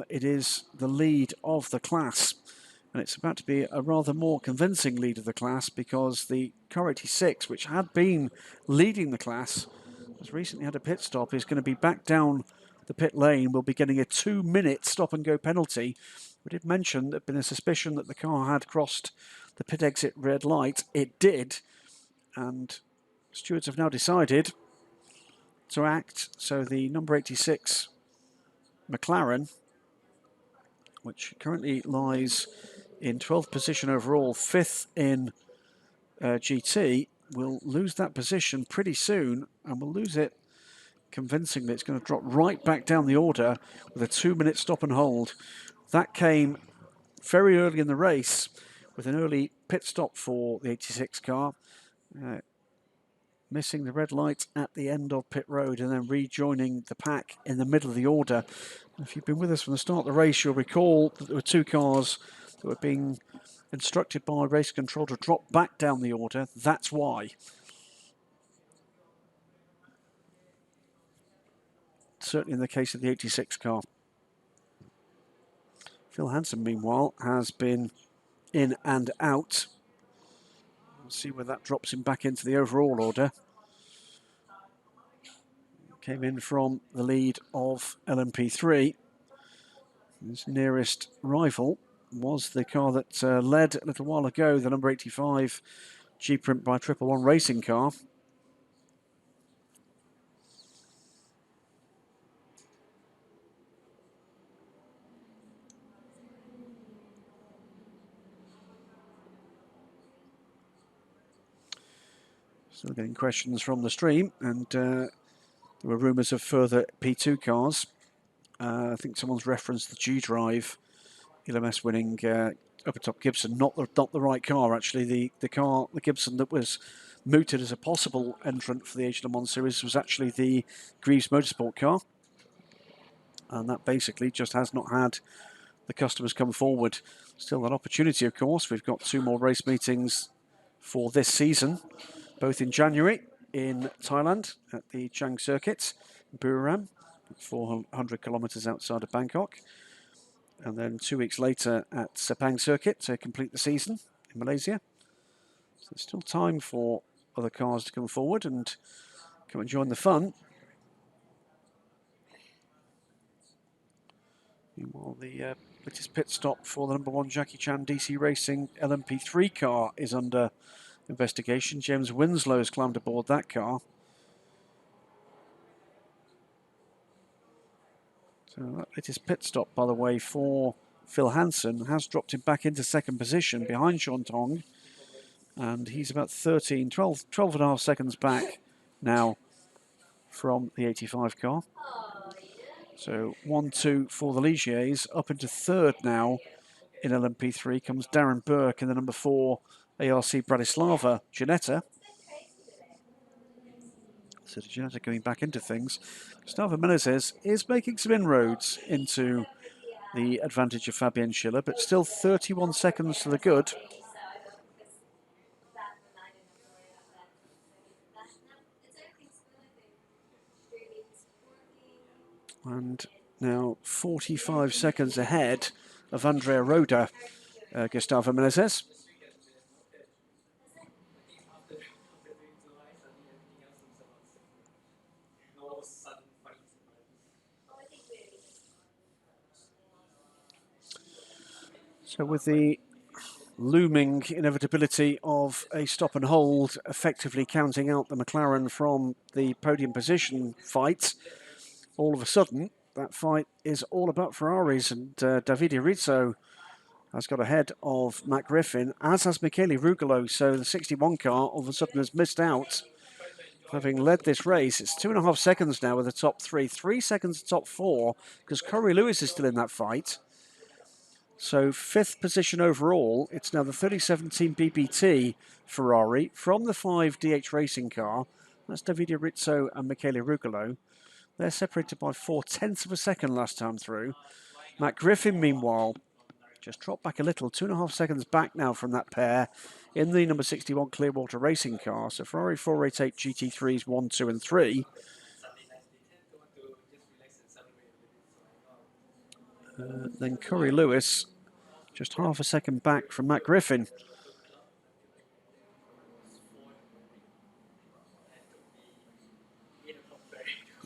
Speaker 2: it is the lead of the class, and it's about to be a rather more convincing lead of the class, because the car 86, which had been leading the class, has recently had a pit stop, is going to be back down the pit lane. Will be getting a 2-minute stop and go penalty. We did mention there had been a suspicion that the car had crossed the pit exit red light. It did, and stewards have now decided to act. So the number 86 McLaren which currently lies in 12th position overall, 5th in GT, will lose that position pretty soon, and will lose it convincingly. It's going to drop right back down the order with a 2-minute stop and hold. That came very early in the race with an early pit stop for the 86 car, missing the red light at the end of pit road and then rejoining the pack in the middle of the order. If you've been with us from the start of the race, you'll recall that there were 2 cars that were being instructed by race control to drop back down the order. That's why. Certainly in the case of the 86 car. Phil Hanson, meanwhile, has been in and out. We'll see where that drops him back into the overall order. Came in from the lead of LMP3. His nearest rival was the car that led a little while ago, the number 85 G-Print by 111 racing car. Still getting questions from the stream, and there were rumours of further P2 cars. I think someone's referenced the G-Drive LMS winning upper top Gibson, not the right car actually. The car, the Gibson that was mooted as a possible entrant for the Age of Le Mans series was actually the Greaves Motorsport car, and that basically just has not had the customers come forward. Still an opportunity, of course. We've got 2 more race meetings for this season, both in January in Thailand at the Chang Circuit, Buriram, 400 kilometres outside of Bangkok. And then 2 weeks later at Sepang Circuit to complete the season in Malaysia. So there's still time for other cars to come forward and come and join the fun. Meanwhile, the latest pit stop for the number 1 Jackie Chan DC Racing LMP3 car is under investigation. James Winslow has climbed aboard that car. So that latest pit stop, by the way, for Phil Hanson has dropped him back into 2nd position behind Sean Tong. And he's about 12 and a half seconds back now from the 85 car. So 1-2 for the Ligiers. Up into 3rd now in LMP3 comes Darren Burke in the number 4 ARC Bratislava Ginetta. So Ginetta going back into things. Gustavo Menezes is making some inroads into the advantage of Fabian Schiller, but still 31 seconds to the good. And now 45 seconds ahead of Andrea Roda, Gustavo Menezes. So with the looming inevitability of a stop and hold effectively counting out the McLaren from the podium position fight, all of a sudden that fight is all about Ferraris, and Davide Rizzo has got ahead of Matt Griffin, as has Michele Rugolo. So the 61 car all of a sudden has missed out, having led this race. It's 2.5 seconds now with the top 3, 3 seconds top 4, because Corey Lewis is still in that fight. So 5th position overall. It's now the 37 BBT Ferrari from the 5 DH Racing car. That's Davide Rizzo and Michele Rugolo. They're separated by 0.4 of a second last time through. Matt Griffin, meanwhile, just dropped back a little, 2.5 seconds back now from that pair in the number 61 Clearwater Racing car. So Ferrari 488 GT3s 1, 2 and 3. Then Corey Lewis, just half a second back from Matt Griffin.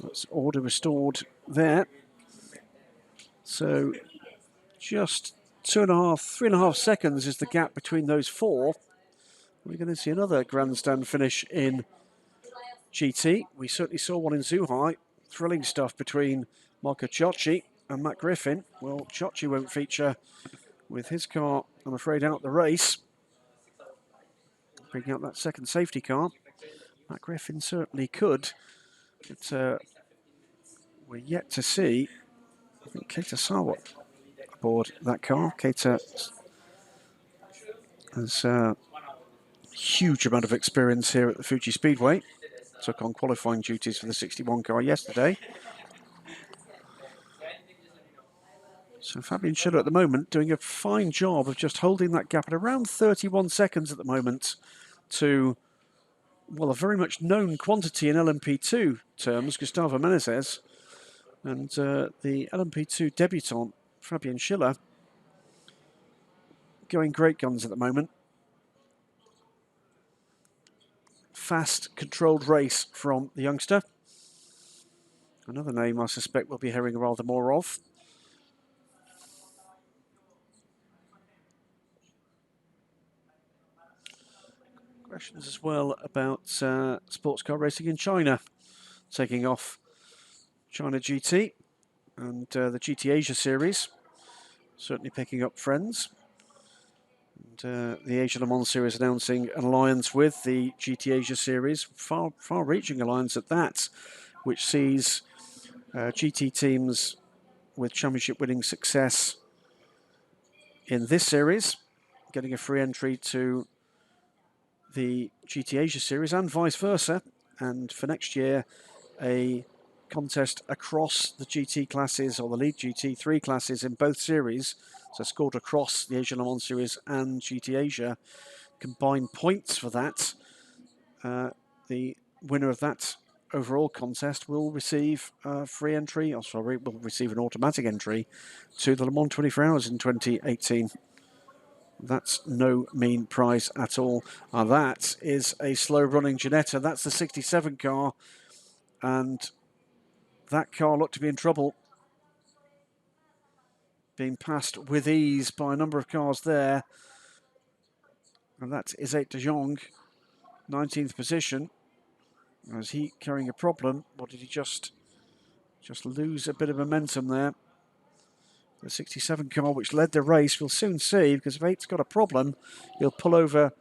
Speaker 2: That's order restored there. So just 3.5 seconds is the gap between those 4. We're going to see another grandstand finish in GT. We certainly saw one in Zhuhai. Thrilling stuff between Marco Ciocci and Matt Griffin. Well, Chochi won't feature with his car, I'm afraid, out the race. Bringing out that second safety car. Matt Griffin certainly could, but we're yet to see. I think Keita Sawa aboard that car. Keita has a huge amount of experience here at the Fuji Speedway. Took on qualifying duties for the 61 car yesterday. So Fabian Schiller at the moment doing a fine job of just holding that gap at around 31 seconds at the moment to, well, a very much known quantity in LMP2 terms, Gustavo Menezes, and the LMP2 debutant, Fabian Schiller, going great guns at the moment. Fast, controlled race from the youngster. Another name I suspect we'll be hearing rather more of. Questions as well about sports car racing in China, taking off China GT and the GT Asia series, certainly picking up friends. And the Asia Le Mans series announcing an alliance with the GT Asia series, far-reaching alliance at that, which sees GT teams with championship-winning success in this series getting a free entry to the GT Asia series and vice versa. And for next year, a contest across the GT classes or the lead GT3 classes in both series, so scored across the Asia Le Mans series and GT Asia, combined points for that. The winner of that overall contest will receive a free entry, or sorry, will receive an automatic entry to the Le Mans 24 Hours in 2018. That's no mean prize at all. That is a slow-running Ginetta. That's the 67 car, and that car looked to be in trouble. Being passed with ease by a number of cars there. And that's Isaac de Jong, 19th position. Is he carrying a problem, or did he just lose a bit of momentum there? The 67 car, which led the race, we'll soon see, because if 8's got a problem, he'll pull over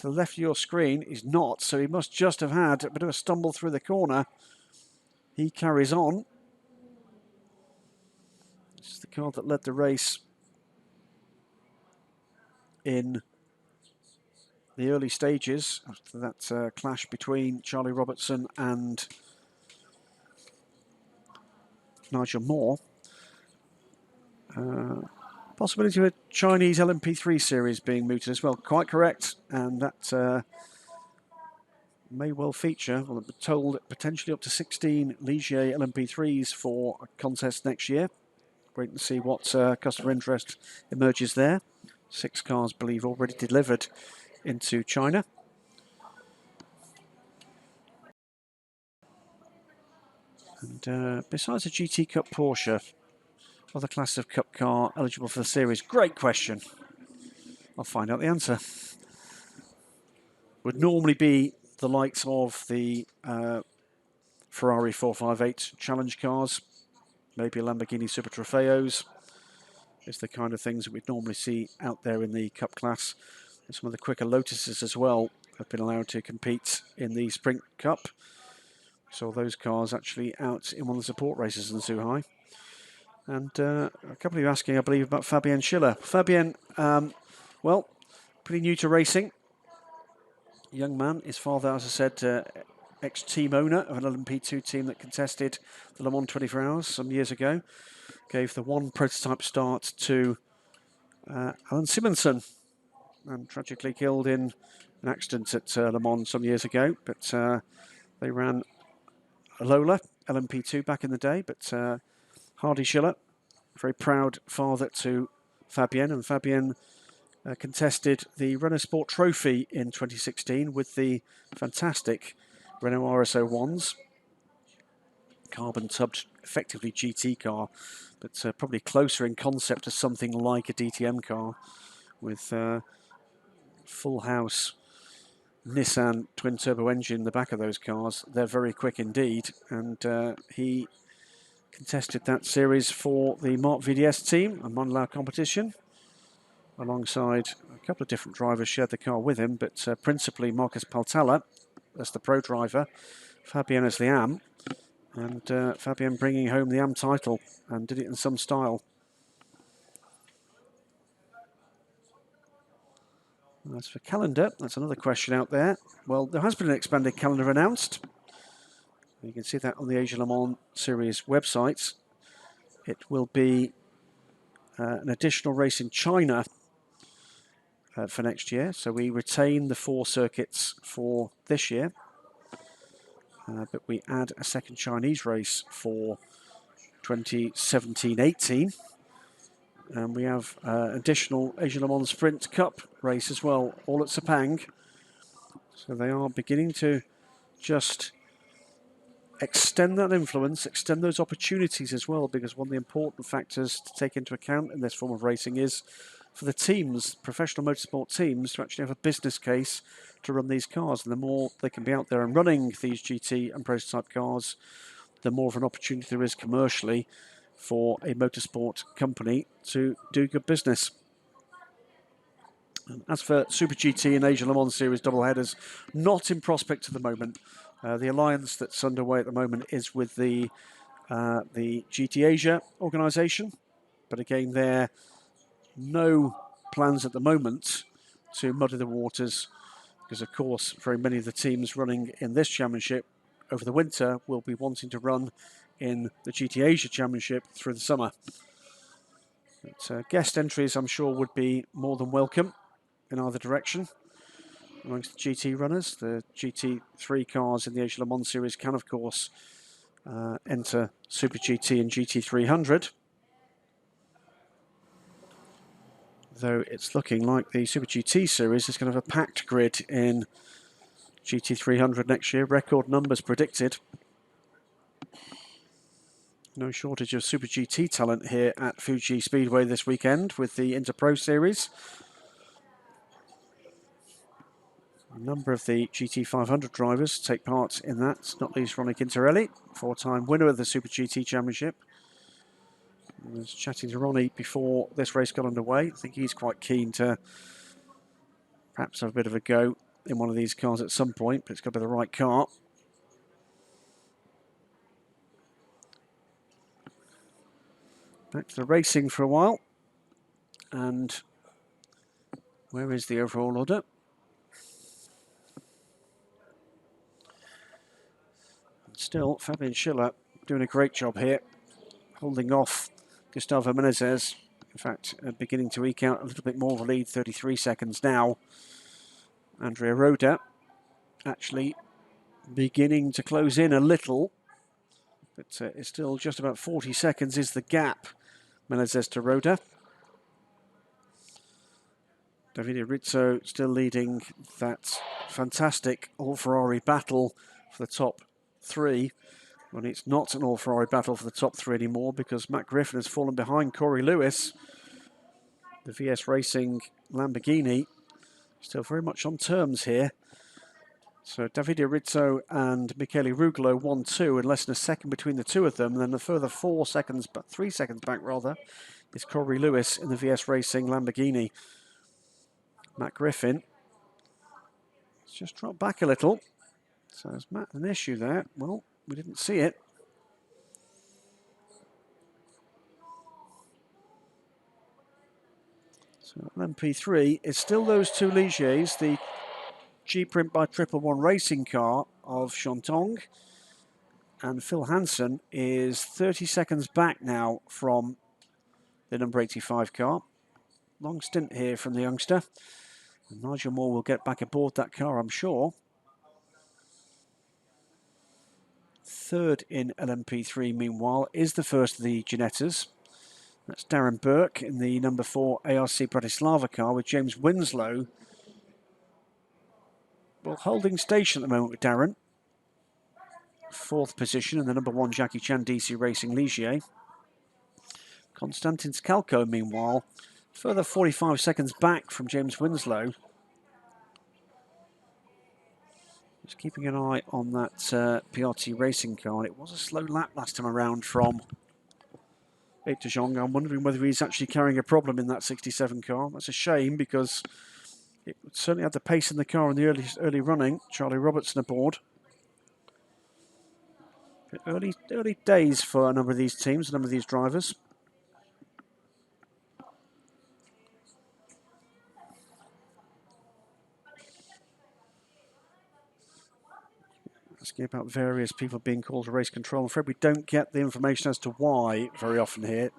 Speaker 2: to the left of your screen. He's not, so he must just have had a bit of a stumble through the corner. He carries on. This is the car that led the race in the early stages after that clash between Charlie Robertson and Nigel Moore. Possibility of a Chinese LMP3 series being mooted as well. Quite correct, and that may well feature. Well, we're told potentially up to 16 Ligier LMP3s for a contest next year. Wait and see what customer interest emerges there. 6 cars, I believe, already delivered into China. And besides a GT Cup Porsche, other classes of Cup car eligible for the series? Great question. I'll find out the answer. Would normally be the likes of the Ferrari 458 challenge cars, maybe a Lamborghini Super Trofeos. It's the kind of things that we'd normally see out there in the Cup class. And some of the quicker Lotuses as well have been allowed to compete in the Sprint Cup. Saw those cars actually out in one of the support races in Zhuhai. And a couple of you asking, I believe, about Fabian Schiller. Fabian, well, pretty new to racing. Young man. His father, as I said, ex-team owner of an LMP2 team that contested the Le Mans 24 Hours some years ago. Gave the one prototype start to Alan Simonson, and tragically killed in an accident at Le Mans some years ago. But they ran a Lola LMP2 back in the day. But Hardy Schiller, very proud father to Fabian, and Fabian contested the Renault Sport Trophy in 2016 with the fantastic Renault RS01s. Carbon-tubbed, effectively GT car, but probably closer in concept to something like a DTM car with full house Nissan twin-turbo engine in the back of those cars. They're very quick indeed, and he contested that series for the Mark VDS team, a Monlau competition, alongside a couple of different drivers shared the car with him, but principally Marcus Paltella as the pro driver, Fabien as the AM, and Fabien bringing home the AM title and did it in some style. As for calendar, that's another question out there. Well, there has been an expanded calendar announced. You can see that on the Asia Le Mans Series website. It will be an additional race in China for next year. So we retain the 4 circuits for this year, but we add a second Chinese race for 2017-18. And we have additional Asia Le Mans Sprint Cup race as well, all at Sepang. So they are beginning to just extend that influence, extend those opportunities as well, because one of the important factors to take into account in this form of racing is for the teams, professional motorsport teams, to actually have a business case to run these cars. And the more they can be out there and running these GT and prototype cars, the more of an opportunity there is commercially for a motorsport company to do good business. And as for Super GT and Asia Le Mans Series doubleheaders, not in prospect at the moment. The alliance that's underway at the moment is with the GT Asia organisation, but again, there no plans at the moment to muddy the waters, because of course, very many of the teams running in this championship over the winter will be wanting to run in the GT Asia Championship through the summer. But guest entries, I'm sure, would be more than welcome in either direction amongst the GT runners. The GT3 cars in the Asia Le Mans Series can, of course, enter Super GT and GT300. Though it's looking like the Super GT Series is going to have a packed grid in GT300 next year. Record numbers predicted. No shortage of Super GT talent here at Fuji Speedway this weekend with the Interpro Series. A number of the GT500 drivers take part in that, not least Ronnie Quintarelli, 4-time winner of the Super GT Championship. I was chatting to Ronnie before this race got underway. I think he's quite keen to perhaps have a bit of a go in one of these cars at some point, but it's got to be the right car. Back to the racing for a while. And where is the overall order? Still, Fabian Schiller doing a great job here, holding off Gustavo Menezes. In fact, beginning to eke out a little bit more of a lead, 33 seconds now. Andrea Roda actually beginning to close in a little, but it's still just about 40 seconds is the gap, Menezes to Roda. Davide Rizzo still leading that fantastic all-Ferrari battle for the top 3. When it's not an all-Ferrari battle for the top 3 anymore, because Matt Griffin has fallen behind Corey Lewis. The VS Racing Lamborghini still very much on terms here. So Davide Rizzo and Michele Rugolo 1-2, and less than a second between the two of them. And then a further 4 seconds, but 3 seconds back rather, is Corey Lewis in the VS Racing Lamborghini. Matt Griffin has just dropped back a little. So is Matt an issue there? Well, we didn't see it. So LMP3 is still those two Ligiers, the G-Print by 111 racing car of Chantong, and Phil Hansen is 30 seconds back now from the number 85 car. Long stint here from the youngster. And Nigel Moore will get back aboard that car, I'm sure. Third in LMP3, meanwhile, is the first of the Ginettas. That's Darren Burke in the number 4 ARC Bratislava car with James Winslow. Well, holding station at the moment with Darren. 4th position in the number 1 Jackie Chan DC Racing Ligier. Konstantin Skalko, meanwhile, further 45 seconds back from James Winslow. Just keeping an eye on that PRT racing car. It was a slow lap last time around from 8 de Jong. I'm wondering whether he's actually carrying a problem in that 67 car. That's a shame because it certainly had the pace in the car in the early running. Charlie Robertson aboard. Early days for a number of these teams, a number of these drivers. Asking about various people being called to race control. I'm afraid we don't get the information as to why very often here.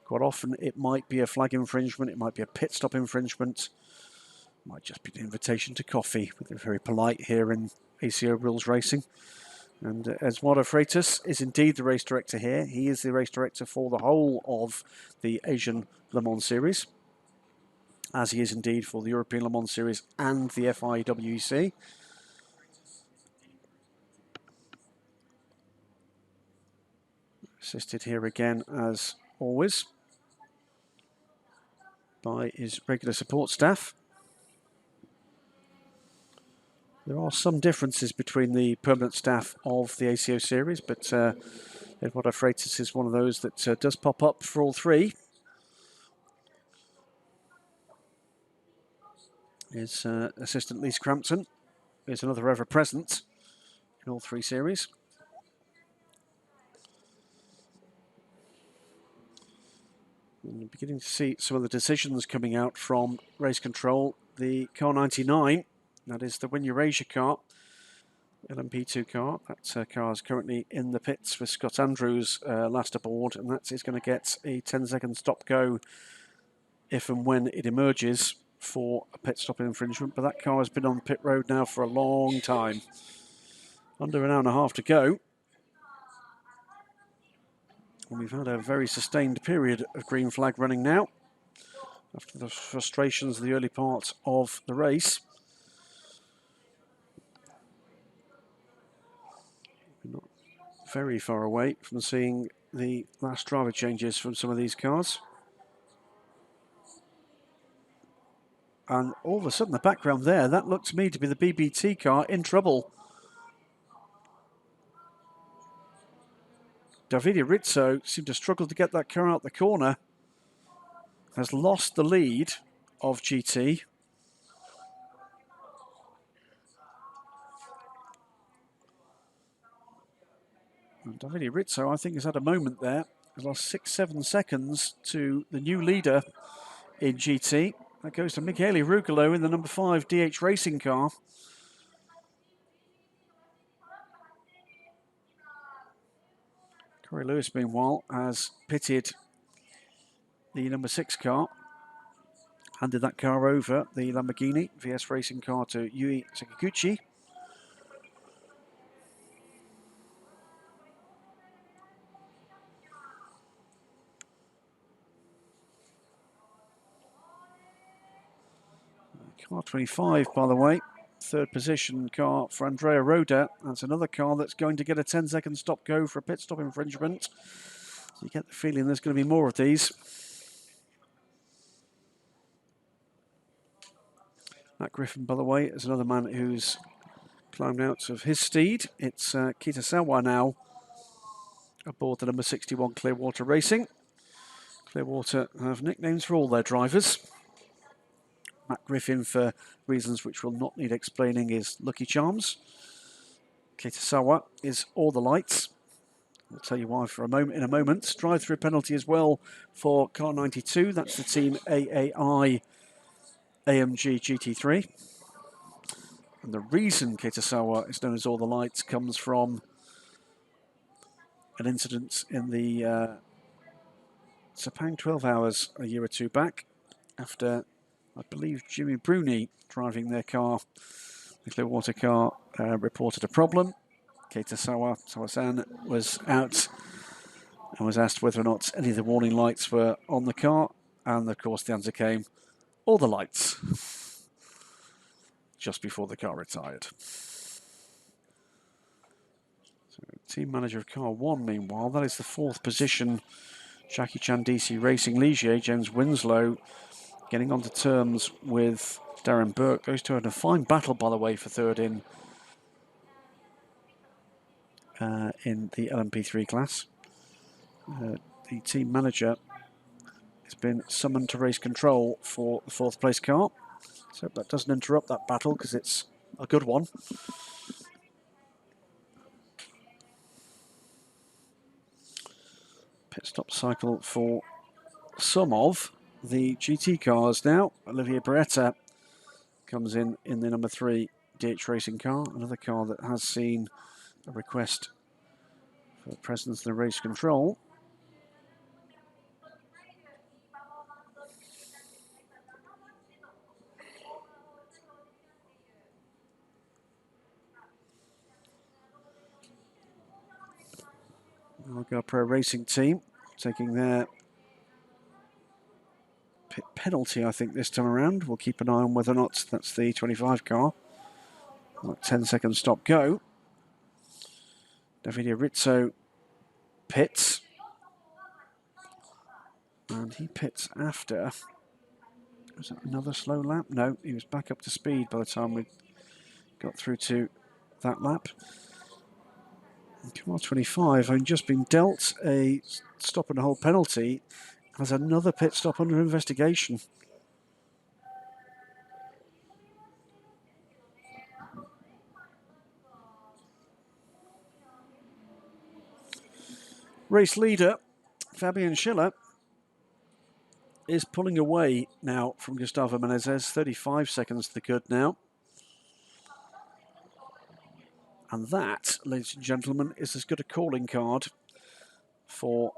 Speaker 2: Quite often it might be a flag infringement, it might be a pit stop infringement, it might just be an invitation to coffee. They're very polite here in ACO Rules Racing. And Eduardo Freitas is indeed the race director here. He is the race director for the whole of the Asian Le Mans Series, as he is indeed for the European Le Mans Series and the FIWEC. Assisted here again, as always, by his regular support staff. There are some differences between the permanent staff of the ACO series, but Eduardo Freitas is one of those that does pop up for all three. His assistant Lise Crampton is another ever present in all three series. And you're beginning to see some of the decisions coming out from race control. The car 99, that is the Win Eurasia car, LMP2 car. That car is currently in the pits with Scott Andrews last aboard, and that is going to get a 10-second stop-go if and when it emerges for a pit stop infringement. But that car has been on pit road now for a long time. Under an hour and a half to go. And we've had a very sustained period of green flag running now, after the frustrations of the early part of the race. We're not very far away from seeing the last driver changes from some of these cars. And all of a sudden, the background there, that looked to me to be the BBT car in trouble. Davide Rizzo seemed to struggle to get that car out the corner. Has lost the lead of GT. And Davide Rizzo, I think, has had a moment there. He's lost 6-7 seconds to the new leader in GT. That goes to Michele Rugolo in the number 5 DH Racing car. Corey Lewis, meanwhile, has pitted the number 6 car. Handed that car over, the Lamborghini VS Racing car, to Yui Sakaguchi. Car 25, by the way, third position car for Andrea Roda. That's another car that's going to get a 10-second stop-go for a pit stop infringement. So you get the feeling there's going to be more of these. Matt Griffin, by the way, is another man who's climbed out of his steed. It's Kitasawa now aboard the number 61 Clearwater Racing. Clearwater have nicknames for all their drivers. Matt Griffin, for reasons which will not need explaining, is Lucky Charms. Kitasawa is All the Lights. I'll tell you why in a moment. Drive-through penalty as well for car 92. That's the team AAI AMG GT3. And the reason Kitasawa is known as All the Lights comes from an incident in the Sepang 12 Hours a year or two back, after, I believe, Jimmy Bruni, driving their car, the Clearwater car, reported a problem. Kitasawa-san was out and was asked whether or not any of the warning lights were on the car, and of course the answer came, all the lights, just before the car retired. So, team manager of car 1, meanwhile, that is the 4th position, Jackie Chan DC Racing Ligier, James Winslow, getting onto terms with Darren Burke. Those two had a fine battle, by the way, for third in the LMP3 class. the team manager, has been summoned to race control for the 4th place car. So that doesn't interrupt that battle because it's a good one. Pit stop cycle for some of the GT cars now. Olivier Beretta comes in the number 3 DH Racing car, another car that has seen a request for presence in the race control. Algar Pro Racing team taking their pit penalty, I think, this time around. We'll keep an eye on whether or not that's the 25 car. Like 10-second stop go. Davide Rizzo pits. And he pits after. Was it another slow lap? No, he was back up to speed by the time we got through to that lap. Car 25, having just been dealt a stop and hold penalty, has another pit stop under investigation. Race leader Fabian Schiller is pulling away now from Gustavo Menezes, 35 seconds to the good now. And that, ladies and gentlemen, is as good a calling card for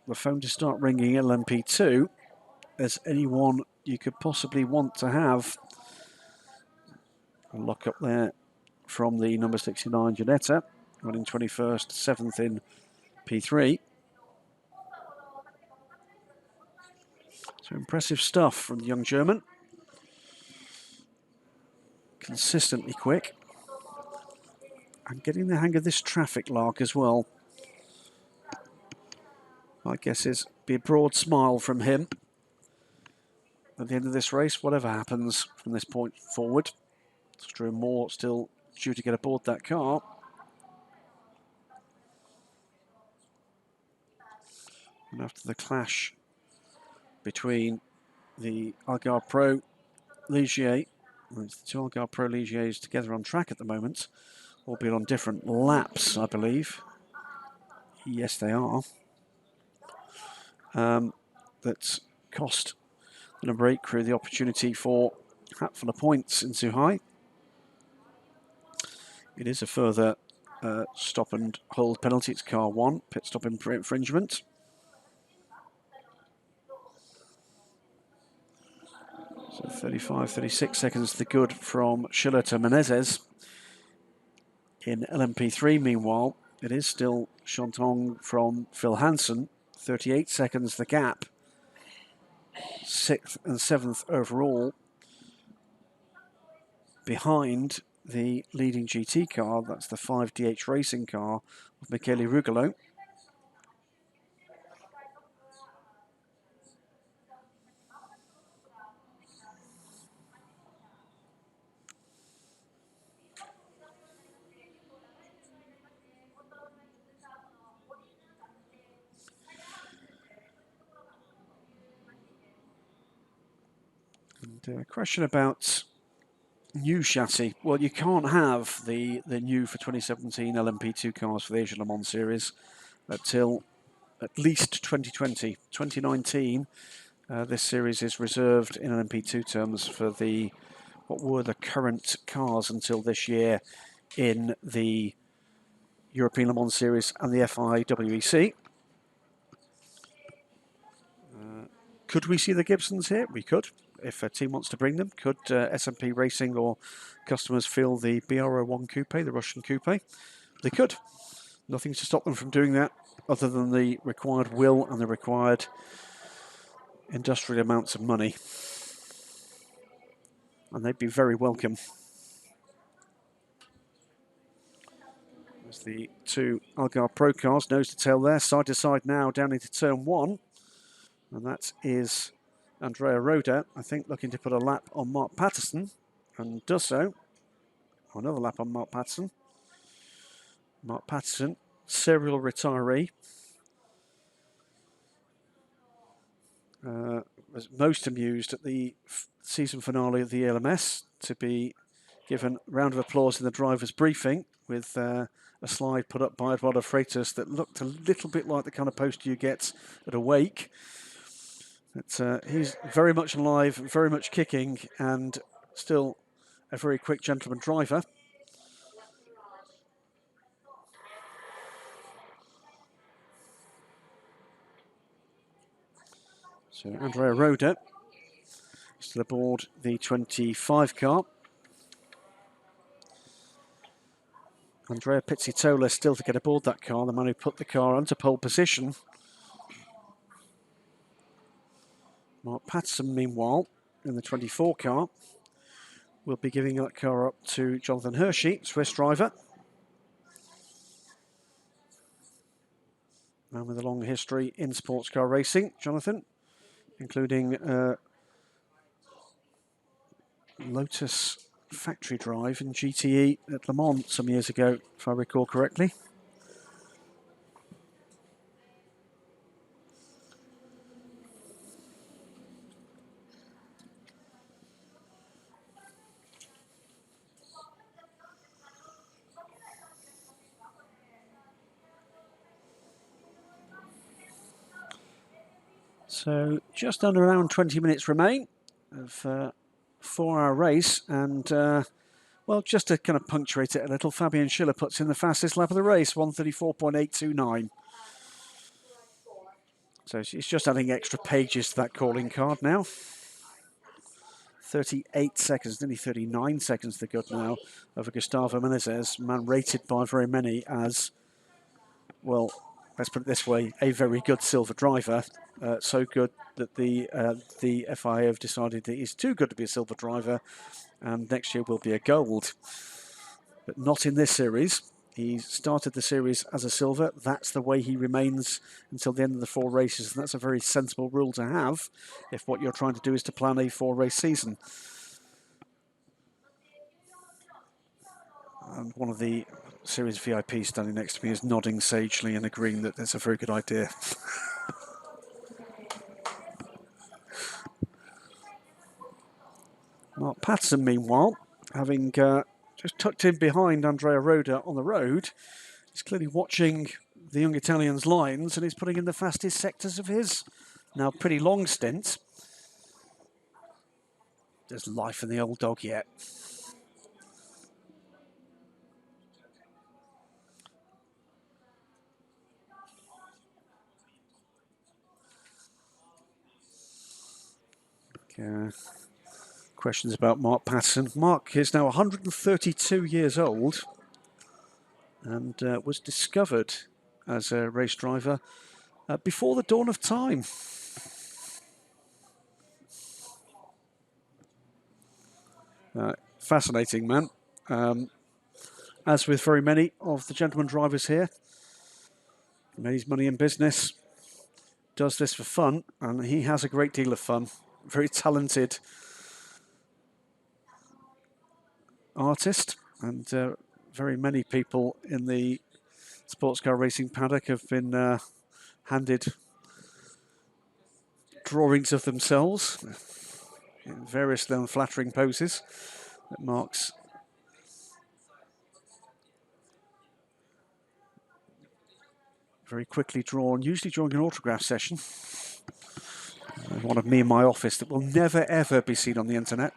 Speaker 2: the phone to start ringing LMP2 as anyone you could possibly want to have. A lock up there from the number 69 Ginetta, running 21st, 7th in P3. So impressive stuff from the young German. Consistently quick. And getting the hang of this traffic lark as well. My guess is be a broad smile from him at the end of this race, whatever happens from this point forward. Drew Moore still due to get aboard that car. And after the clash between the Algar Pro Ligier, the 2 Algar Pro Ligiers together on track at the moment, albeit on different laps, I believe. Yes, they are. That's cost the number 8 crew the opportunity for a hatful of points in Zhuhai. It is a further stop and hold penalty. It's car 1, pit stop infringement. So 35, 36 seconds to the good from Schiller to Menezes. In LMP3, meanwhile, it is still Chantong from Phil Hansen. 38 seconds the gap. 6th and 7th overall. Behind the leading GT car, that's the 5 DH Racing car of Michele Rugolo. And a question about new chassis. Well, you can't have the new for 2017 LMP2 cars for the Asia Le Mans Series until at least 2020. 2019, this series is reserved in LMP2 terms for what were the current cars until this year in the European Le Mans Series and the FIWEC. Could we see the Gibsons here? We could, if a team wants to bring them. Could SMP Racing or customers feel the BR01 Coupe, the Russian Coupe? They could. Nothing to stop them from doing that other than the required will and the required industrial amounts of money. And they'd be very welcome. There's the 2 Algar Pro cars, nose to tail there, side to side now down into turn 1. And that is Andrea Roda, I think, looking to put a lap on Mark Patterson, and does so. Another lap on Mark Patterson. Mark Patterson, serial retiree. was most amused at the season finale of the ELMS to be given a round of applause in the driver's briefing with a slide put up by Eduardo Freitas that looked a little bit like the kind of poster you get at a wake. But he's very much alive, very much kicking, and still a very quick gentleman driver. So Andrea Roda still aboard the 25 car. Andrea Pizzitola still to get aboard that car, the man who put the car onto pole position. Mark Patterson, meanwhile, in the 24 car, will be giving that car up to Jonathan Hershey, Swiss driver. Man with a long history in sports car racing, Jonathan, including Lotus factory drive in GTE at Le Mans some years ago, if I recall correctly. So just under around 20 minutes remain of a 4-hour race, and well, just to kind of punctuate it a little, Fabian Schiller puts in the fastest lap of the race, 1:34.829. So she's just adding extra pages to that calling card now. 38 seconds, nearly 39 seconds to good now over Gustavo Menezes, man rated by very many as, well, let's put it this way, a very good silver driver. So good that the FIA have decided that he's too good to be a silver driver, and next year will be a gold. But not in this series. He started the series as a silver. That's the way he remains until the end of the 4 races, and that's a very sensible rule to have if what you're trying to do is to plan a 4-race season. And one of the series VIPs standing next to me is nodding sagely and agreeing that that's a very good idea. Mark Patterson, meanwhile, having just tucked in behind Andrea Roda on the road, is clearly watching the young Italian's lines and is putting in the fastest sectors of his now pretty long stint. There's life in the old dog yet. Questions about Mark Patterson. Mark is now 132 years old and was discovered as a race driver before the dawn of time. Fascinating man. As with very many of the gentleman drivers here, made his money in business, does this for fun, and he has a great deal of fun. Very talented artist, and very many people in the sports car racing paddock have been handed drawings of themselves in various unflattering poses that Mark's very quickly drawn, usually during an autograph session. One of me in my office that will never ever be seen on the internet.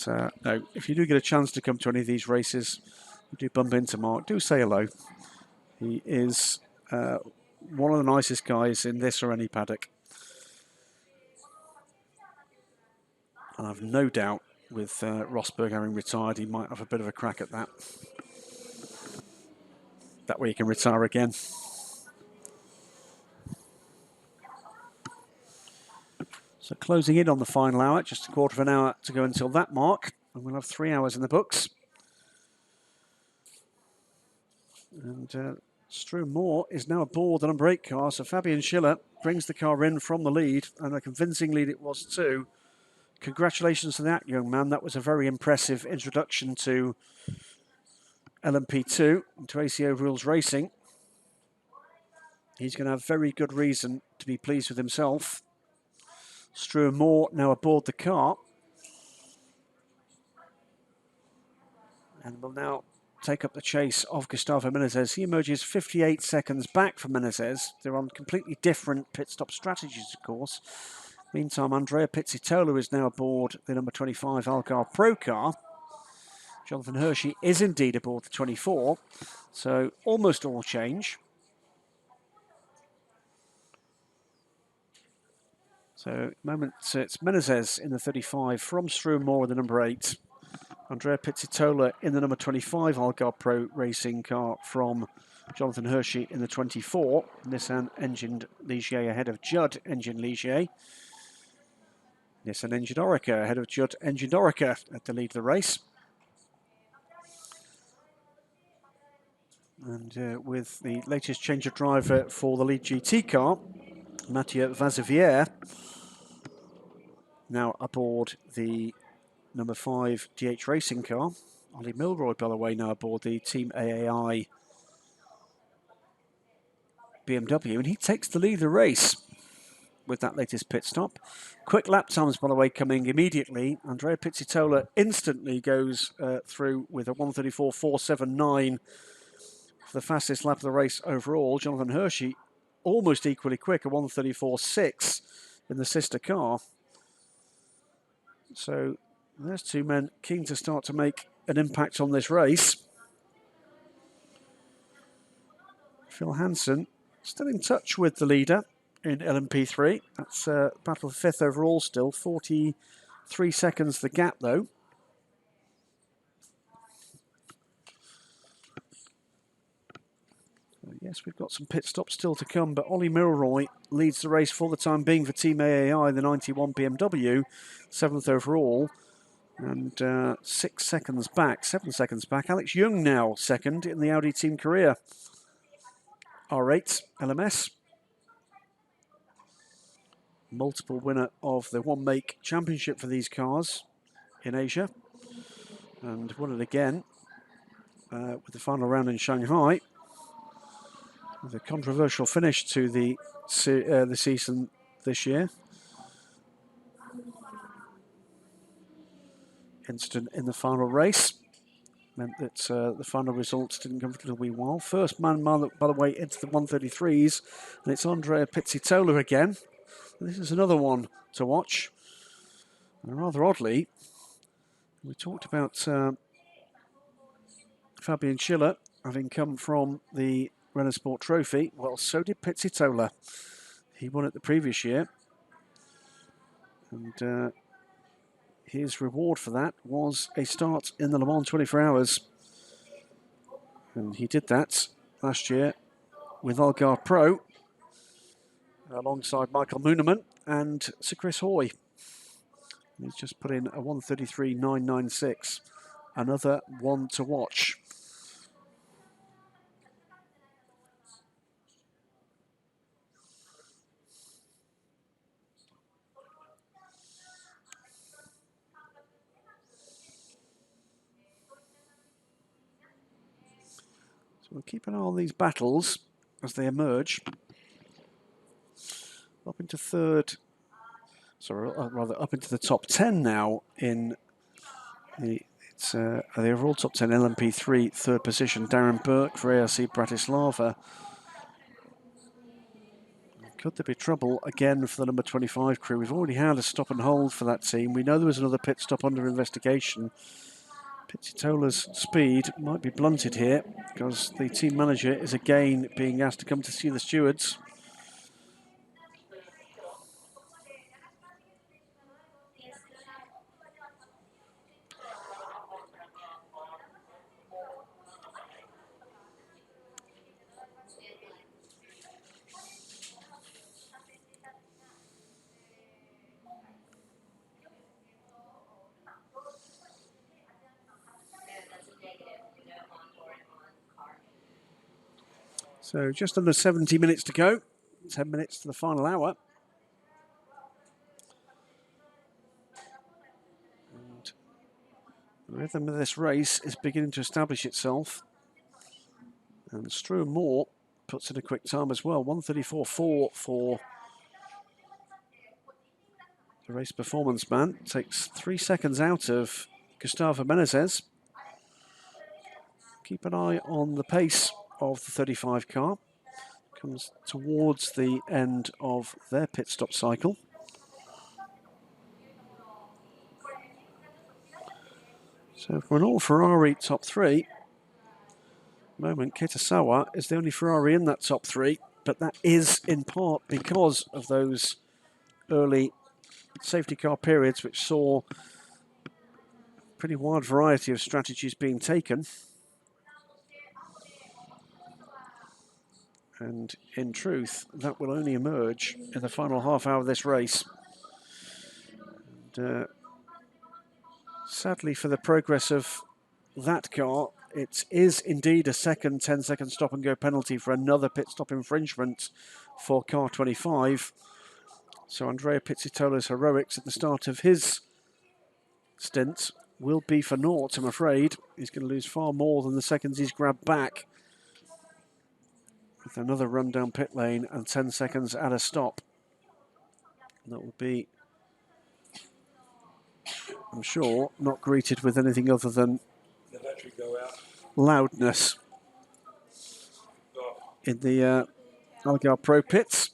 Speaker 2: But no, if you do get a chance to come to any of these races, you do bump into Mark, do say hello. He is one of the nicest guys in this or any paddock. And I've no doubt with Rosberg having retired, he might have a bit of a crack at that. That way he can retire again. So closing in on the final hour, just a quarter of an hour to go until that mark, and we'll have 3 hours in the books. And Stu Moore is now aboard the number 8 car, so Fabian Schiller brings the car in from the lead, and a convincing lead it was too. Congratulations to that young man. That was a very impressive introduction to LMP2 and to ACO Rules Racing. He's going to have very good reason to be pleased with himself. Struan Moore now aboard the car. And will now take up the chase of Gustavo Menezes. He emerges 58 seconds back from Menezes. They're on completely different pit stop strategies, of course. Meantime, Andrea Pizzitola is now aboard the number 25 Algar Pro car. Jonathan Hershey is indeed aboard the 24, so almost all change. So, at the moment, it's Menezes in the 35 from Struan Moore, the number 8. Andrea Pizzitola in the number 25 Algar Pro racing car from Jonathan Hershey in the 24. Nissan engined Ligier ahead of Judd engined Ligier. Nissan engined Orica ahead of Judd engined Orica at the lead of the race. And with the latest change of driver for the lead GT car, Mathieu Vazevière, now aboard the number 5 DH racing car. Ollie Milroy, by the way, now aboard the Team AAI BMW, and he takes the lead of the race with that latest pit stop. Quick lap times, by the way, coming immediately. Andrea Pizzitola instantly goes through with a 1:34.479 for the fastest lap of the race overall. Jonathan Hershey almost equally quick, a 1:34.6 in the sister car. So there's two men keen to start to make an impact on this race. Phil Hansen still in touch with the leader in LMP3. That's battle for 5th overall still. 43 seconds the gap though. So yes, we've got some pit stops still to come, but Ollie Milroy leads the race for the time being for Team AAI, the 91 BMW, 7th overall. And 6 seconds back, 7 seconds back. Alex Young now second in the Audi Team Korea R8 LMS. Multiple winner of the One Make Championship for these cars in Asia. And won it again with the final round in Shanghai. With a controversial finish to the season this year. Incident in the final race meant that the final results didn't come for a little wee while. First man, by the way, into the 133s, and it's Andrea Pizzitola again. This is another one to watch. And rather oddly, we talked about Fabian Schiller having come from the Renault Sport Trophy. Well, so did Pizzitola. He won it the previous year. And his reward for that was a start in the Le Mans 24 Hours. And he did that last year with Algar Pro alongside Michael Mooneman and Sir Chris Hoy. He's just put in a 1:33.996. Another one to watch. So we'll keep an eye on these battles as they emerge. Up into third, sorry, rather up into the top 10 now in the overall top 10 LMP3 third position. Darren Burke for ARC Bratislava. Could there be trouble again for the number 25 crew? We've already had a stop and hold for that team. We know there was another pit stop under investigation. Pizzitola's speed might be blunted here because the team manager is again being asked to come to see the stewards. So just under 70 minutes to go. 10 minutes to the final hour. And the rhythm of this race is beginning to establish itself. And Struan Moore puts in a quick time as well. 1:34.4 for the race performance man. Takes 3 seconds out of Gustavo Menezes. Keep an eye on the pace of the 35 car. Comes towards the end of their pit stop cycle. So for an all Ferrari top three, moment Kitasawa is the only Ferrari in that top three, but that is in part because of those early safety car periods which saw a pretty wide variety of strategies being taken. And in truth, that will only emerge in the final half hour of this race. And, sadly for the progress of that car, it is indeed a second 10-second stop and go penalty for another pit stop infringement for car 25. So Andrea Pizzitolo's heroics at the start of his stint will be for naught, I'm afraid. He's going to lose far more than the seconds he's grabbed back with another run down pit lane and 10 seconds at a stop. That will be, I'm sure, not greeted with anything other than
Speaker 1: The battery go out.
Speaker 2: loudness in the Algarve Pro pits.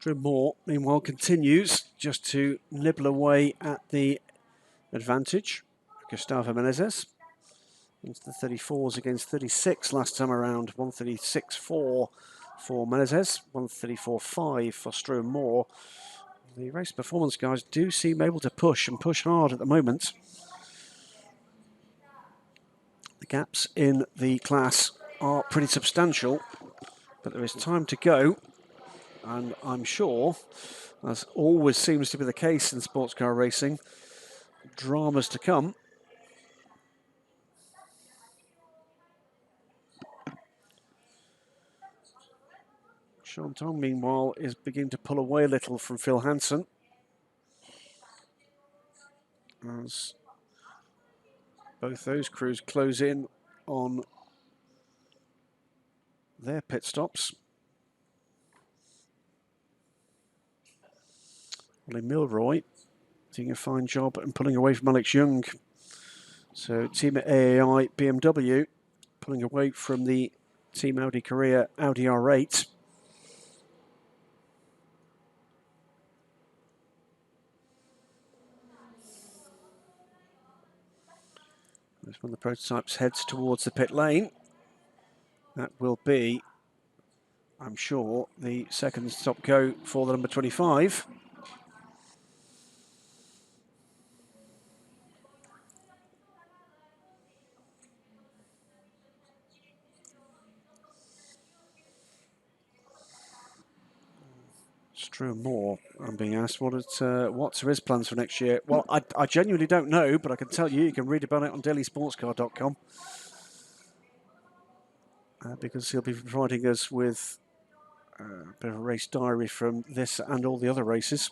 Speaker 2: Moore, meanwhile, continues just to nibble away at the advantage. Gustavo Menezes into the 34s against 36 last time around. 136.4 for Menezes, 134.5 for Moore. The race performance guys do seem able to push and push hard at the moment. The gaps in the class are pretty substantial, but there is time to go. And I'm sure, as always seems to be the case in sports car racing, dramas to come. Sean Tong, meanwhile, is beginning to pull away a little from Phil Hansen, as both those crews close in on their pit stops. Ollie Milroy doing a fine job and pulling away from Alex Young. So Team AAI BMW pulling away from the Team Audi Korea Audi R8. As when the prototypes heads towards the pit lane, that will be, I'm sure, the second stop go for the number 25. Moore, I'm being asked what's his plans for next year. Well, I genuinely don't know, but I can tell you can read about it on dailysportscar.com, because he'll be providing us with a bit of a race diary from this and all the other races.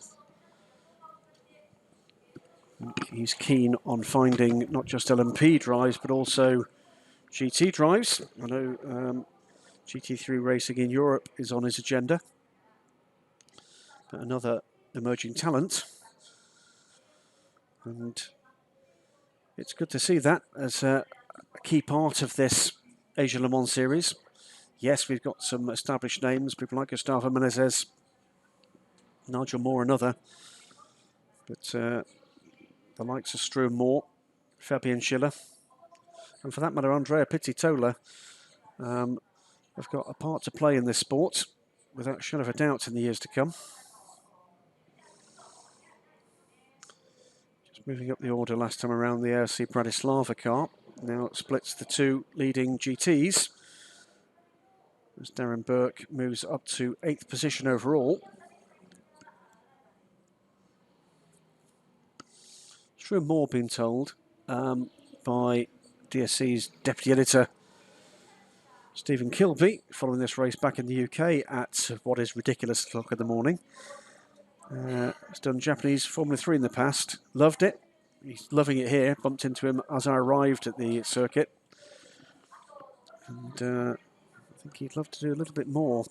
Speaker 2: He's keen on finding not just LMP drives, but also GT drives. I know GT3 racing in Europe is on his agenda. But another emerging talent. And it's good to see that as a key part of this Asia Le Mans series. Yes, we've got some established names, people like Gustavo Menezes, Nigel Moore, another. But the likes of Struan Moore, Fabian Schiller, and for that matter, Andrea Pizzitola, have got a part to play in this sport, without a shadow of a doubt, in the years to come. Just moving up the order last time around, the ARC Bratislava car. Now it splits the two leading GTs, as Darren Burke moves up to 8th position overall. Struan Moore being told by DSC's deputy editor Stephen Kilby, following this race back in the UK at what is ridiculous o'clock in the morning. He's done Japanese Formula 3 in the past, loved it. He's loving it here. Bumped into him as I arrived at the circuit. And I think he'd love to do a little bit more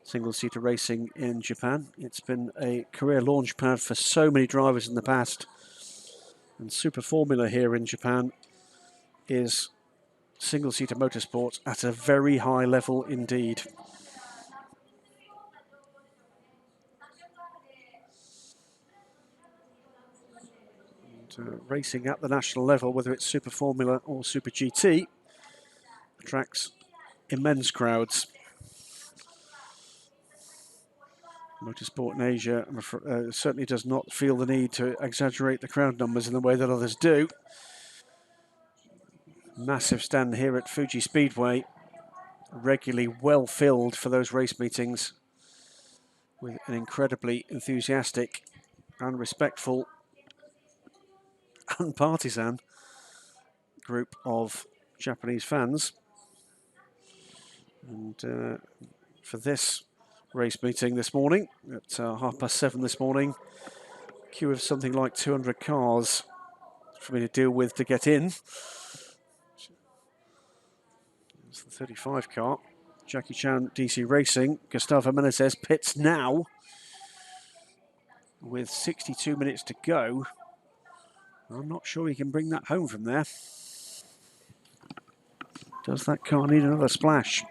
Speaker 2: single-seater racing in Japan. It's been a career launch pad for so many drivers in the past. And Super Formula here in Japan is single-seater motorsport at a very high level indeed. And, racing at the national level, whether it's Super Formula or Super GT, attracts immense crowds. Motorsport in Asia certainly does not feel the need to exaggerate the crowd numbers in the way that others do. Massive stand here at Fuji Speedway, regularly well filled for those race meetings, with an incredibly enthusiastic and respectful and partisan group of Japanese fans. And for this race meeting this morning at 7:30 this morning, queue of something like 200 cars for me to deal with to get in. It's the 35 car. Jackie Chan DC Racing. Gustavo Menezes pits now with 62 minutes to go. I'm not sure he can bring that home from there. Does that car need another splash?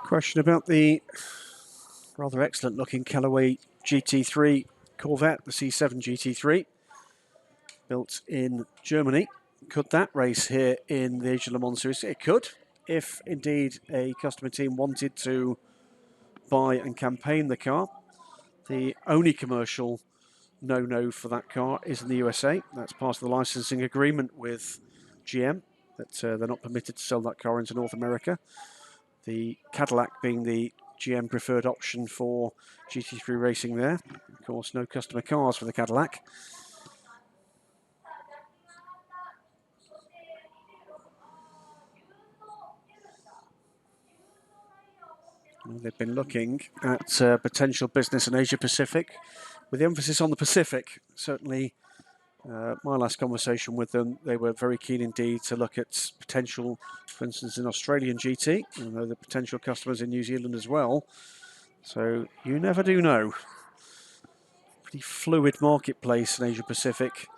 Speaker 2: Question about the rather excellent looking Callaway GT3 Corvette, the C7 GT3, built in Germany. Could that race here in the Asia Le Mans Series? It could, if indeed a customer team wanted to buy and campaign the car. The only commercial no-no for that car is in the USA. That's part of the licensing agreement with GM, that they're not permitted to sell that car into North America. The Cadillac being the GM preferred option for GT3 racing there. Of course, no customer cars for the Cadillac. Well, they've been looking at potential business in Asia Pacific, with the emphasis on the Pacific. Certainly, my last conversation with them, they were very keen indeed to look at potential, for instance, in Australian GT. I know the potential customers in New Zealand as well. So you never do know. Pretty fluid marketplace in Asia Pacific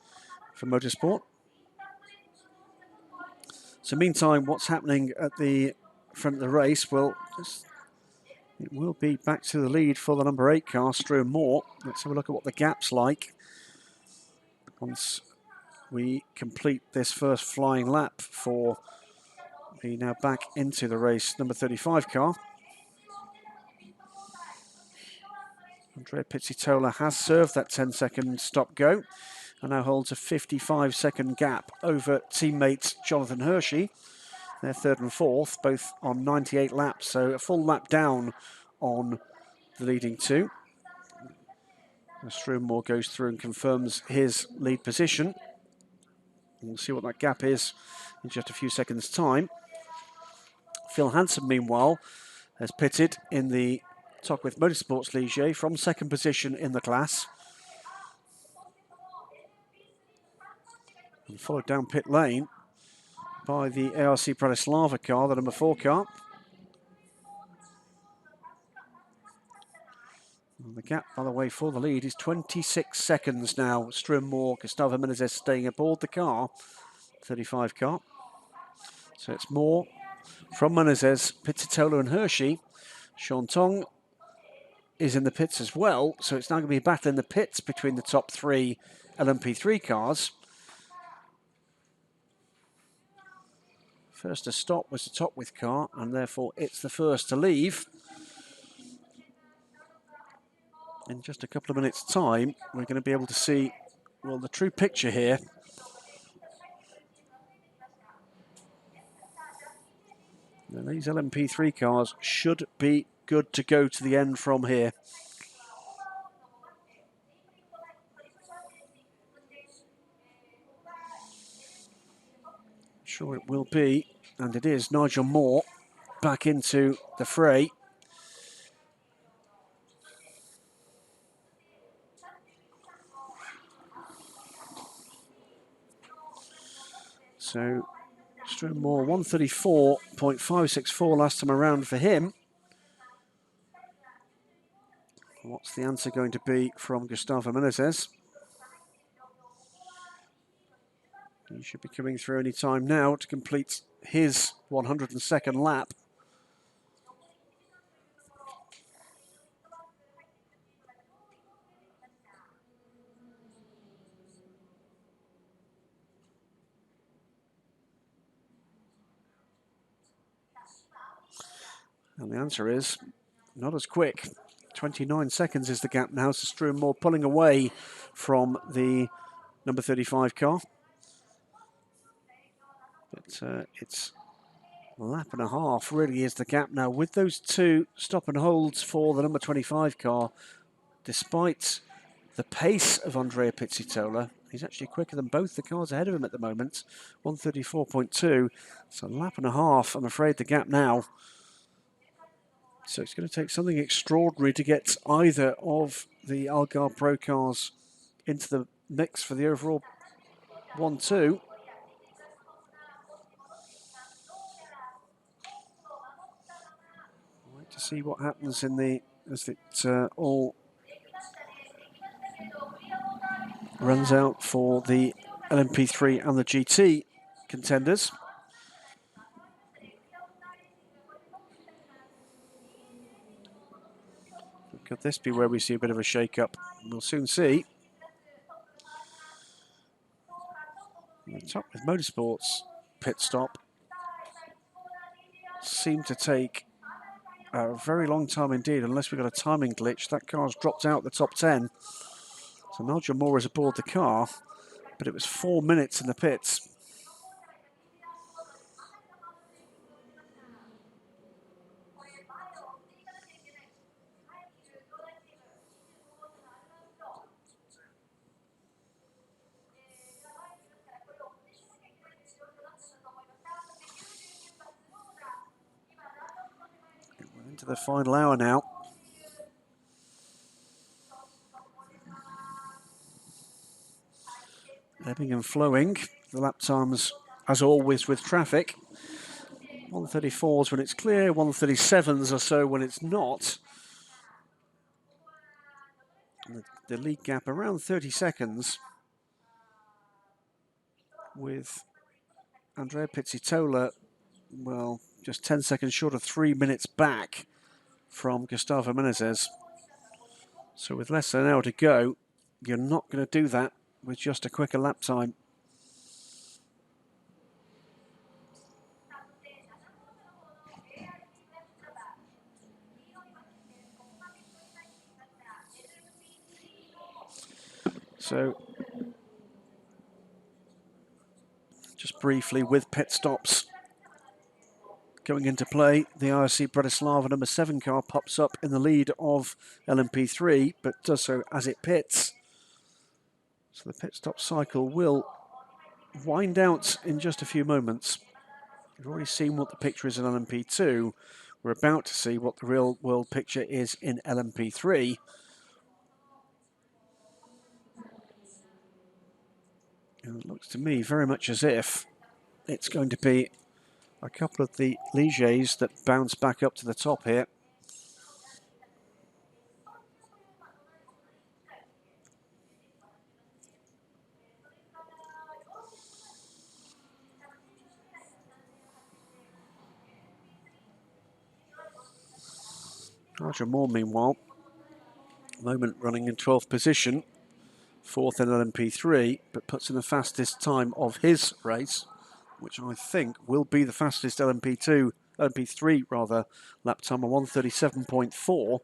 Speaker 2: for motorsport. So meantime, what's happening at the front of the race? Well, it will be back to the lead for the number 8 car, Struan Moore. Let's have a look at what the gap's like once we complete this first flying lap for the now back into the race number 35 car. Andrea Pizzitola has served that 10-second stop-go and now holds a 55-second gap over teammate Jonathan Hershey. They're 3rd and 4th, both on 98 laps, so a full lap down on the leading two. Struan Moore goes through and confirms his lead position. We'll see what that gap is in just a few seconds' time. Phil Hansen, meanwhile, has pitted in the Top-With Motorsports Ligier from 2nd position in the class. And followed down pit lane by the ARC Bratislava car, the number 4 car. And the gap, by the way, for the lead is 26 seconds now. Strummore, Gustavo Menezes staying aboard the car, 35 car. So it's more from Menezes, Pizzitola and Hershey. Sean Tong is in the pits as well, so it's now going to be a battle in the pits between the top three LMP3 cars. First to stop was the Topwith car, and therefore it's the first to leave. In just a couple of minutes' time, we're going to be able to see, well, the true picture here. Now, these LMP3 cars should be good to go to the end from here. Sure it will be, and it is. Nigel Moore back into the fray. So Moore 134.564 last time around for him. What's the answer going to be from Gustavo Menezes? He should be coming through any time now to complete his 102nd lap. And the answer is not as quick. 29 seconds is the gap now, so Moore pulling away from the number 35 car. But it's a lap and a half really is the gap now with those two stop and holds for the number 25 car. Despite the pace of Andrea Pizzitola, he's actually quicker than both the cars ahead of him at the moment. 134.2, so a lap and a half, I'm afraid, the gap now. So it's going to take something extraordinary to get either of the Algarve Pro cars into the mix for the overall 1-2. Wait to see what happens in the as it all runs out for the LMP3 and the GT contenders. Could this be where we see a bit of a shake-up? We'll soon see. The Topwith Motorsports pit stop seemed to take a very long time indeed, unless we've got a timing glitch. That car's dropped out the top 10. So Nigel Moore is aboard the car, but it was 4 minutes in the pits. We're into the final hour now. Ebbing and flowing. The lap times, as always with traffic. 134s when it's clear, 137s or so when it's not. The lead gap around 30 seconds with Andrea Pizzitola, well, just 10 seconds short of 3 minutes back from Gustavo Menezes. So with less than an hour to go, you're not going to do that with just a quicker lap time. So, just briefly, with pit stops going into play, the IRC Bratislava number 7 car pops up in the lead of LMP3, but does so as it pits. So the pit stop cycle will wind out in just a few moments. We've already seen what the picture is in LMP2. We're about to see what the real world picture is in LMP3. And it looks to me very much as if it's going to be a couple of the Ligiers that bounce back up to the top here. Roger Moore, meanwhile, moment running in 12th position, 4th in LMP3, but puts in the fastest time of his race, which I think will be the fastest LMP3 rather, lap time of 1:37.4.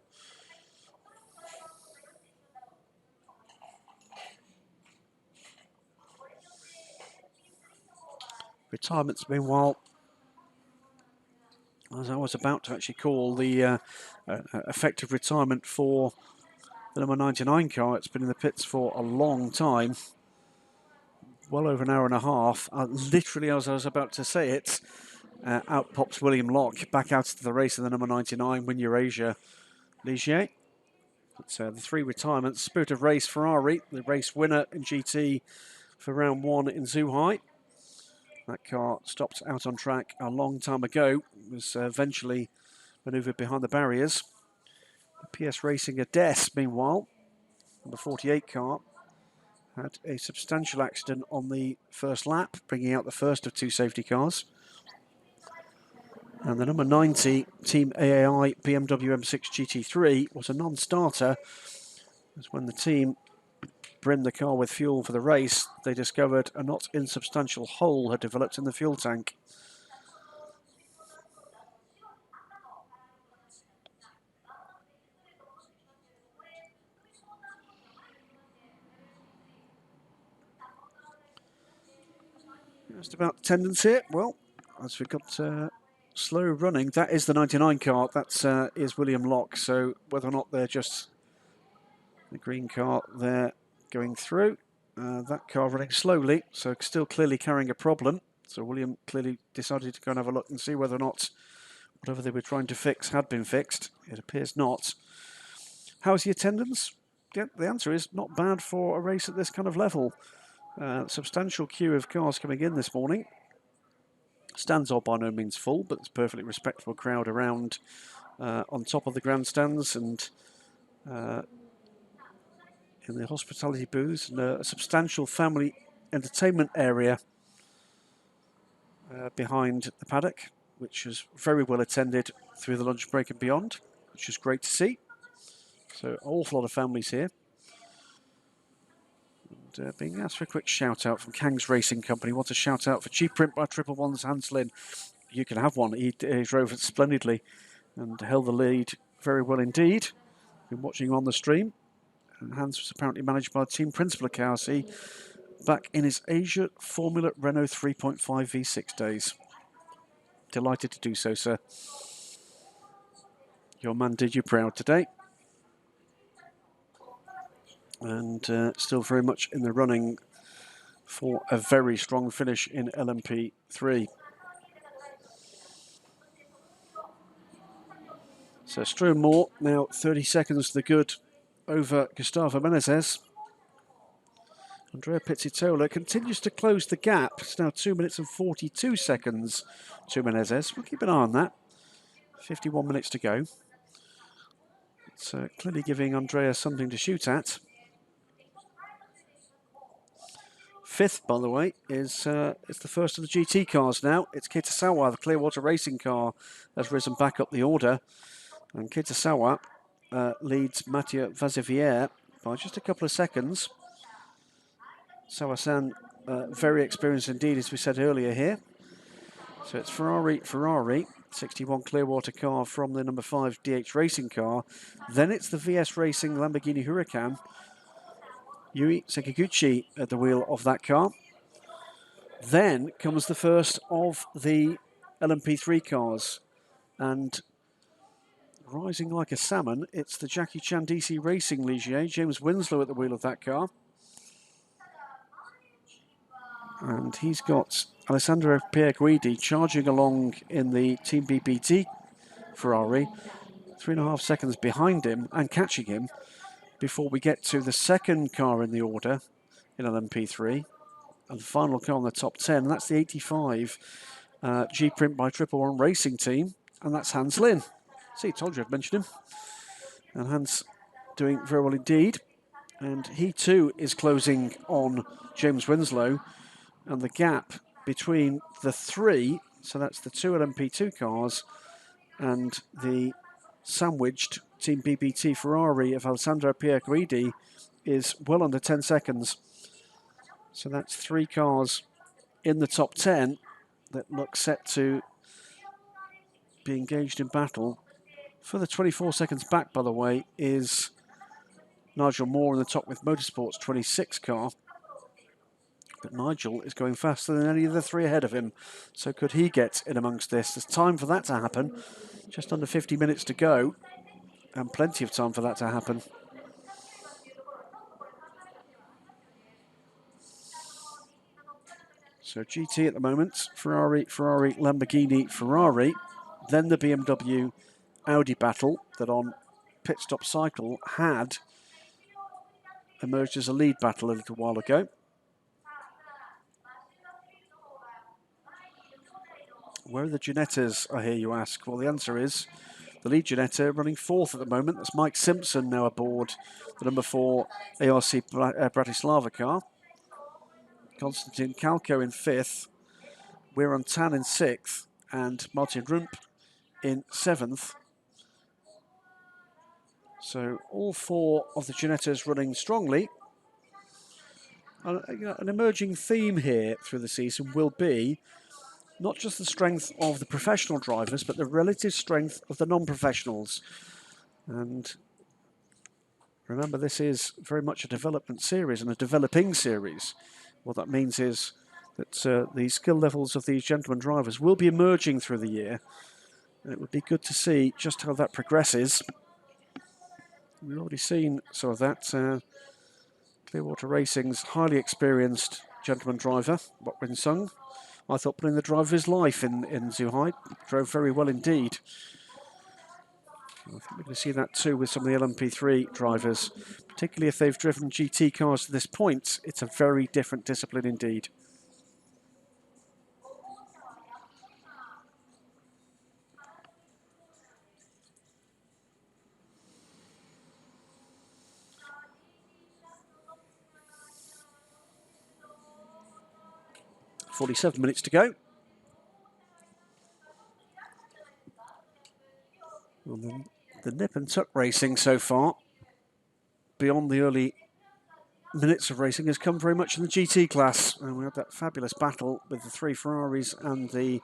Speaker 2: Retirements, meanwhile, as I was about to actually call the effective retirement for the number 99 car. It's been in the pits for a long time, well over an hour and a half. Literally, as I was about to say it, out pops William Locke back out to the race in the number 99, Win Eurasia Ligier. It's the three retirements. Spirit of Race Ferrari, the race winner in GT for round one in Zhuhai. That car stopped out on track a long time ago. It was eventually manoeuvred behind the barriers. The PS Racing Adesse, meanwhile, number 48 car, had a substantial accident on the first lap, bringing out the first of two safety cars. And the number 90 Team AAI BMW M6 GT3 was a non-starter, as when the team brimmed the car with fuel for the race, they discovered a not insubstantial hole had developed in the fuel tank. Just about attendance here. Well, as we've got slow running, that is the 99 car. That is William Locke. So whether or not they're just the green car there going through, that car running slowly, so still clearly carrying a problem. So William clearly decided to go and have a look and see whether or not whatever they were trying to fix had been fixed. It appears not. How's the attendance? Yeah, the answer is not bad for a race at this kind of level. Substantial queue of cars coming in this morning. Stands are by no means full, but it's a perfectly respectable crowd around on top of the grandstands and in the hospitality booths, and a substantial family entertainment area behind the paddock, which is very well attended through the lunch break and beyond, which is great to see. So an awful lot of families here. And being asked for a quick shout out from Kang's Racing Company. Wants a shout out for Cheap Print by 111's Hans Lin. You can have one. He drove it splendidly and held the lead very well indeed. Been watching him on the stream. And Hans was apparently managed by team principal at KRC back in his Asia Formula Renault 3.5 V6 days. Delighted to do so, sir. Your man did you proud today. And still very much in the running for a very strong finish in LMP3. So Struan Moore now 30 seconds to the good over Gustavo Menezes. Andrea Pizzitola continues to close the gap. It's now 2 minutes and 42 seconds to Menezes. We'll keep an eye on that. 51 minutes to go. It's clearly giving Andrea something to shoot at. Fifth, by the way, it's the first of the GT cars now. It's Kitasawa, the Clearwater Racing car, has risen back up the order. And Kitasawa leads Mathieu Vazevière by just a couple of seconds. Sawasan, very experienced indeed, as we said earlier here. So it's Ferrari, 61 Clearwater car from the number 5 DH Racing car. Then it's the VS Racing Lamborghini Huracan. Yui Sekiguchi at the wheel of that car. Then comes the first of the LMP3 cars. And rising like a salmon, it's the Jackie Chan DC Racing Ligier. James Winslow at the wheel of that car. And he's got Alessandro Pierguidi charging along in the Team BBT Ferrari, 3.5 seconds behind him and catching him before we get to the second car in the order in LMP3 and the final car in the top 10. And that's the 85 G-Print by 111 Racing Team, and that's Hans Lin. See, told you I'd mention him. And Hans doing very well indeed. And he too is closing on James Winslow. And the gap between the three, so that's the two LMP2 cars and the sandwiched Team BBT Ferrari of Alessandro Pierguidi is well under 10 seconds. So that's 3 cars in the top 10 that look set to be engaged in battle. Further 24 seconds back, by the way, is Nigel Moore in the top with Motorsport's 26 car. But Nigel is going faster than any of the 3 ahead of him. So could he get in amongst this? There's time for that to happen. Just under 50 minutes to go. And plenty of time for that to happen. So GT at the moment, Ferrari, Lamborghini, Ferrari. Then the BMW Audi battle that on pit stop cycle had emerged as a lead battle a little while ago. Where are the Ginettas, I hear you ask? Well, the answer is the lead Ginetta running 4th at the moment. That's Mike Simpson now aboard the number 4 ARC Bratislava car. Konstantin Kalko in 5th. We're Tan in 6th. And Martin Rump in 7th. So all 4 of the Ginettas running strongly. An emerging theme here through the season will be not just the strength of the professional drivers, but the relative strength of the non-professionals. And remember, this is very much a development series and a developing series. What that means is that the skill levels of these gentlemen drivers will be emerging through the year. And it would be good to see just how that progresses. We've already seen some of that. Clearwater Racing's highly experienced gentleman driver, Bok Win Sung, I thought putting the drive of his life in Zhuhai. Drove very well indeed. I think we're going to see that too with some of the LMP3 drivers, particularly if they've driven GT cars to this point. It's a very different discipline indeed. .47 minutes to go. Well, the nip and tuck racing so far, beyond the early minutes of racing, has come very much in the GT class. And we had that fabulous battle with the 3 Ferraris and the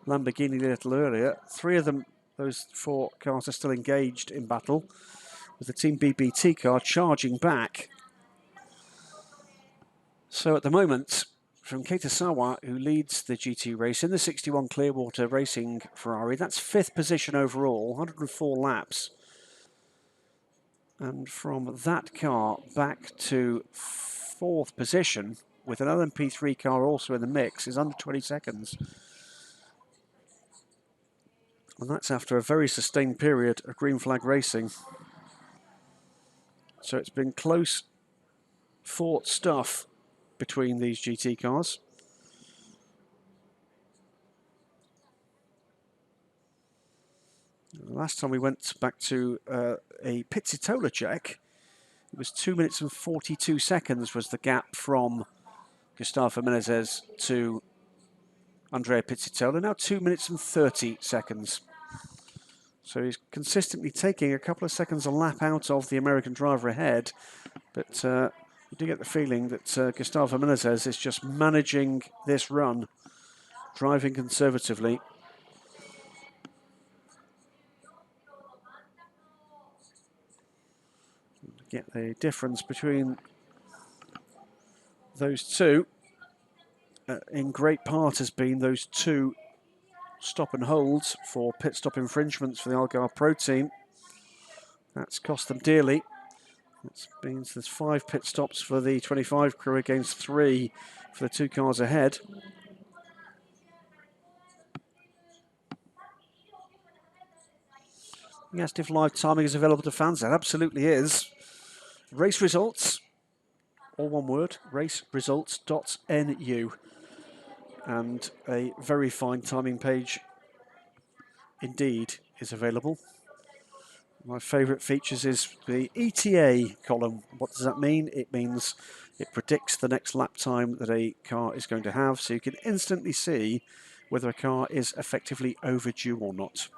Speaker 2: Lamborghini a little earlier. 3 of them, those 4 cars, are still engaged in battle, with the Team BBT car charging back. So at the moment, from Keita Sawa, who leads the GT race in the 61 Clearwater Racing Ferrari, that's 5th position overall, 104 laps. And from that car back to 4th position, with an LMP3 car also in the mix, is under 20 seconds. And that's after a very sustained period of green flag racing. So it's been close fought stuff between these GT cars. Last time we went back to a Pizzitola check, it was 2 minutes and 42 seconds was the gap from Gustavo Menezes to Andrea Pizzitola. Now 2 minutes and 30 seconds. So he's consistently taking a couple of seconds a lap out of the American driver ahead. But you do get the feeling that Gustavo Menezes is just managing this run, driving conservatively. Get the difference between those two in great part has been those 2 stop and holds for pit stop infringements for the Algarve Pro team. That's cost them dearly. That means there's 5 pit stops for the 25 crew against 3 for the 2 cars ahead. He asked if live timing is available to fans. That absolutely is. Race results, all one word, raceresults.nu. And a very fine timing page indeed is available. My favourite features is the ETA column. What does that mean? It means it predicts the next lap time that a car is going to have, so you can instantly see whether a car is effectively overdue or not.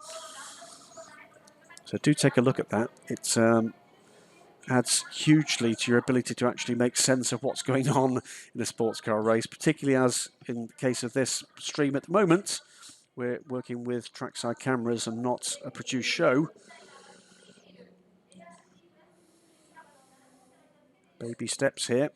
Speaker 2: So do take a look at that. It adds hugely to your ability to actually make sense of what's going on in a sports car race, particularly as in the case of this stream at the moment, we're working with trackside cameras and not a produced show. Baby steps here.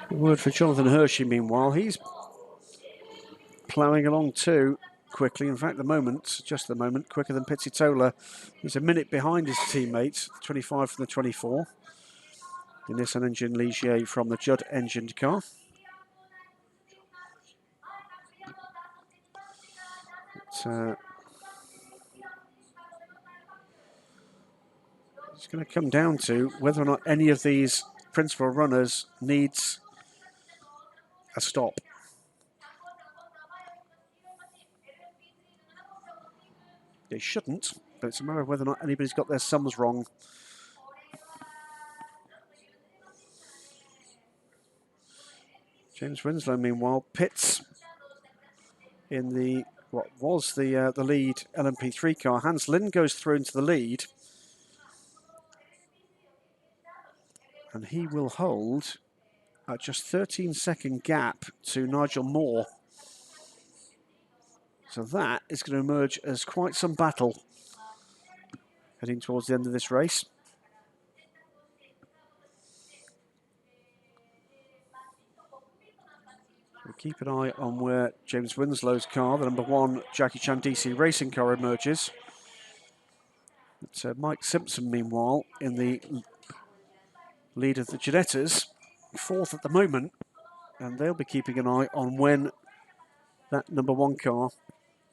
Speaker 2: A word for Jonathan Hershey, meanwhile. He's ploughing along too quickly. In fact, just the moment, quicker than Pizzitola. He's a minute behind his teammates, 25 from the 24. The Nissan engine Ligier from the Judd engined car. It's going to come down to whether or not any of these principal runners needs a stop. They shouldn't, but it's a matter of whether or not anybody's got their sums wrong. James Winslow, meanwhile, pits in the what was the lead LMP3 car. Hans Lind goes through into the lead, and he will hold at just 13-second gap to Nigel Moore. So that is going to emerge as quite some battle heading towards the end of this race. So keep an eye on where James Winslow's car, the number 1 Jackie Chan DC racing car, emerges. It's Mike Simpson, meanwhile, in the lead of the Ginettas, 4th at the moment, and they'll be keeping an eye on when that number 1 car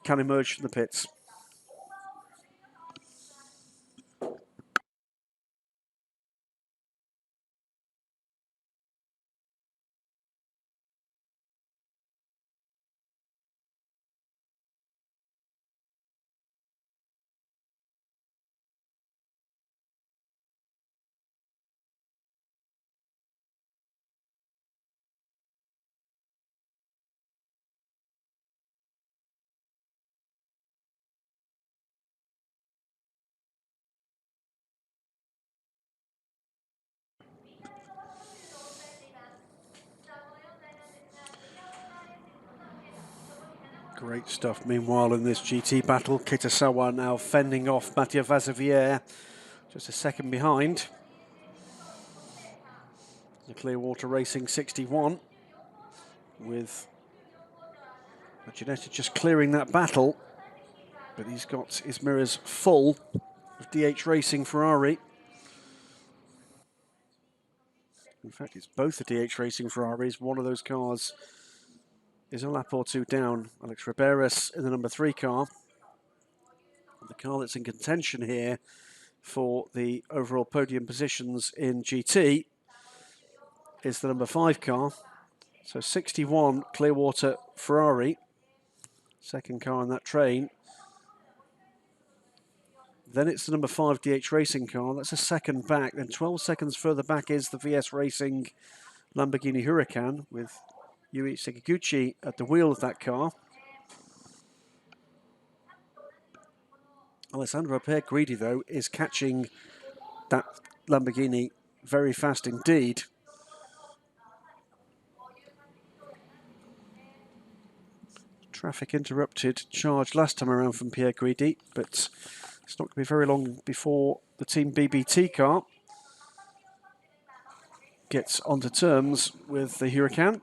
Speaker 2: can emerge from the pits. Great stuff. Meanwhile, in this GT battle, Kitasawa now fending off Mathieu Vazevier, just a second behind. The Clearwater Racing 61, with Ginetta just clearing that battle, but he's got his mirrors full of DH Racing Ferrari. In fact, it's both the DH Racing Ferraris. One of those cars is a lap or two down. Alex Riberas in the number 3 car. The car that's in contention here for the overall podium positions in GT is the number 5 car. So 61 Clearwater Ferrari, second car on that train. Then it's the number 5 DH Racing car. That's a second back. Then 12 seconds further back is the VS Racing Lamborghini Huracan with Yui Sekiguchi at the wheel of that car. Alessandro Pierguidi, though, is catching that Lamborghini very fast indeed. Traffic interrupted charge last time around from Pierguidi, but it's not going to be very long before the Team BBT car gets onto terms with the Huracan.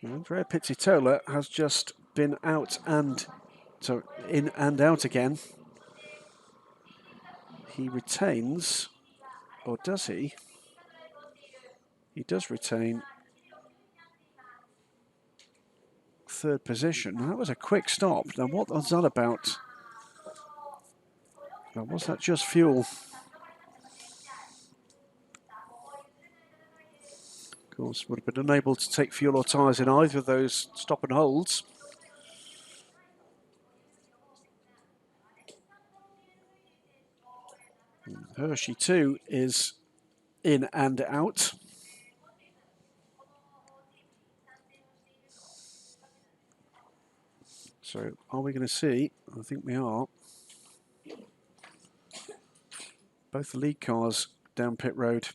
Speaker 2: Andrea Pizzitola has just been out and so in and out again. He retains, or does he? He does retain 3rd position. That was a quick stop. Now, what was that about? Now, was that just fuel? Of course, would have been unable to take fuel or tyres in either of those stop and holds. Hershey too is in and out. So are we going to see? I think we are. Both the lead cars down pit road.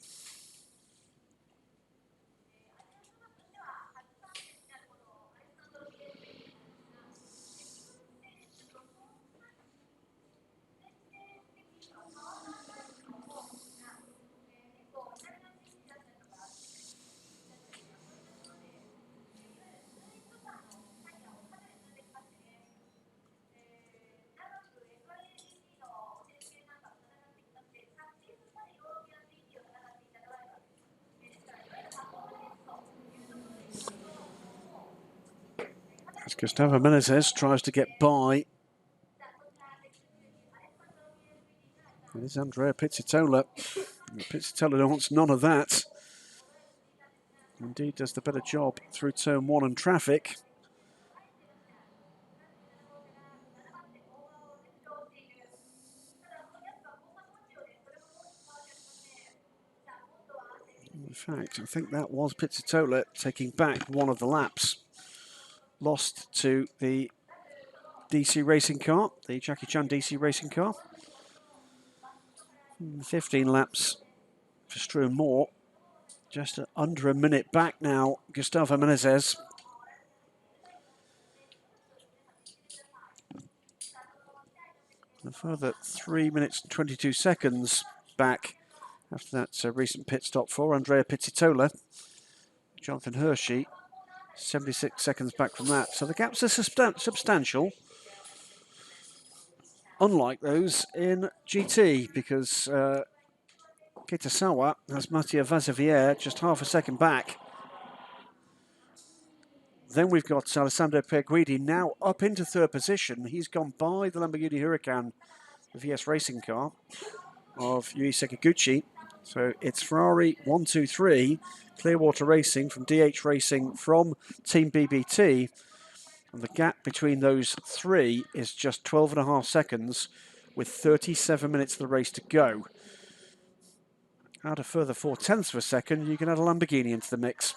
Speaker 2: As Gustavo Menezes tries to get by. It is Andrea Pizzitola. Pizzitola wants none of that. Indeed does the better job through turn one and traffic. In fact, I think that was Pizzitola taking back one of the laps. Lost to the DC racing car, the Jackie Chan DC racing car. 15 laps for Struan Moore. Just under a minute back now, Gustavo Menezes. A further 3 minutes and 22 seconds back after that recent pit stop for Andrea Pizzitola. Jonathan Hershey, 76 seconds back from that. So the gaps are substantial, unlike those in GT, because Kitasawa has Mattia Vazevier just half a second back. Then we've got Alessandro Perguidi now up into third position. He's gone by the Lamborghini Huracan, the VS racing car of Yui Sekiguchi. So it's Ferrari 1, 2, 3, Clearwater Racing from DH Racing from Team BBT. And the gap between those three is just 12.5 seconds with 37 minutes of the race to go. Add a further 0.4 of a second, you can add a Lamborghini into the mix.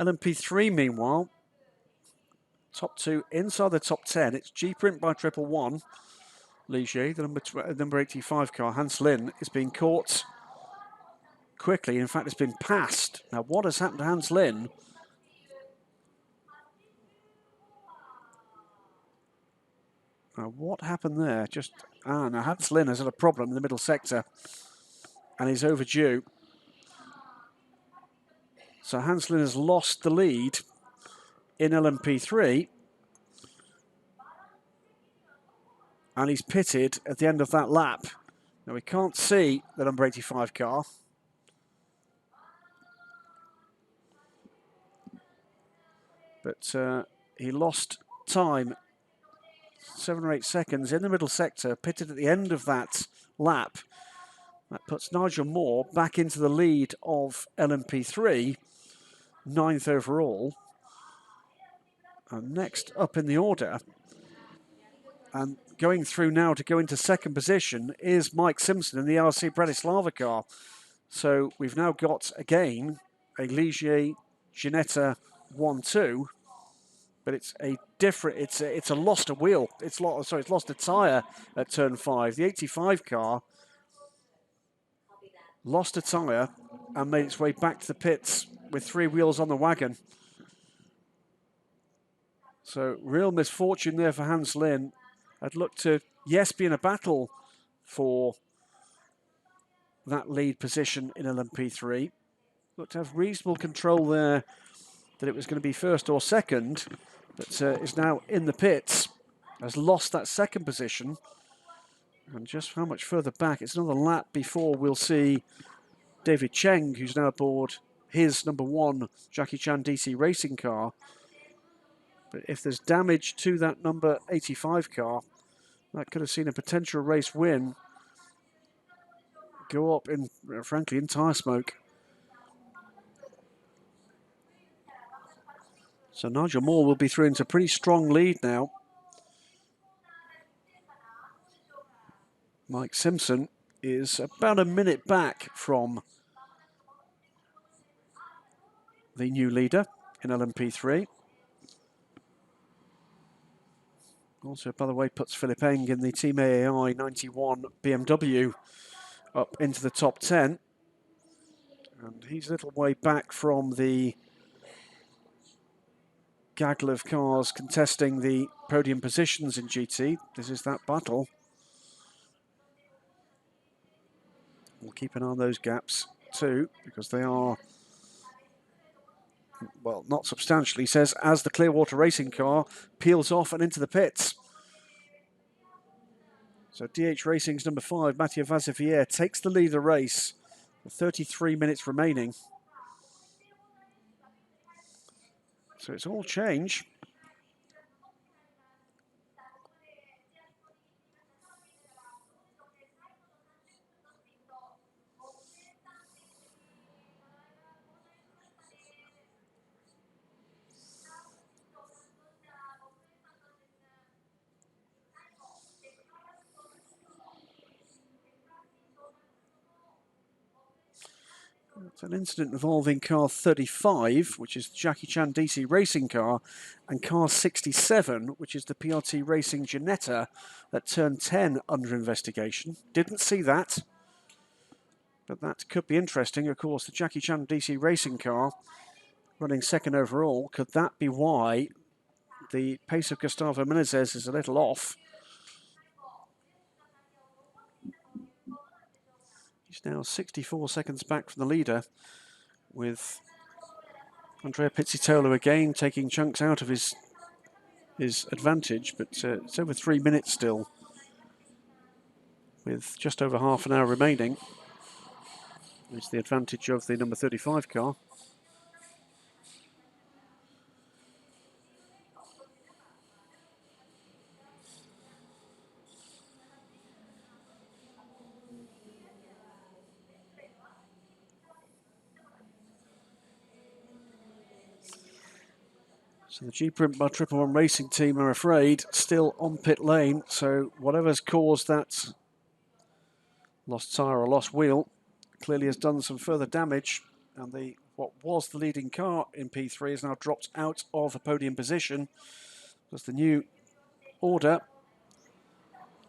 Speaker 2: LMP3, meanwhile, top two inside the top 10. It's G-Print by 111. Ligier, the number 85 car, Hans Lin, is being caught quickly. In fact, it's been passed. Now, what has happened to Hans Lin? What happened there? Now Hans Lin has had a problem in the middle sector and he's overdue. So Hans Lin has lost the lead in LMP3 and he's pitted at the end of that lap. Now we can't see the number 85 car. But he lost time, 7 or 8 seconds in the middle sector, pitted at the end of that lap. That puts Nigel Moore back into the lead of LMP3, 9th overall. And next up in the order, and going through now to go into second position, is Mike Simpson in the RC Bratislava car. So we've now got, again, a Ligier Ginetta 1-2, but it's a different, it's a lost a wheel. It's lost a tyre at turn 5. The 85 car lost a tyre and made its way back to the pits with 3 wheels on the wagon. So real misfortune there for Hans Lin. I'd look to, yes, be in a battle for that lead position in LMP3. Looked to have reasonable control there that it was going to be first or second, but is now in the pits, has lost that second position. And just how much further back? It's another lap before we'll see David Cheng, who's now aboard his number 1 Jackie Chan DC racing car. But if there's damage to that number 85 car, that could have seen a potential race win go up in, frankly, in tyre smoke. So Nigel Moore will be through into a pretty strong lead now. Mike Simpson is about a minute back from the new leader in LMP3. Also, by the way, puts Philip Eng in the Team AAI 91 BMW up into the top 10. And he's a little way back from the gaggle of cars contesting the podium positions in GT. This is that battle. We'll keep an eye on those gaps too, because they are, well, not substantially, he says, as the Clearwater racing car peels off and into the pits. So DH Racing's number 5, Mathieu Vazevier, takes the lead of the race with 33 minutes remaining. So it's all change. It's an incident involving car 35, which is the Jackie Chan DC racing car, and car 67, which is the PRT Racing Ginetta that turned 10 under investigation. Didn't see that, but that could be interesting. Of course, the Jackie Chan DC racing car running second overall. Could that be why the pace of Gustavo Menezes is a little off? He's now 64 seconds back from the leader, with Andrea Pizzitolo again taking chunks out of his advantage, but it's over 3 minutes still, with just over half an hour remaining. It's the advantage of the number 35 car. So the G-Print by Triple One Racing team are afraid still on pit lane, so whatever's caused that lost tyre or lost wheel clearly has done some further damage, and what was the leading car in P3 has now dropped out of a podium position. That's the new order.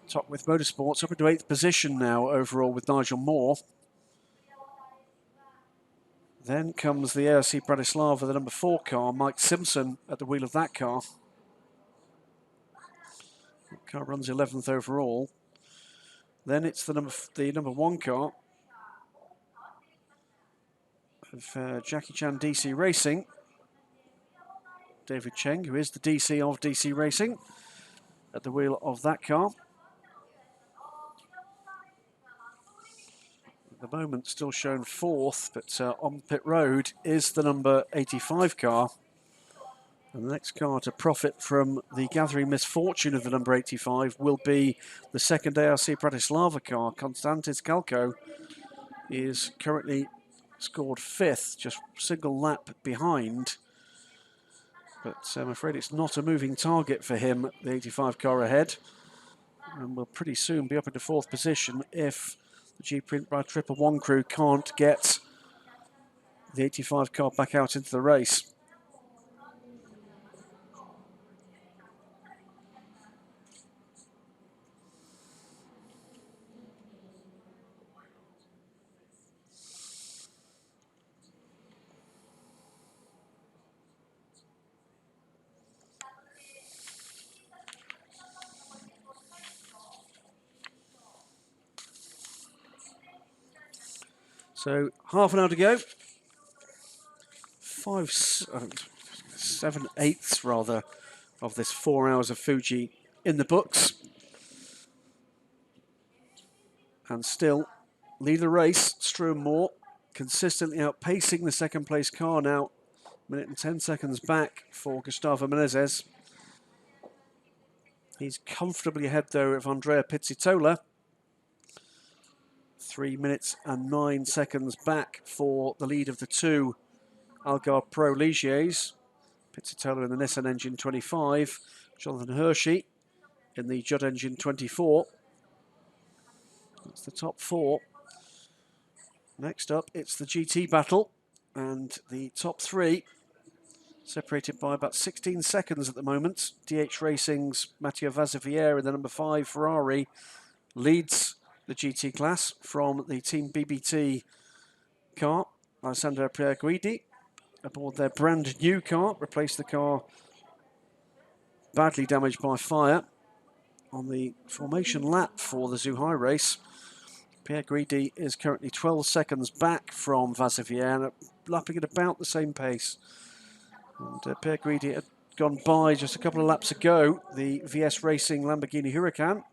Speaker 2: Top with Motorsports up into 8th position now overall with Nigel Moore. Then comes the ARC Bratislava, the number 4 car, Mike Simpson at the wheel of that car. That car runs 11th overall. Then it's the number 1 car of Jackie Chan DC Racing, David Cheng, who is the DC of DC Racing, at the wheel of that car. At the moment still shown 4th, but on pit road is the number 85 car. And the next car to profit from the gathering misfortune of the number 85 will be the second ARC Bratislava car. Konstantis Kalko is currently scored 5th, just single lap behind. But I'm afraid it's not a moving target for him, the 85 car ahead. And will pretty soon be up into 4th position if the G-Print by Triple One crew can't get the 85 car back out into the race. So half an hour to go. 7/8 rather of this 4 hours of Fuji in the books. And still lead the race, Struan Moore, consistently outpacing the second place car now. Minute and 10 seconds back for Gustavo Menezes. He's comfortably ahead though of Andrea Pizzitola. 3 minutes and 9 seconds back for the lead of the two Algarve Pro Ligiers. Pizzitola in the Nissan Engine 25, Jonathan Hershey in the Judd Engine 24. That's the top four. Next up, it's the GT battle, and the top three separated by about 16 seconds at the moment. DH Racing's Matteo Vaziviere in the number 5 Ferrari leads the GT class from the Team BBT car. Alessandro Pierguidi aboard their brand new car, replaced the car badly damaged by fire on the formation lap for the Zhuhai race. Pierguidi is currently 12 seconds back from Vaziviere, lapping at about the same pace. And Pierguidi had gone by just a couple of laps ago the VS Racing Lamborghini Huracan,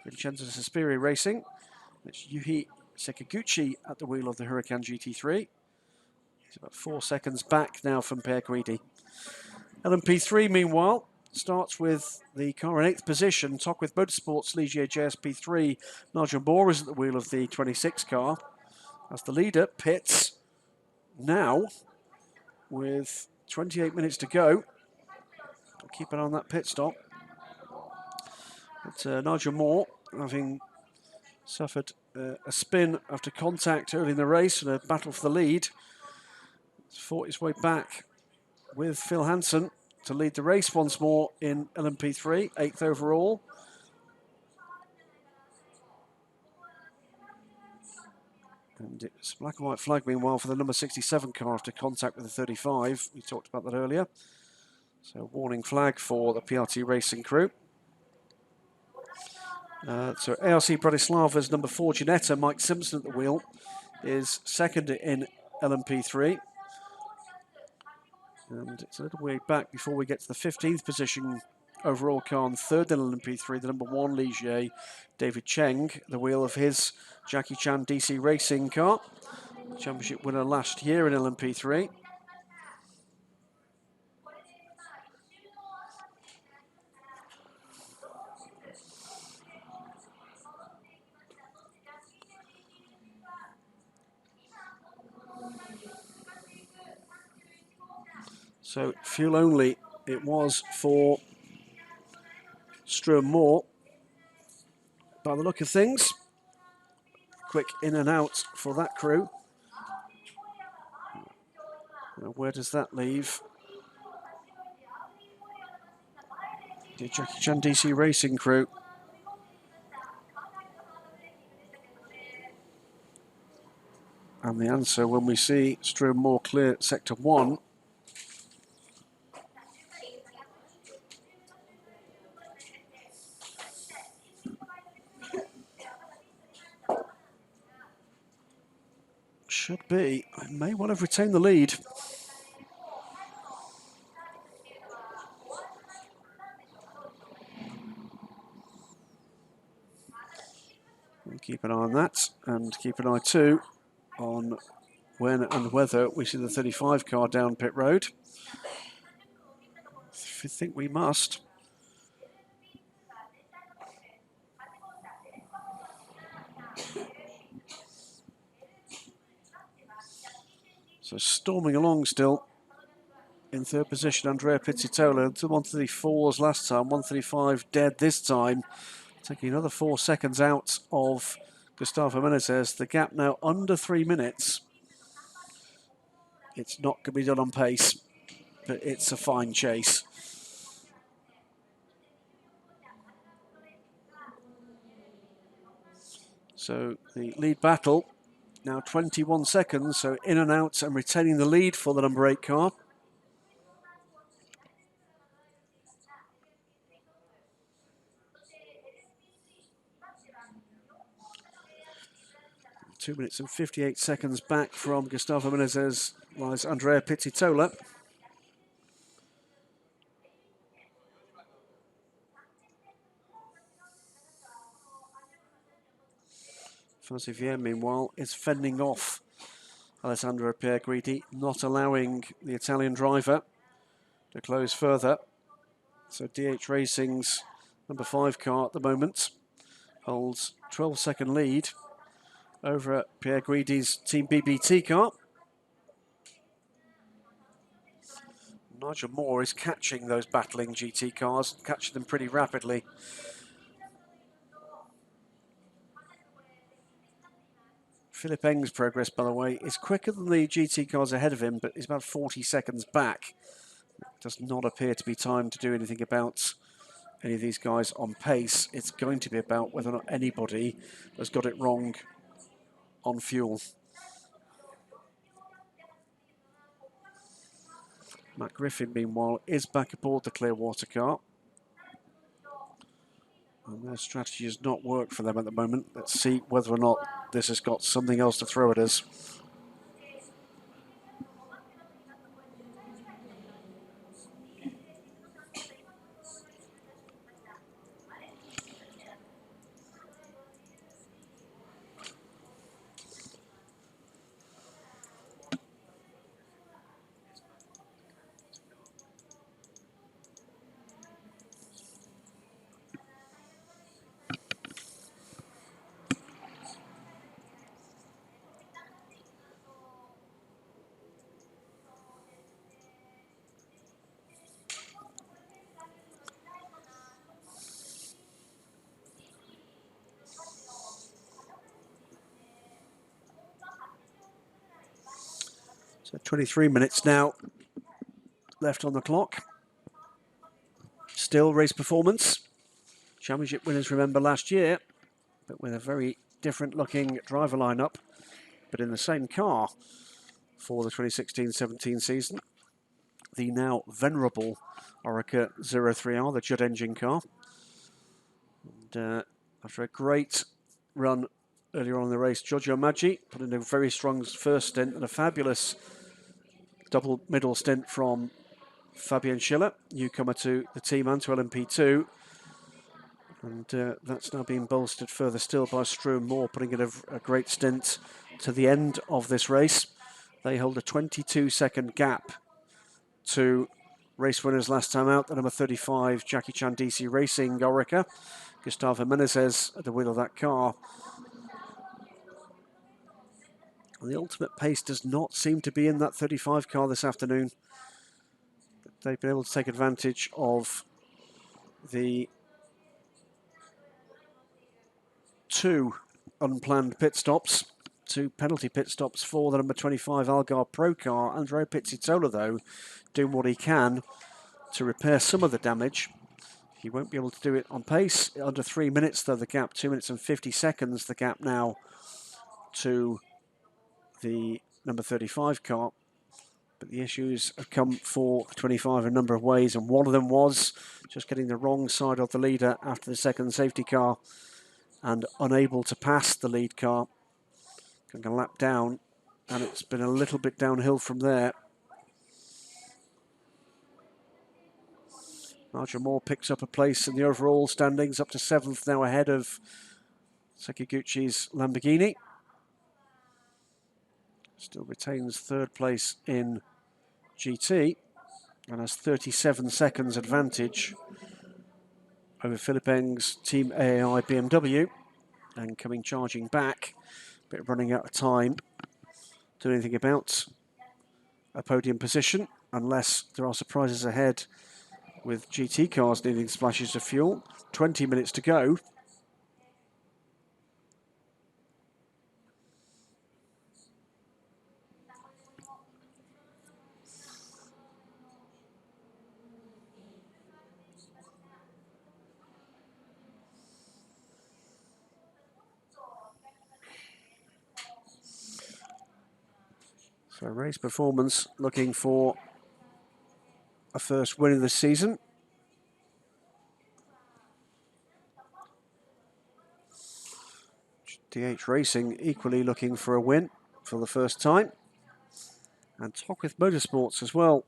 Speaker 2: Vincenzo Sospiri Racing. It's Yuhi Sekiguchi at the wheel of the Huracan GT3. He's about 4 seconds back now from Pierguidi. LMP3, meanwhile, starts with the car in 8th position. Tocqueville Motorsports Ligier JSP3. Nigel Moore is at the wheel of the 26 car. As the leader pits now with 28 minutes to go. Keep an eye on that pit stop. But Nigel Moore, having suffered a spin after contact early in the race and a battle for the lead, has fought his way back with Phil Hansen to lead the race once more in LMP3, 8th overall. And it's black and white flag, meanwhile, for the number 67 car after contact with the 35. We talked about that earlier. So warning flag for the PRT Racing crew. So ARC Bratislava's number 4 Ginetta, Mike Simpson at the wheel, is second in LMP3. And it's a little way back before we get to the 15th position overall car, and third in LMP3, the number 1 Ligier, David Cheng, the wheel of his Jackie Chan DC Racing car, championship winner last year in LMP3. So fuel only it was for Struan Moore. By the look of things, quick in and out for that crew. Now where does that leave the Jackie Chan DC Racing crew? And the answer, when we see Struan Moore clear sector 1, should be, I may well have retained the lead. We'll keep an eye on that, and keep an eye too on when and whether we see the 35 car down pit road. If you think we must. So storming along still in third position, Andrea Pizzitola to 134s last time, 135 dead this time, taking another 4 seconds out of Gustavo Menezes. The gap now under 3 minutes. It's not going to be done on pace, but it's a fine chase. So the lead battle now 21 seconds, so in and out and retaining the lead for the number 8 car. Two minutes and 58 seconds back from Gustavo Menezes lies Andrea Pizzitola. Vaziviere, meanwhile, is fending off Alessandro Pierguidi, not allowing the Italian driver to close further. So DH Racing's number 5 car at the moment holds 12-second lead over at Pierre Guidi's Team BBT car. Nigel Moore is catching those battling GT cars, catching them pretty rapidly. Philip Eng's progress, by the way, is quicker than the GT cars ahead of him, but is about 40 seconds back. Does not appear to be time to do anything about any of these guys on pace. It's going to be about whether or not anybody has got it wrong on fuel. Matt Griffin, meanwhile, is back aboard the Clearwater car. And their strategy has not worked for them at the moment. Let's see whether or not this has got something else to throw at us. So 23 minutes now left on the clock. Still race performance. Championship winners, remember, last year, but with a very different looking driver lineup, but in the same car for the 2016-17 season. The now venerable Orica 03R, the Judd engine car. And after a great run earlier on in the race, Giorgio Maggi put in a very strong first stint and a fabulous double middle stint from Fabian Schiller, newcomer to the team and to LMP2. And that's now been bolstered further still by Struan Moore, putting in a great stint to the end of this race. They hold a 22-second gap to race winners last time out, the number 35 Jackie Chan DC Racing Orica. Gustavo Menezes at the wheel of that car. And the ultimate pace does not seem to be in that 35 car this afternoon. They've been able to take advantage of the two unplanned pit stops, two penalty pit stops for the number 25 Algar Pro car. Andrea Pizzitola, though, doing what he can to repair some of the damage. He won't be able to do it on pace. Under 3 minutes, though, the gap, 2 minutes and 50 seconds, the gap now to the number 35 car. But the issues have come for 25 in a number of ways, and one of them was just getting the wrong side of the leader after the second safety car and unable to pass the lead car. Going a lap down, and it's been a little bit downhill from there. Nigel Moore picks up a place in the overall standings, up to 7th now, ahead of Sekiguchi's Lamborghini. Still retains 3rd place in GT and has 37 seconds advantage over Philip Eng's Team AAI BMW, and coming charging back, but running out of time to do anything about a podium position unless there are surprises ahead with GT cars needing splashes of fuel. 20 minutes to go. So race performance looking for a first win of the season. DH Racing equally looking for a win for the first time. And Tockwith Motorsports as well.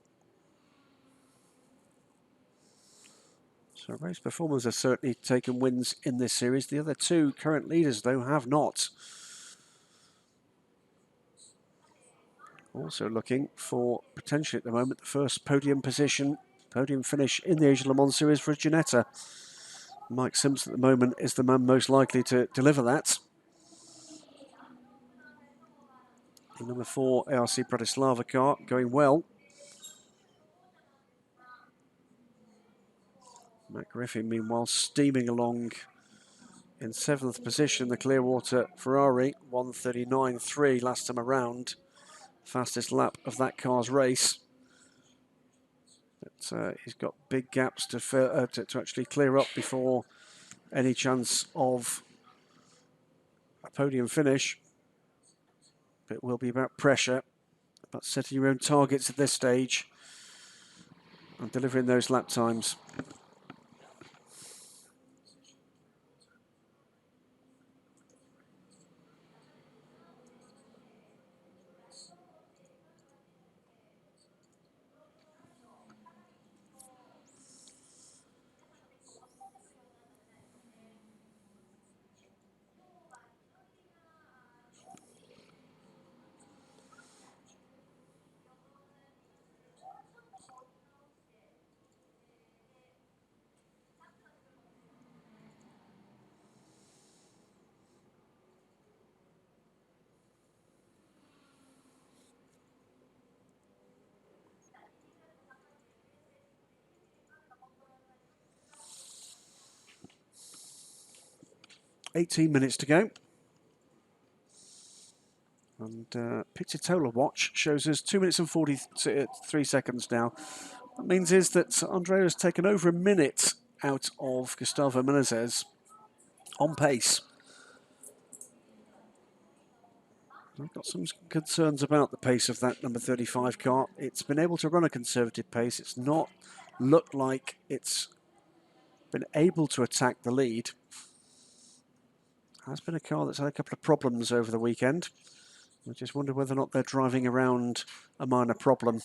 Speaker 2: So race performers have certainly taken wins in this series. The other two current leaders, though, have not. Also looking for, potentially at the moment, the first podium position, podium finish in the Asia Le Mans Series for Ginetta. Mike Simpson at the moment is the man most likely to deliver that. The number 4 ARC Bratislava car going well. Matt Griffin, meanwhile, steaming along in 7th position. The Clearwater Ferrari, 1:39.3 last time around. Fastest lap of that car's race. But he's got big gaps to actually clear up before any chance of a podium finish. But it will be about pressure, about setting your own targets at this stage and delivering those lap times. $18 minutes to go. And Pizzitola watch shows us 2 minutes and 43 seconds now. That means is that Andrea has taken over a minute out of Gustavo Menezes on pace. I've got some concerns about the pace of that number 35 car. It's been able to run a conservative pace. It's not looked like it's been able to attack the lead. Has been a car that's had a couple of problems over the weekend. I just wonder whether or not they're driving around a minor problem.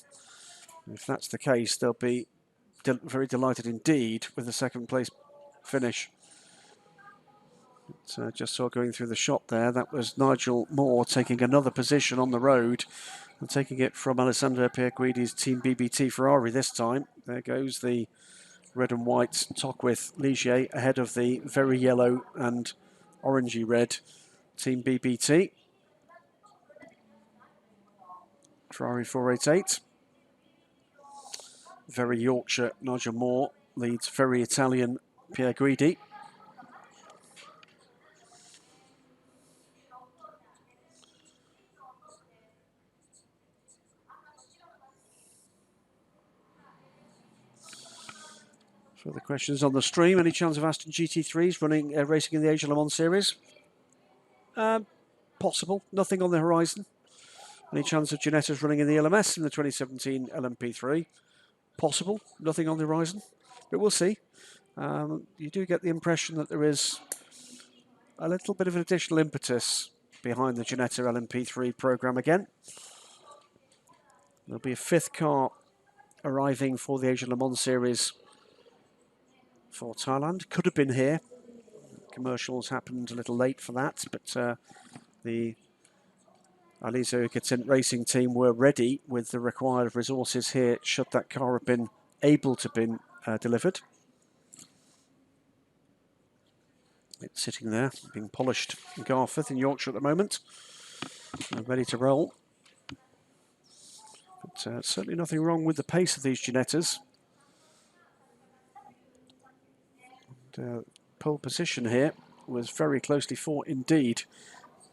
Speaker 2: If that's the case, they'll be very delighted indeed with the second place finish. So I just saw going through the shot there, that was Nigel Moore taking another position on the road and taking it from Alessandro Pierguidi's Team BBT Ferrari this time. There goes the red and white Tocqueville Ligier ahead of the very yellow and orangey red Team BBT. Ferrari 488. Very Yorkshire Nigel Moore leads very Italian Pierguidi. Further questions on the stream. Any chance of Aston GT3s running racing in the Asia Le Mans series? Possible. Nothing on the horizon. Any chance of Ginettas running in the LMS in the 2017 LMP3? Possible. Nothing on the horizon. But we'll see. You do get the impression that there is a little bit of an additional impetus behind the Ginetta LMP3 program again. There'll be a 5th car arriving for the Asia Le Mans series for Thailand. Could have been here. Commercials happened a little late for that, but the Aliso Ikatin racing team were ready with the required resources here should that car have been able to be delivered. It's sitting there, being polished in Garforth in Yorkshire at the moment, ready to roll. But certainly nothing wrong with the pace of these Ginettas. Pole position here was very closely fought indeed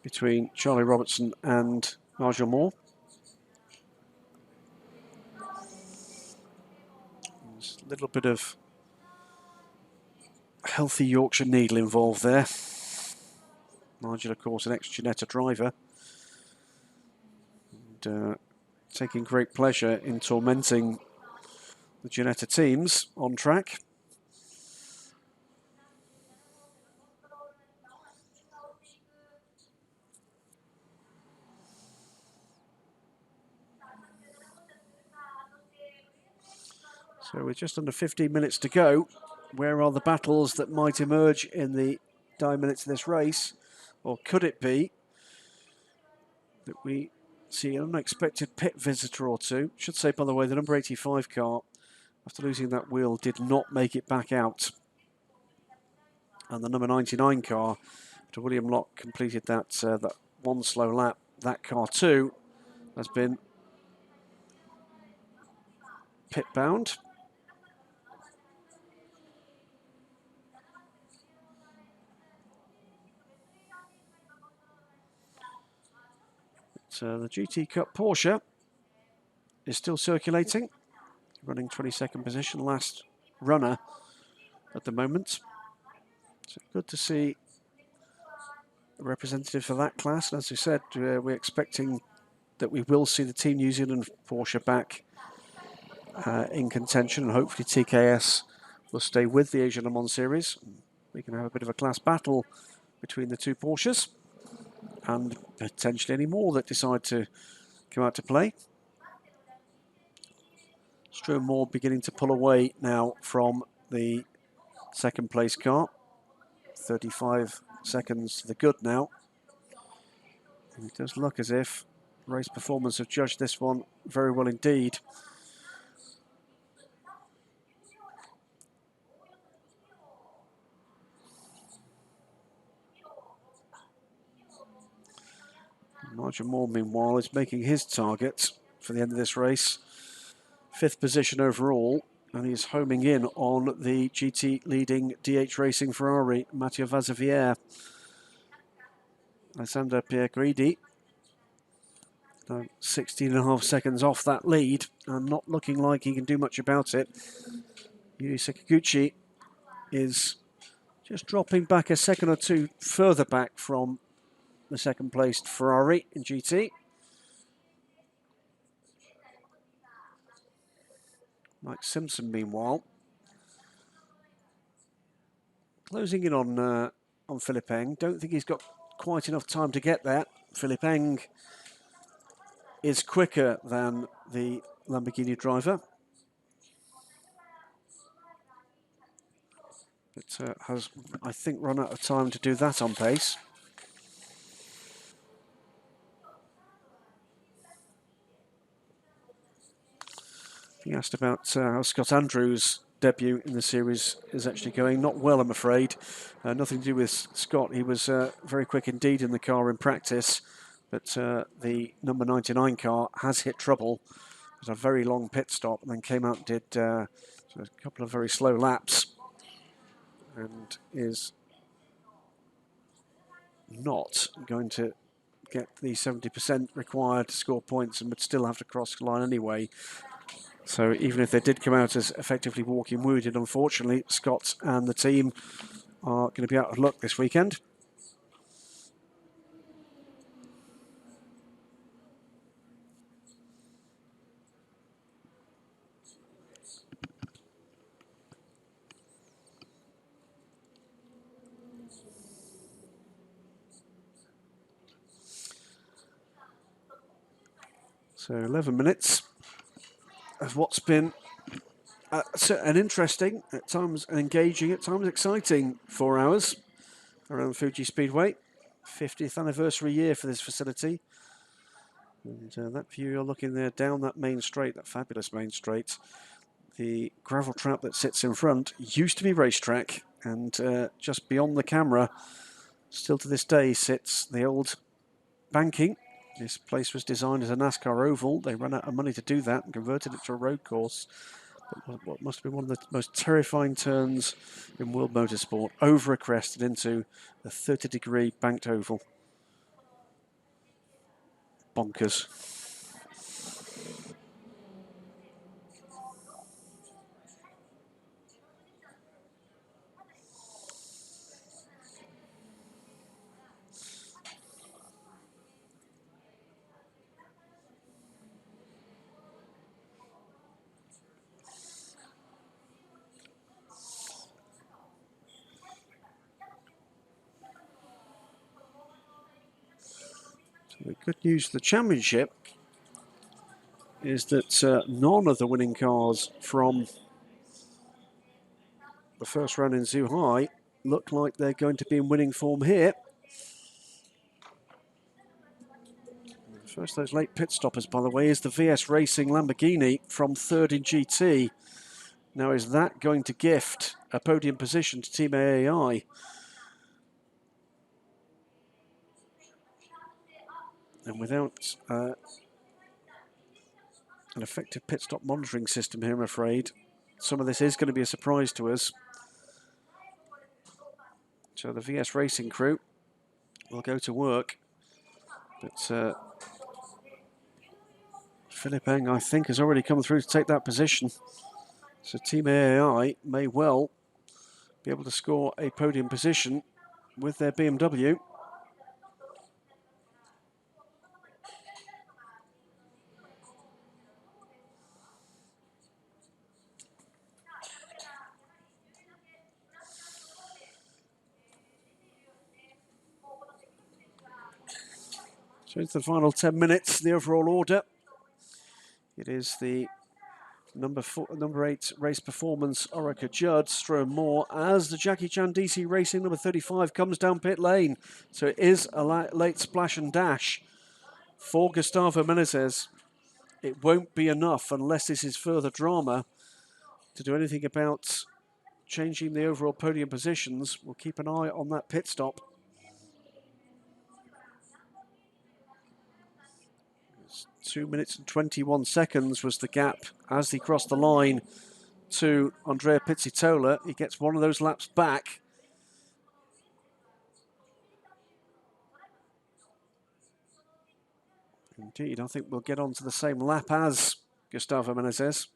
Speaker 2: between Charlie Robertson and Nigel Moore. There's a little bit of healthy Yorkshire needle involved there. Nigel, of course, an ex-Ginetta driver. And taking great pleasure in tormenting the Ginetta teams on track. So with just under 15 minutes to go, where are the battles that might emerge in the dying minutes of this race? Or could it be that we see an unexpected pit visitor or two? Should say, by the way, the number 85 car, after losing that wheel, did not make it back out. And the number 99 car, after William Locke completed that one slow lap, that car too has been pit bound. So the GT Cup Porsche is still circulating, running 22nd position, last runner at the moment. So good to see a representative for that class. And as we said, we're expecting that we will see the Team New Zealand Porsche back in contention, and hopefully TKS will stay with the Asia Le Mans Series. We can have a bit of a class battle between the two Porsches, and potentially any more that decide to come out to play. Stroh Moore beginning to pull away now from the second place car. 35 seconds to the good now. And it does look as if race performance have judged this one very well indeed. Nigel Moore, meanwhile, is making his target for the end of this race. 5th position overall, and he's homing in on the GT leading DH Racing Ferrari, Matteo Vazevier. Alessandro Pierguidi, 16.5 seconds off that lead, and not looking like he can do much about it. Yuri Sakaguchi is just dropping back a second or two further back from the second placed Ferrari in GT. Mike Simpson, meanwhile, closing in on Philipp Eng. Don't think he's got quite enough time to get there. Philipp Eng is quicker than the Lamborghini driver, but has, I think, run out of time to do that on pace. He asked about how Scott Andrews' debut in the series is actually going. Not well, I'm afraid. Nothing to do with Scott. He was very quick indeed in the car in practice, but the number 99 car has hit trouble. It was a very long pit stop and then came out and did a couple of very slow laps, and is not going to get the 70% required to score points, and would still have to cross the line anyway. So even if they did come out as effectively walking wounded, unfortunately, Scott and the team are going to be out of luck this weekend. So 11 minutes of what's been an interesting, at times engaging, at times exciting 4 hours around Fuji Speedway. 50th anniversary year for this facility. And that view you're looking there down that main straight, that fabulous main straight. The gravel trap that sits in front used to be racetrack, and just beyond the camera, still to this day, sits the old banking. This place was designed as a NASCAR oval. They ran out of money to do that and converted it to a road course. But what must have been one of the most terrifying turns in world motorsport, over a crest and into a 30-degree banked oval. Bonkers. The good news for the championship is that none of the winning cars from the first round in Zhuhai look like they're going to be in winning form here. First, those late pit stoppers, by the way, is the VS Racing Lamborghini from 3rd in GT. Now, is that going to gift a podium position to Team AAI? And without an effective pit stop monitoring system here, I'm afraid. Some of this is going to be a surprise to us. So the VS Racing crew will go to work. But Philip Eng, I think, has already come through to take that position. So Team AAI may well be able to score a podium position with their BMW. So it's the final 10 minutes, the overall order. It is the number 8 race performance, Orica Judd, Stroh Moore, as the Jackie Chan DC Racing number 35 comes down pit lane. So it is a late splash and dash for Gustavo Menezes. It won't be enough unless this is further drama to do anything about changing the overall podium positions. We'll keep an eye on that pit stop. 2 minutes and 21 seconds was the gap as he crossed the line to Andrea Pizzitola. He gets one of those laps back. Indeed, I think we'll get onto the same lap as Gustavo Menezes.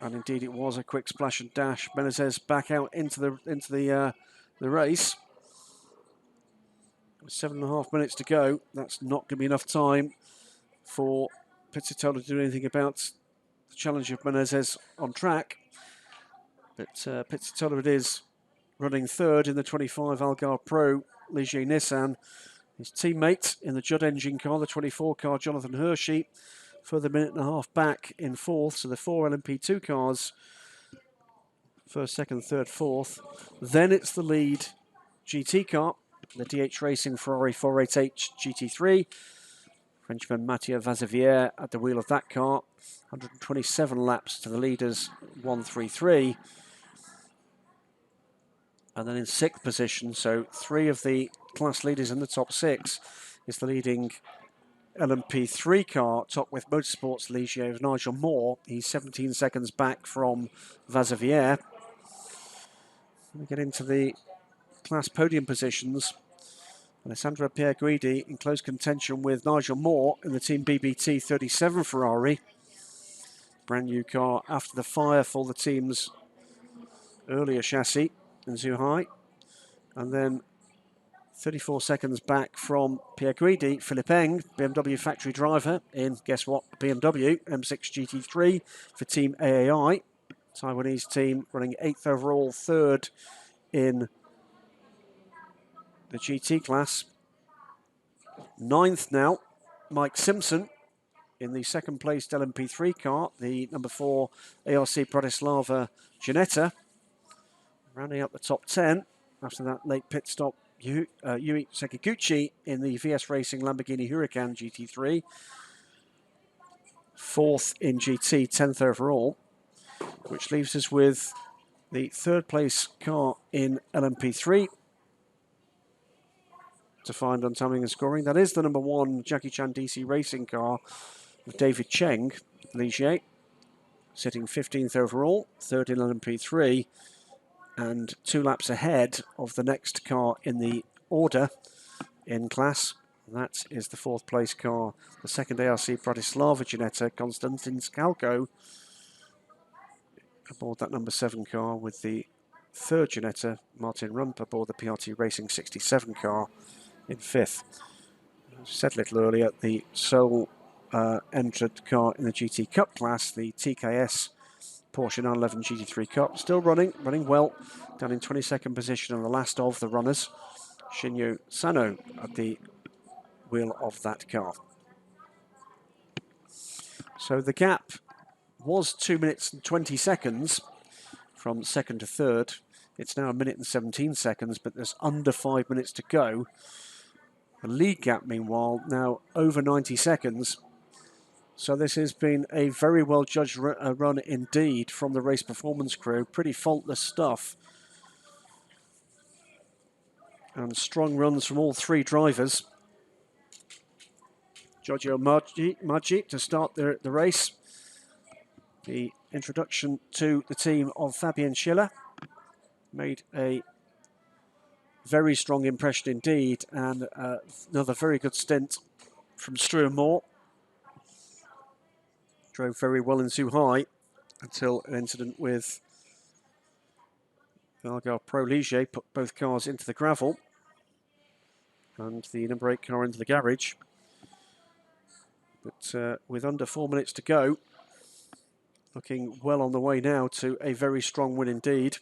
Speaker 2: And indeed, it was a quick splash and dash. Menezes back out into the race. 7.5 minutes to go. That's not going to be enough time for Pizzitola to do anything about the challenge of Menezes on track. But Pizzitola it is, running third in the 25 Algarve Pro Ligier Nissan. His teammate in the Judd engine car, the 24 car, Jonathan Hershey, further minute and a half back in fourth. So the 4 LMP2 cars, first, second, third, fourth. Then it's the lead GT car, the DH Racing Ferrari 488 GT3. Frenchman Mathieu Vazevière at the wheel of that car. 127 laps to the leaders, 133. And then in sixth position, so 3 of the class leaders in the top 6, is the leading LMP3 car, Top with Motorsports Ligier of Nigel Moore. He's 17 seconds back from Vazevière. We get into the class podium positions. Alessandro Pierguidi in close contention with Nigel Moore in the Team BBT 37 Ferrari. Brand new car after the fire for the team's earlier chassis in Zhuhai. And then 34 seconds back from Pierguidi, Philip Eng, BMW factory driver in, guess what, BMW M6 GT3 for Team AAI. Taiwanese team running 8th overall, 3rd in the GT class. 9th now, Mike Simpson in the second placed LMP3 car, the number 4 ARC Bratislava Ginetta. Rounding up the top 10 after that late pit stop, Yui Sekiguchi in the VS Racing Lamborghini Huracan GT3. 4th in GT, 10th overall, which leaves us with the 3rd place car in LMP3 to find on timing and scoring. That is the number 1 Jackie Chan DC Racing car with David Cheng, Ligier, sitting 15th overall, 3rd in LMP3, and 2 laps ahead of the next car in the order in class. That is the 4th place car, the 2nd ARC Bratislava Ginetta, Konstantin Skalko, aboard that number 7 car with the 3rd Ginetta, Martin Rump aboard the PRT Racing 67 car in 5th. As I said a little earlier, the sole entered car in the GT Cup class, the TKS Porsche 911 GT3 Cup, still running well, down in 22nd position and the last of the runners. Shinyo Sano at the wheel of that car. So the gap was 2 minutes and 20 seconds from 2nd to 3rd. It's now 1 minute and 17 seconds, but there's under 5 minutes to go. The lead gap, meanwhile, now over 90 seconds. So this has been a very well judged run indeed from the race performance crew. Pretty faultless stuff. And strong runs from all 3 drivers. Giorgio Maggi to start the race. The introduction to the team of Fabian Schiller made a very strong impression indeed, and another very good stint from Struan Moore. Drove very well in Zhuhai until an incident with the Algarve Pro Ligier put both cars into the gravel and the number 8 car into the garage. But with under 4 minutes to go, looking well on the way now to a very strong win indeed.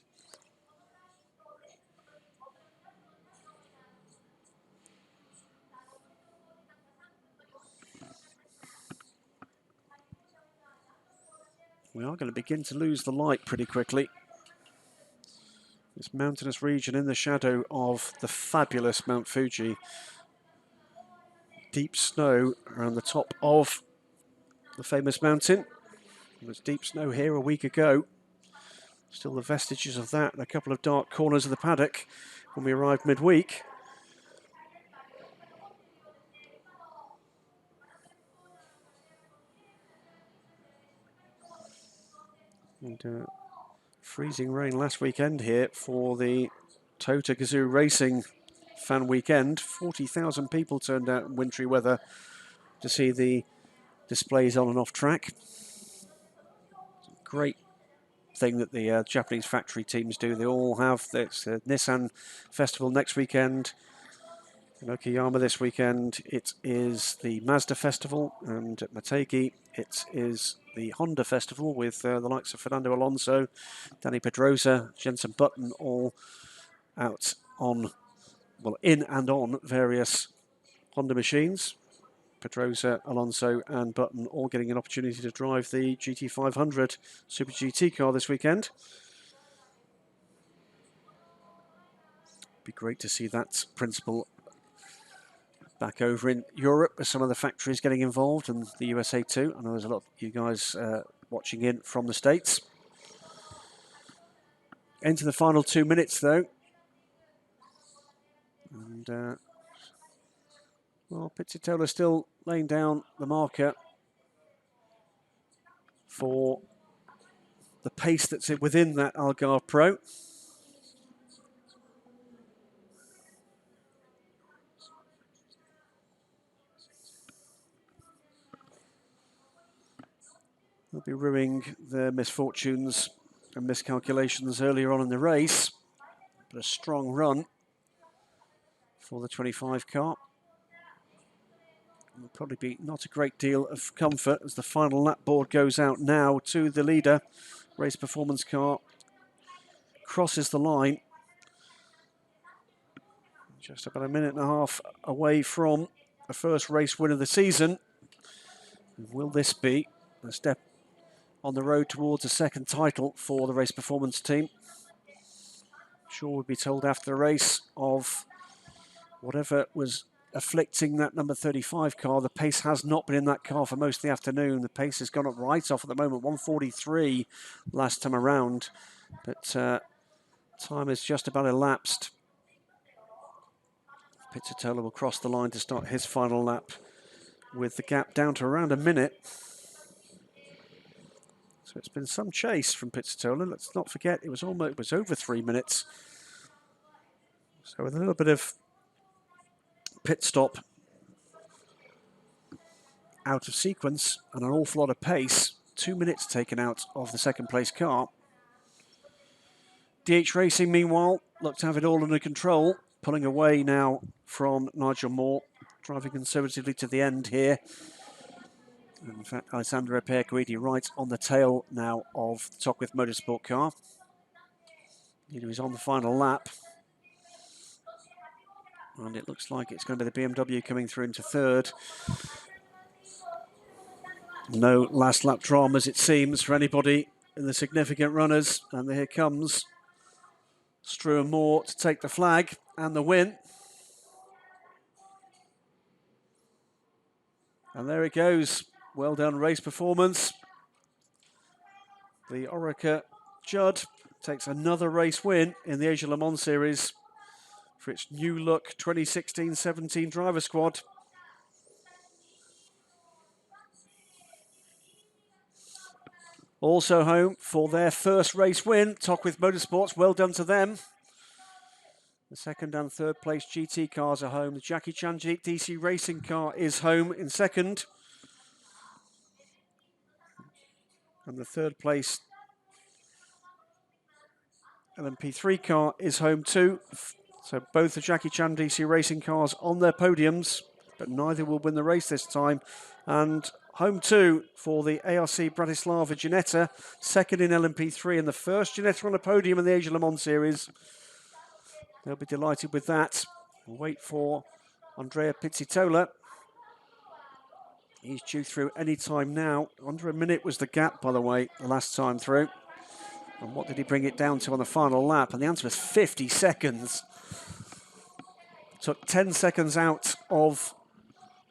Speaker 2: We are going to begin to lose the light pretty quickly. This mountainous region in the shadow of the fabulous Mount Fuji. Deep snow around the top of the famous mountain. There was deep snow here a week ago. Still the vestiges of that in a couple of dark corners of the paddock when we arrived midweek. And freezing rain last weekend here for the Tota Gazoo Racing fan weekend. 40,000 people turned out in wintry weather to see the displays on and off track. Great thing that the Japanese factory teams do. They all have this Nissan Festival next weekend. In Okayama this weekend, it is the Mazda Festival, and at Motegi, it is the Honda Festival with the likes of Fernando Alonso, Danny Pedrosa, Jenson Button, all out on, well, in and on various Honda machines. Pedrosa, Alonso and Button all getting an opportunity to drive the GT500 Super GT car this weekend. Be great to see that principle back over in Europe with some of the factories getting involved, and the USA too. I know there's a lot of you guys watching in from the States. Into the final 2 minutes though. And well, Pizzitola still laying down the marker for the pace that's within that Algarve Pro. They'll be ruining their misfortunes and miscalculations earlier on in the race. But a strong run for the 25 car. Will probably be not a great deal of comfort as the final lap board goes out now to the leader. Race performance car crosses the line. Just about a minute and a half away from the first race win of the season. Will this be a step on the road towards a second title for the race performance team? Sure, we'll be told after the race of whatever was afflicting that number 35 car. The pace has not been in that car for most of the afternoon. The pace has gone up right off at the moment, 1:43 last time around, but time has just about elapsed. Pizzitola will cross the line to start his final lap with the gap down to around a minute. So it's been some chase from Pizzitola. Let's not forget it was over 3 minutes. So with a little bit of pit stop out of sequence and an awful lot of pace, 2 minutes taken out of the second place car. DH Racing, meanwhile, look to have it all under control, pulling away now from Nigel Moore, driving conservatively to the end here. And in fact, Alessandro Perquidi right on the tail now of the Tocqueville Motorsport car. He was on the final lap. And it looks like it's going to be the BMW coming through into third. No last lap dramas, it seems, for anybody in the significant runners. And here comes Struan Moore to take the flag and the win. And there it goes. Well done race performance. The Orica Judd takes another race win in the Asia Le Mans Series for its new look 2016-17 driver squad. Also home for their first race win. Tockwith Motorsports, well done to them. The second and third place GT cars are home. The Jackie Chan DC Racing car is home in second. And the third place LMP3 car is home too. So both the Jackie Chan DC Racing cars on their podiums, but neither will win the race this time. And home too for the ARC Bratislava Ginetta, second in LMP3 and the first Ginetta on a podium in the Asia Le Mans Series. They'll be delighted with that. We'll wait for Andrea Pizzitola. He's due through any time now. Under a minute was the gap, by the way, the last time through. And what did he bring it down to on the final lap? And the answer was 50 seconds. Took 10 seconds out of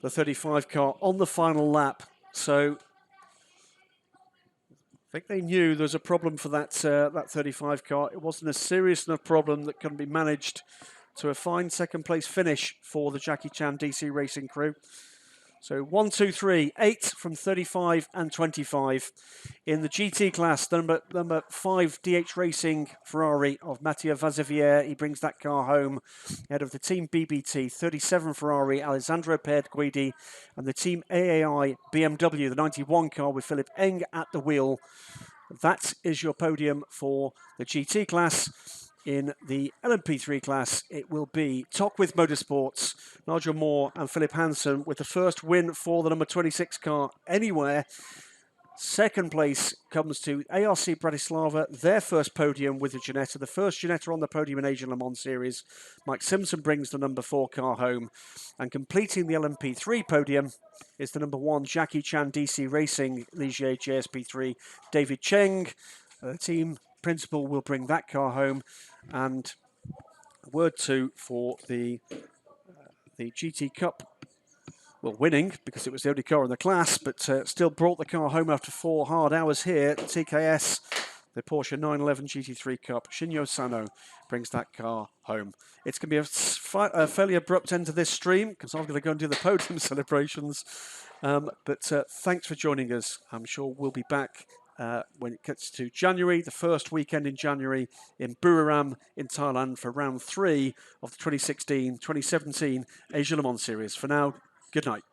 Speaker 2: the 35 car on the final lap. So I think they knew there was a problem for that 35 car. It wasn't a serious enough problem that couldn't be managed to a fine second place finish for the Jackie Chan DC Racing crew. So 1, 2, 3, 8 from 35 and 25. In the GT class, number 5 DH Racing Ferrari of Mattia Vazevier. He brings that car home ahead of the Team BBT 37 Ferrari, Alessandro Guidi, and the Team AAI BMW, the 91 car with Philip Eng at the wheel. That is your podium for the GT class. In the LMP3 class, it will be Tockwith Motorsports, Nigel Moore and Philip Hansen with the first win for the number 26 car anywhere. Second place comes to ARC Bratislava, their first podium with the Ginetta, the first Ginetta on the podium in Asian Le Mans Series. Mike Simpson brings the number 4 car home. And completing the LMP3 podium is the number 1 Jackie Chan DC Racing Ligier JSP3, David Cheng. The team principal will bring that car home. And word 2 for the GT Cup. Well, winning, because it was the only car in the class, but still brought the car home after 4 hard hours here. TKS, the Porsche 911 GT3 Cup. Shinyo Sano brings that car home. It's going to be a fairly abrupt end to this stream, because I'm going to go and do the podium celebrations. But thanks for joining us. I'm sure we'll be back when it gets to January, the first weekend in January in Buriram in Thailand for round 3 of the 2016-2017 Asia Le Mans Series. For now, good night.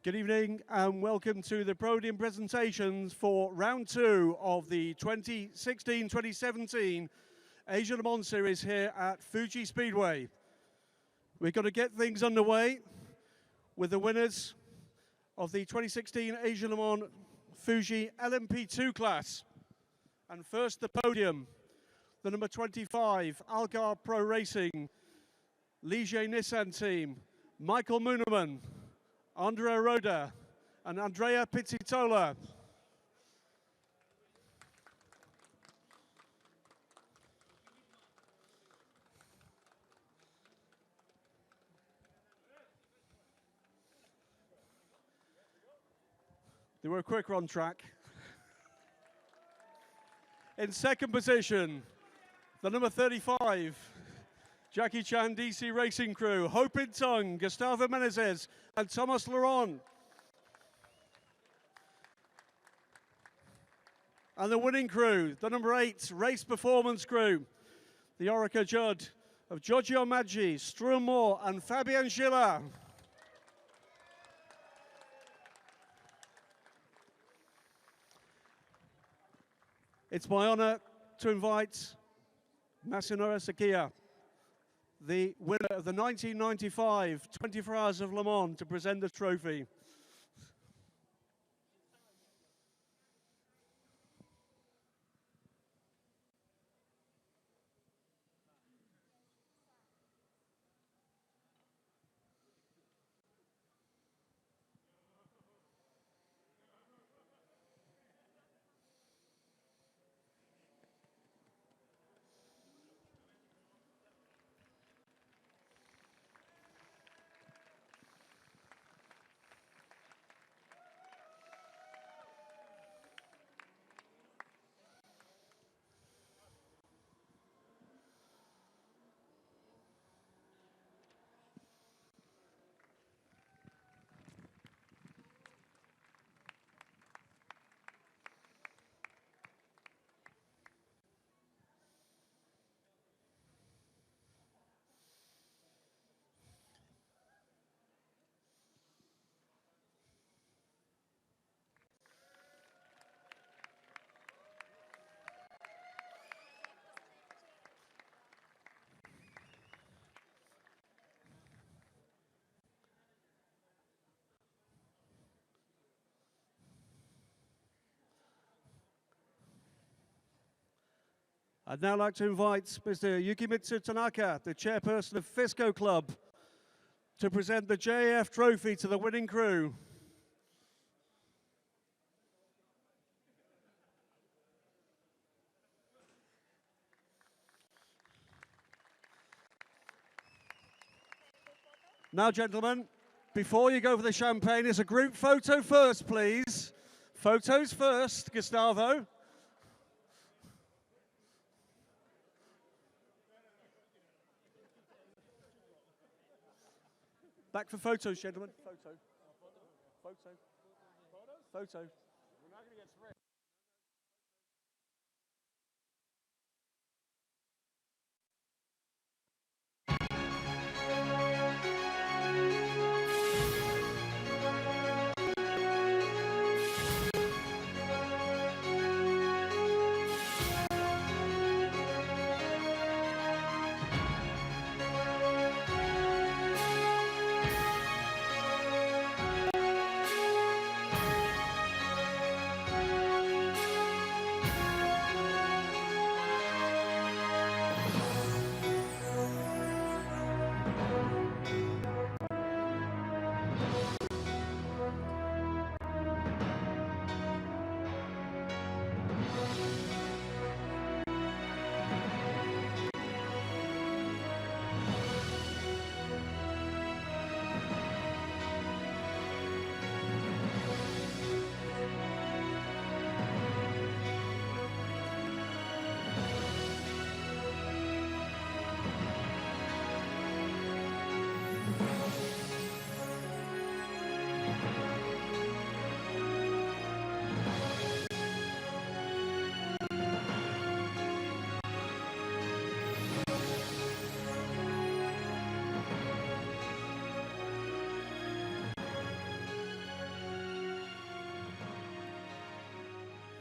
Speaker 4: Good evening and welcome to the podium presentations for round 2 of the 2016-2017 Asia Le Mans Series here at Fuji Speedway. We're going to get things underway with the winners of the 2016 Asia Le Mans Fuji LMP2 class. And first the podium, the number 25 Algar Pro Racing Ligier Nissan team, Michael Mooneman, Andrea Roda and Andrea Pizzitola. They were quicker on track. In second position, the number 35, Jackie Chan DC Racing Crew, Hope In Tung, Gustavo Menezes and Thomas Laurent. And the winning crew, the number 8 Race Performance Crew, the Orica Judd of Giorgio Maggi, Struan Moore and Fabian Schiller. It's my honor to invite Masanori Sakia, the winner of the 1995 24 Hours of Le Mans, to present the trophy. I'd now like to invite Mr. Yukimitsu Tanaka, the chairperson of Fisco Club, to present the JAF trophy to the winning crew. Now, gentlemen, before you go for the champagne, it's a group photo first, please. Photos first, Gustavo. Back for photos, gentlemen. Photo. Photo. Photo.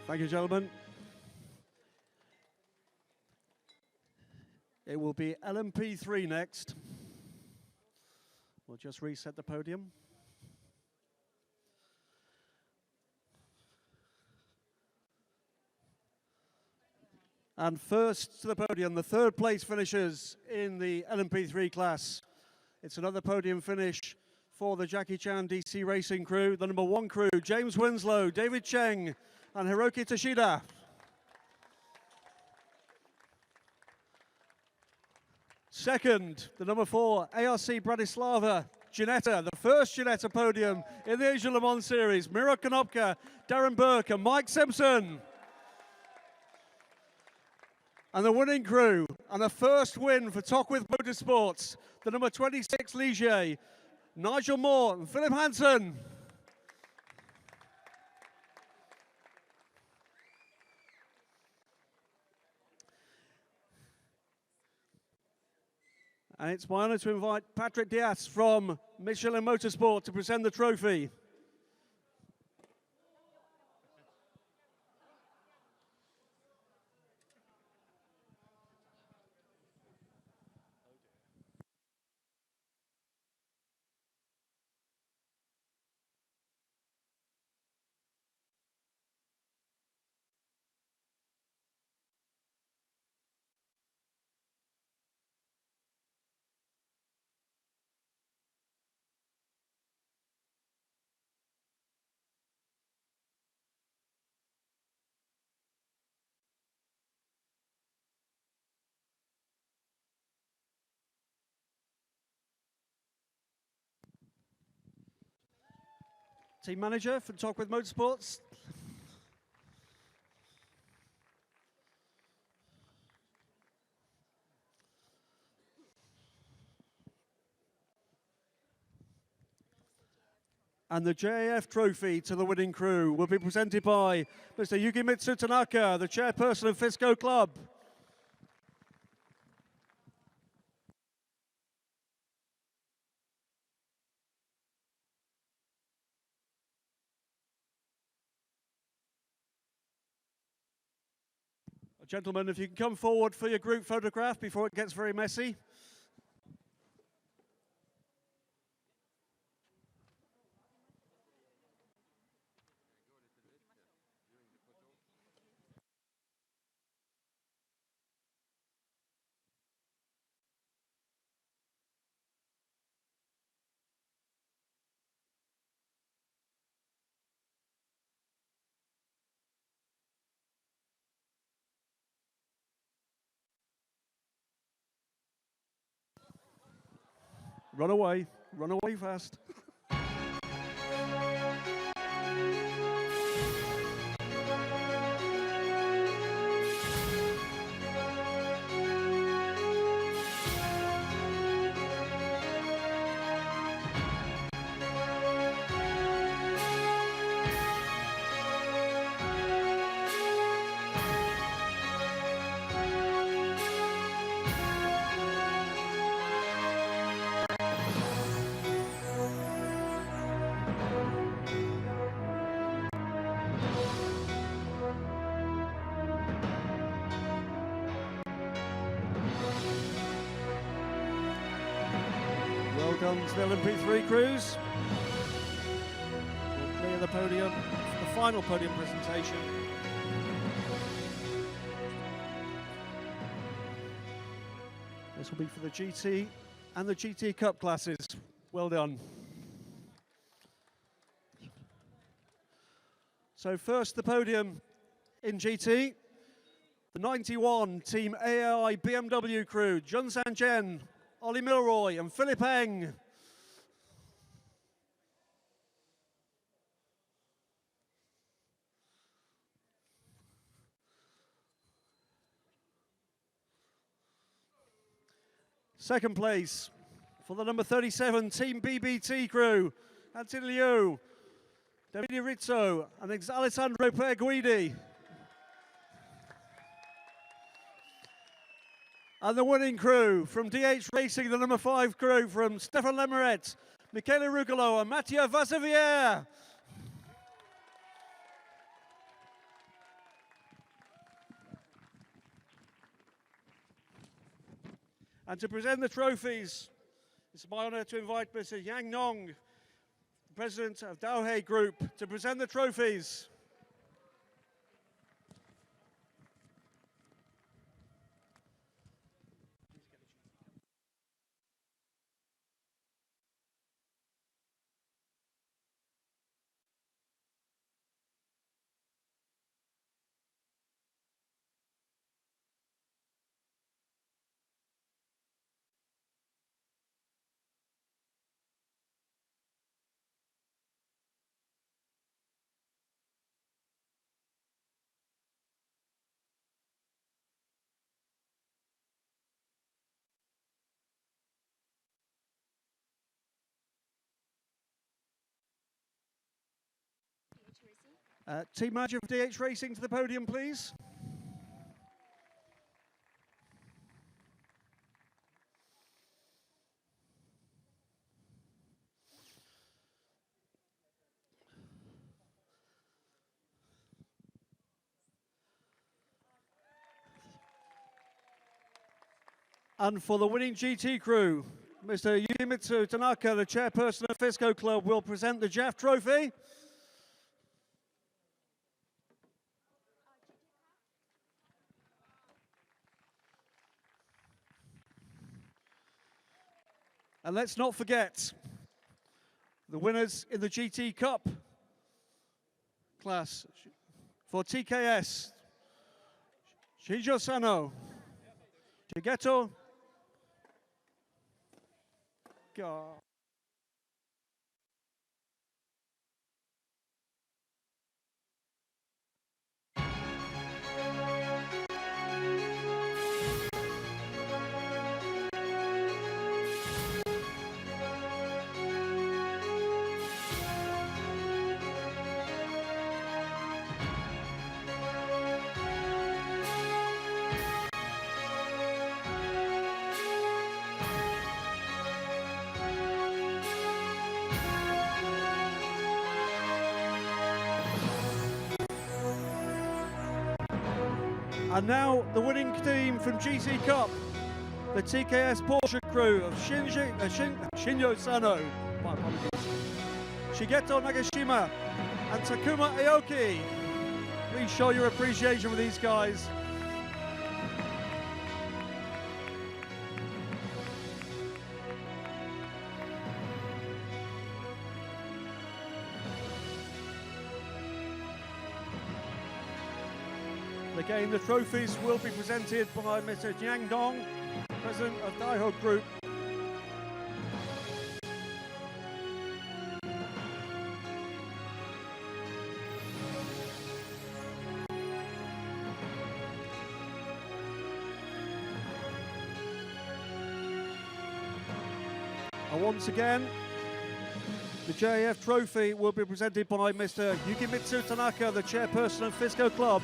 Speaker 4: Thank you, gentlemen. It will be LMP3 next. We'll just reset the podium. And first to the podium, the third place finishers in the LMP3 class. It's another podium finish for the Jackie Chan DC Racing crew. The number 1 crew, James Winslow, David Cheng, and Hiroki Toshida. Second, the number 4, ARC Bratislava, Ginetta, the first Ginetta podium in the Asia Le Mans Series. Miro Konopka, Darren Burke, and Mike Simpson. And the winning crew, and a first win for Tockwith Motorsports, the number 26 Ligier, Nigel Moore and Philip Hansen. And it's my honor to invite Patrick Diaz from Michelin Motorsport to present the trophy. Team manager for Tockwith Motorsports. And the JAF trophy to the winning crew will be presented by Mr. Yukimitsu Tanaka, the chairperson of Fisco Club. Gentlemen, if you can come forward for your group photograph before it gets very messy. Run away fast. Well done to the LMP3 crews. We'll clear the podium for the final podium presentation. This will be for the GT and the GT Cup classes. Well done. So first the podium in GT. The 91 Team AAI BMW crew, Jun San Chen, Ollie Milroy and Philip Eng. Second place for the number 37 Team BBT crew, Anthony Liu, Davide Rizzo and Alessandro Perguidi. And the winning crew from DH Racing, the number 5 crew from Stefan Lemeret, Michele Rugolo and Mathieu Vasevier. And to present the trophies, it's my honor to invite Mr. Yang Nong, the president of Daohei Group, to present the trophies. Team manager of DH Racing to the podium, please. And for the winning GT crew, Mr. Yukimitsu Tanaka, the chairperson of Fisco Club, will present the JAF trophy. And let's not forget the winners in the GT Cup class for TKS, Shinjo Sano, Shigeto God. And now the winning team from GT Cup, the TKS Porsche crew of Shinjo Sano, my apologies, Shigeto Nagashima and Takuma Aoki. Please show your appreciation for these guys. Again, the trophies will be presented by Mr. Jiang Dong, president of Daiho Group. And once again, the JAF trophy will be presented by Mr. Yukimitsu Tanaka, the chairperson of Fisco Club.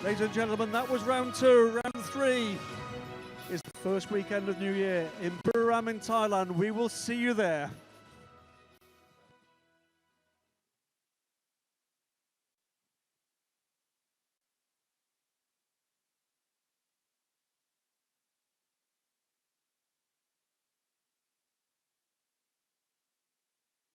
Speaker 4: Ladies and gentlemen, that was round two. Round three is the first weekend of New Year in Buriram in Thailand. We will see you there.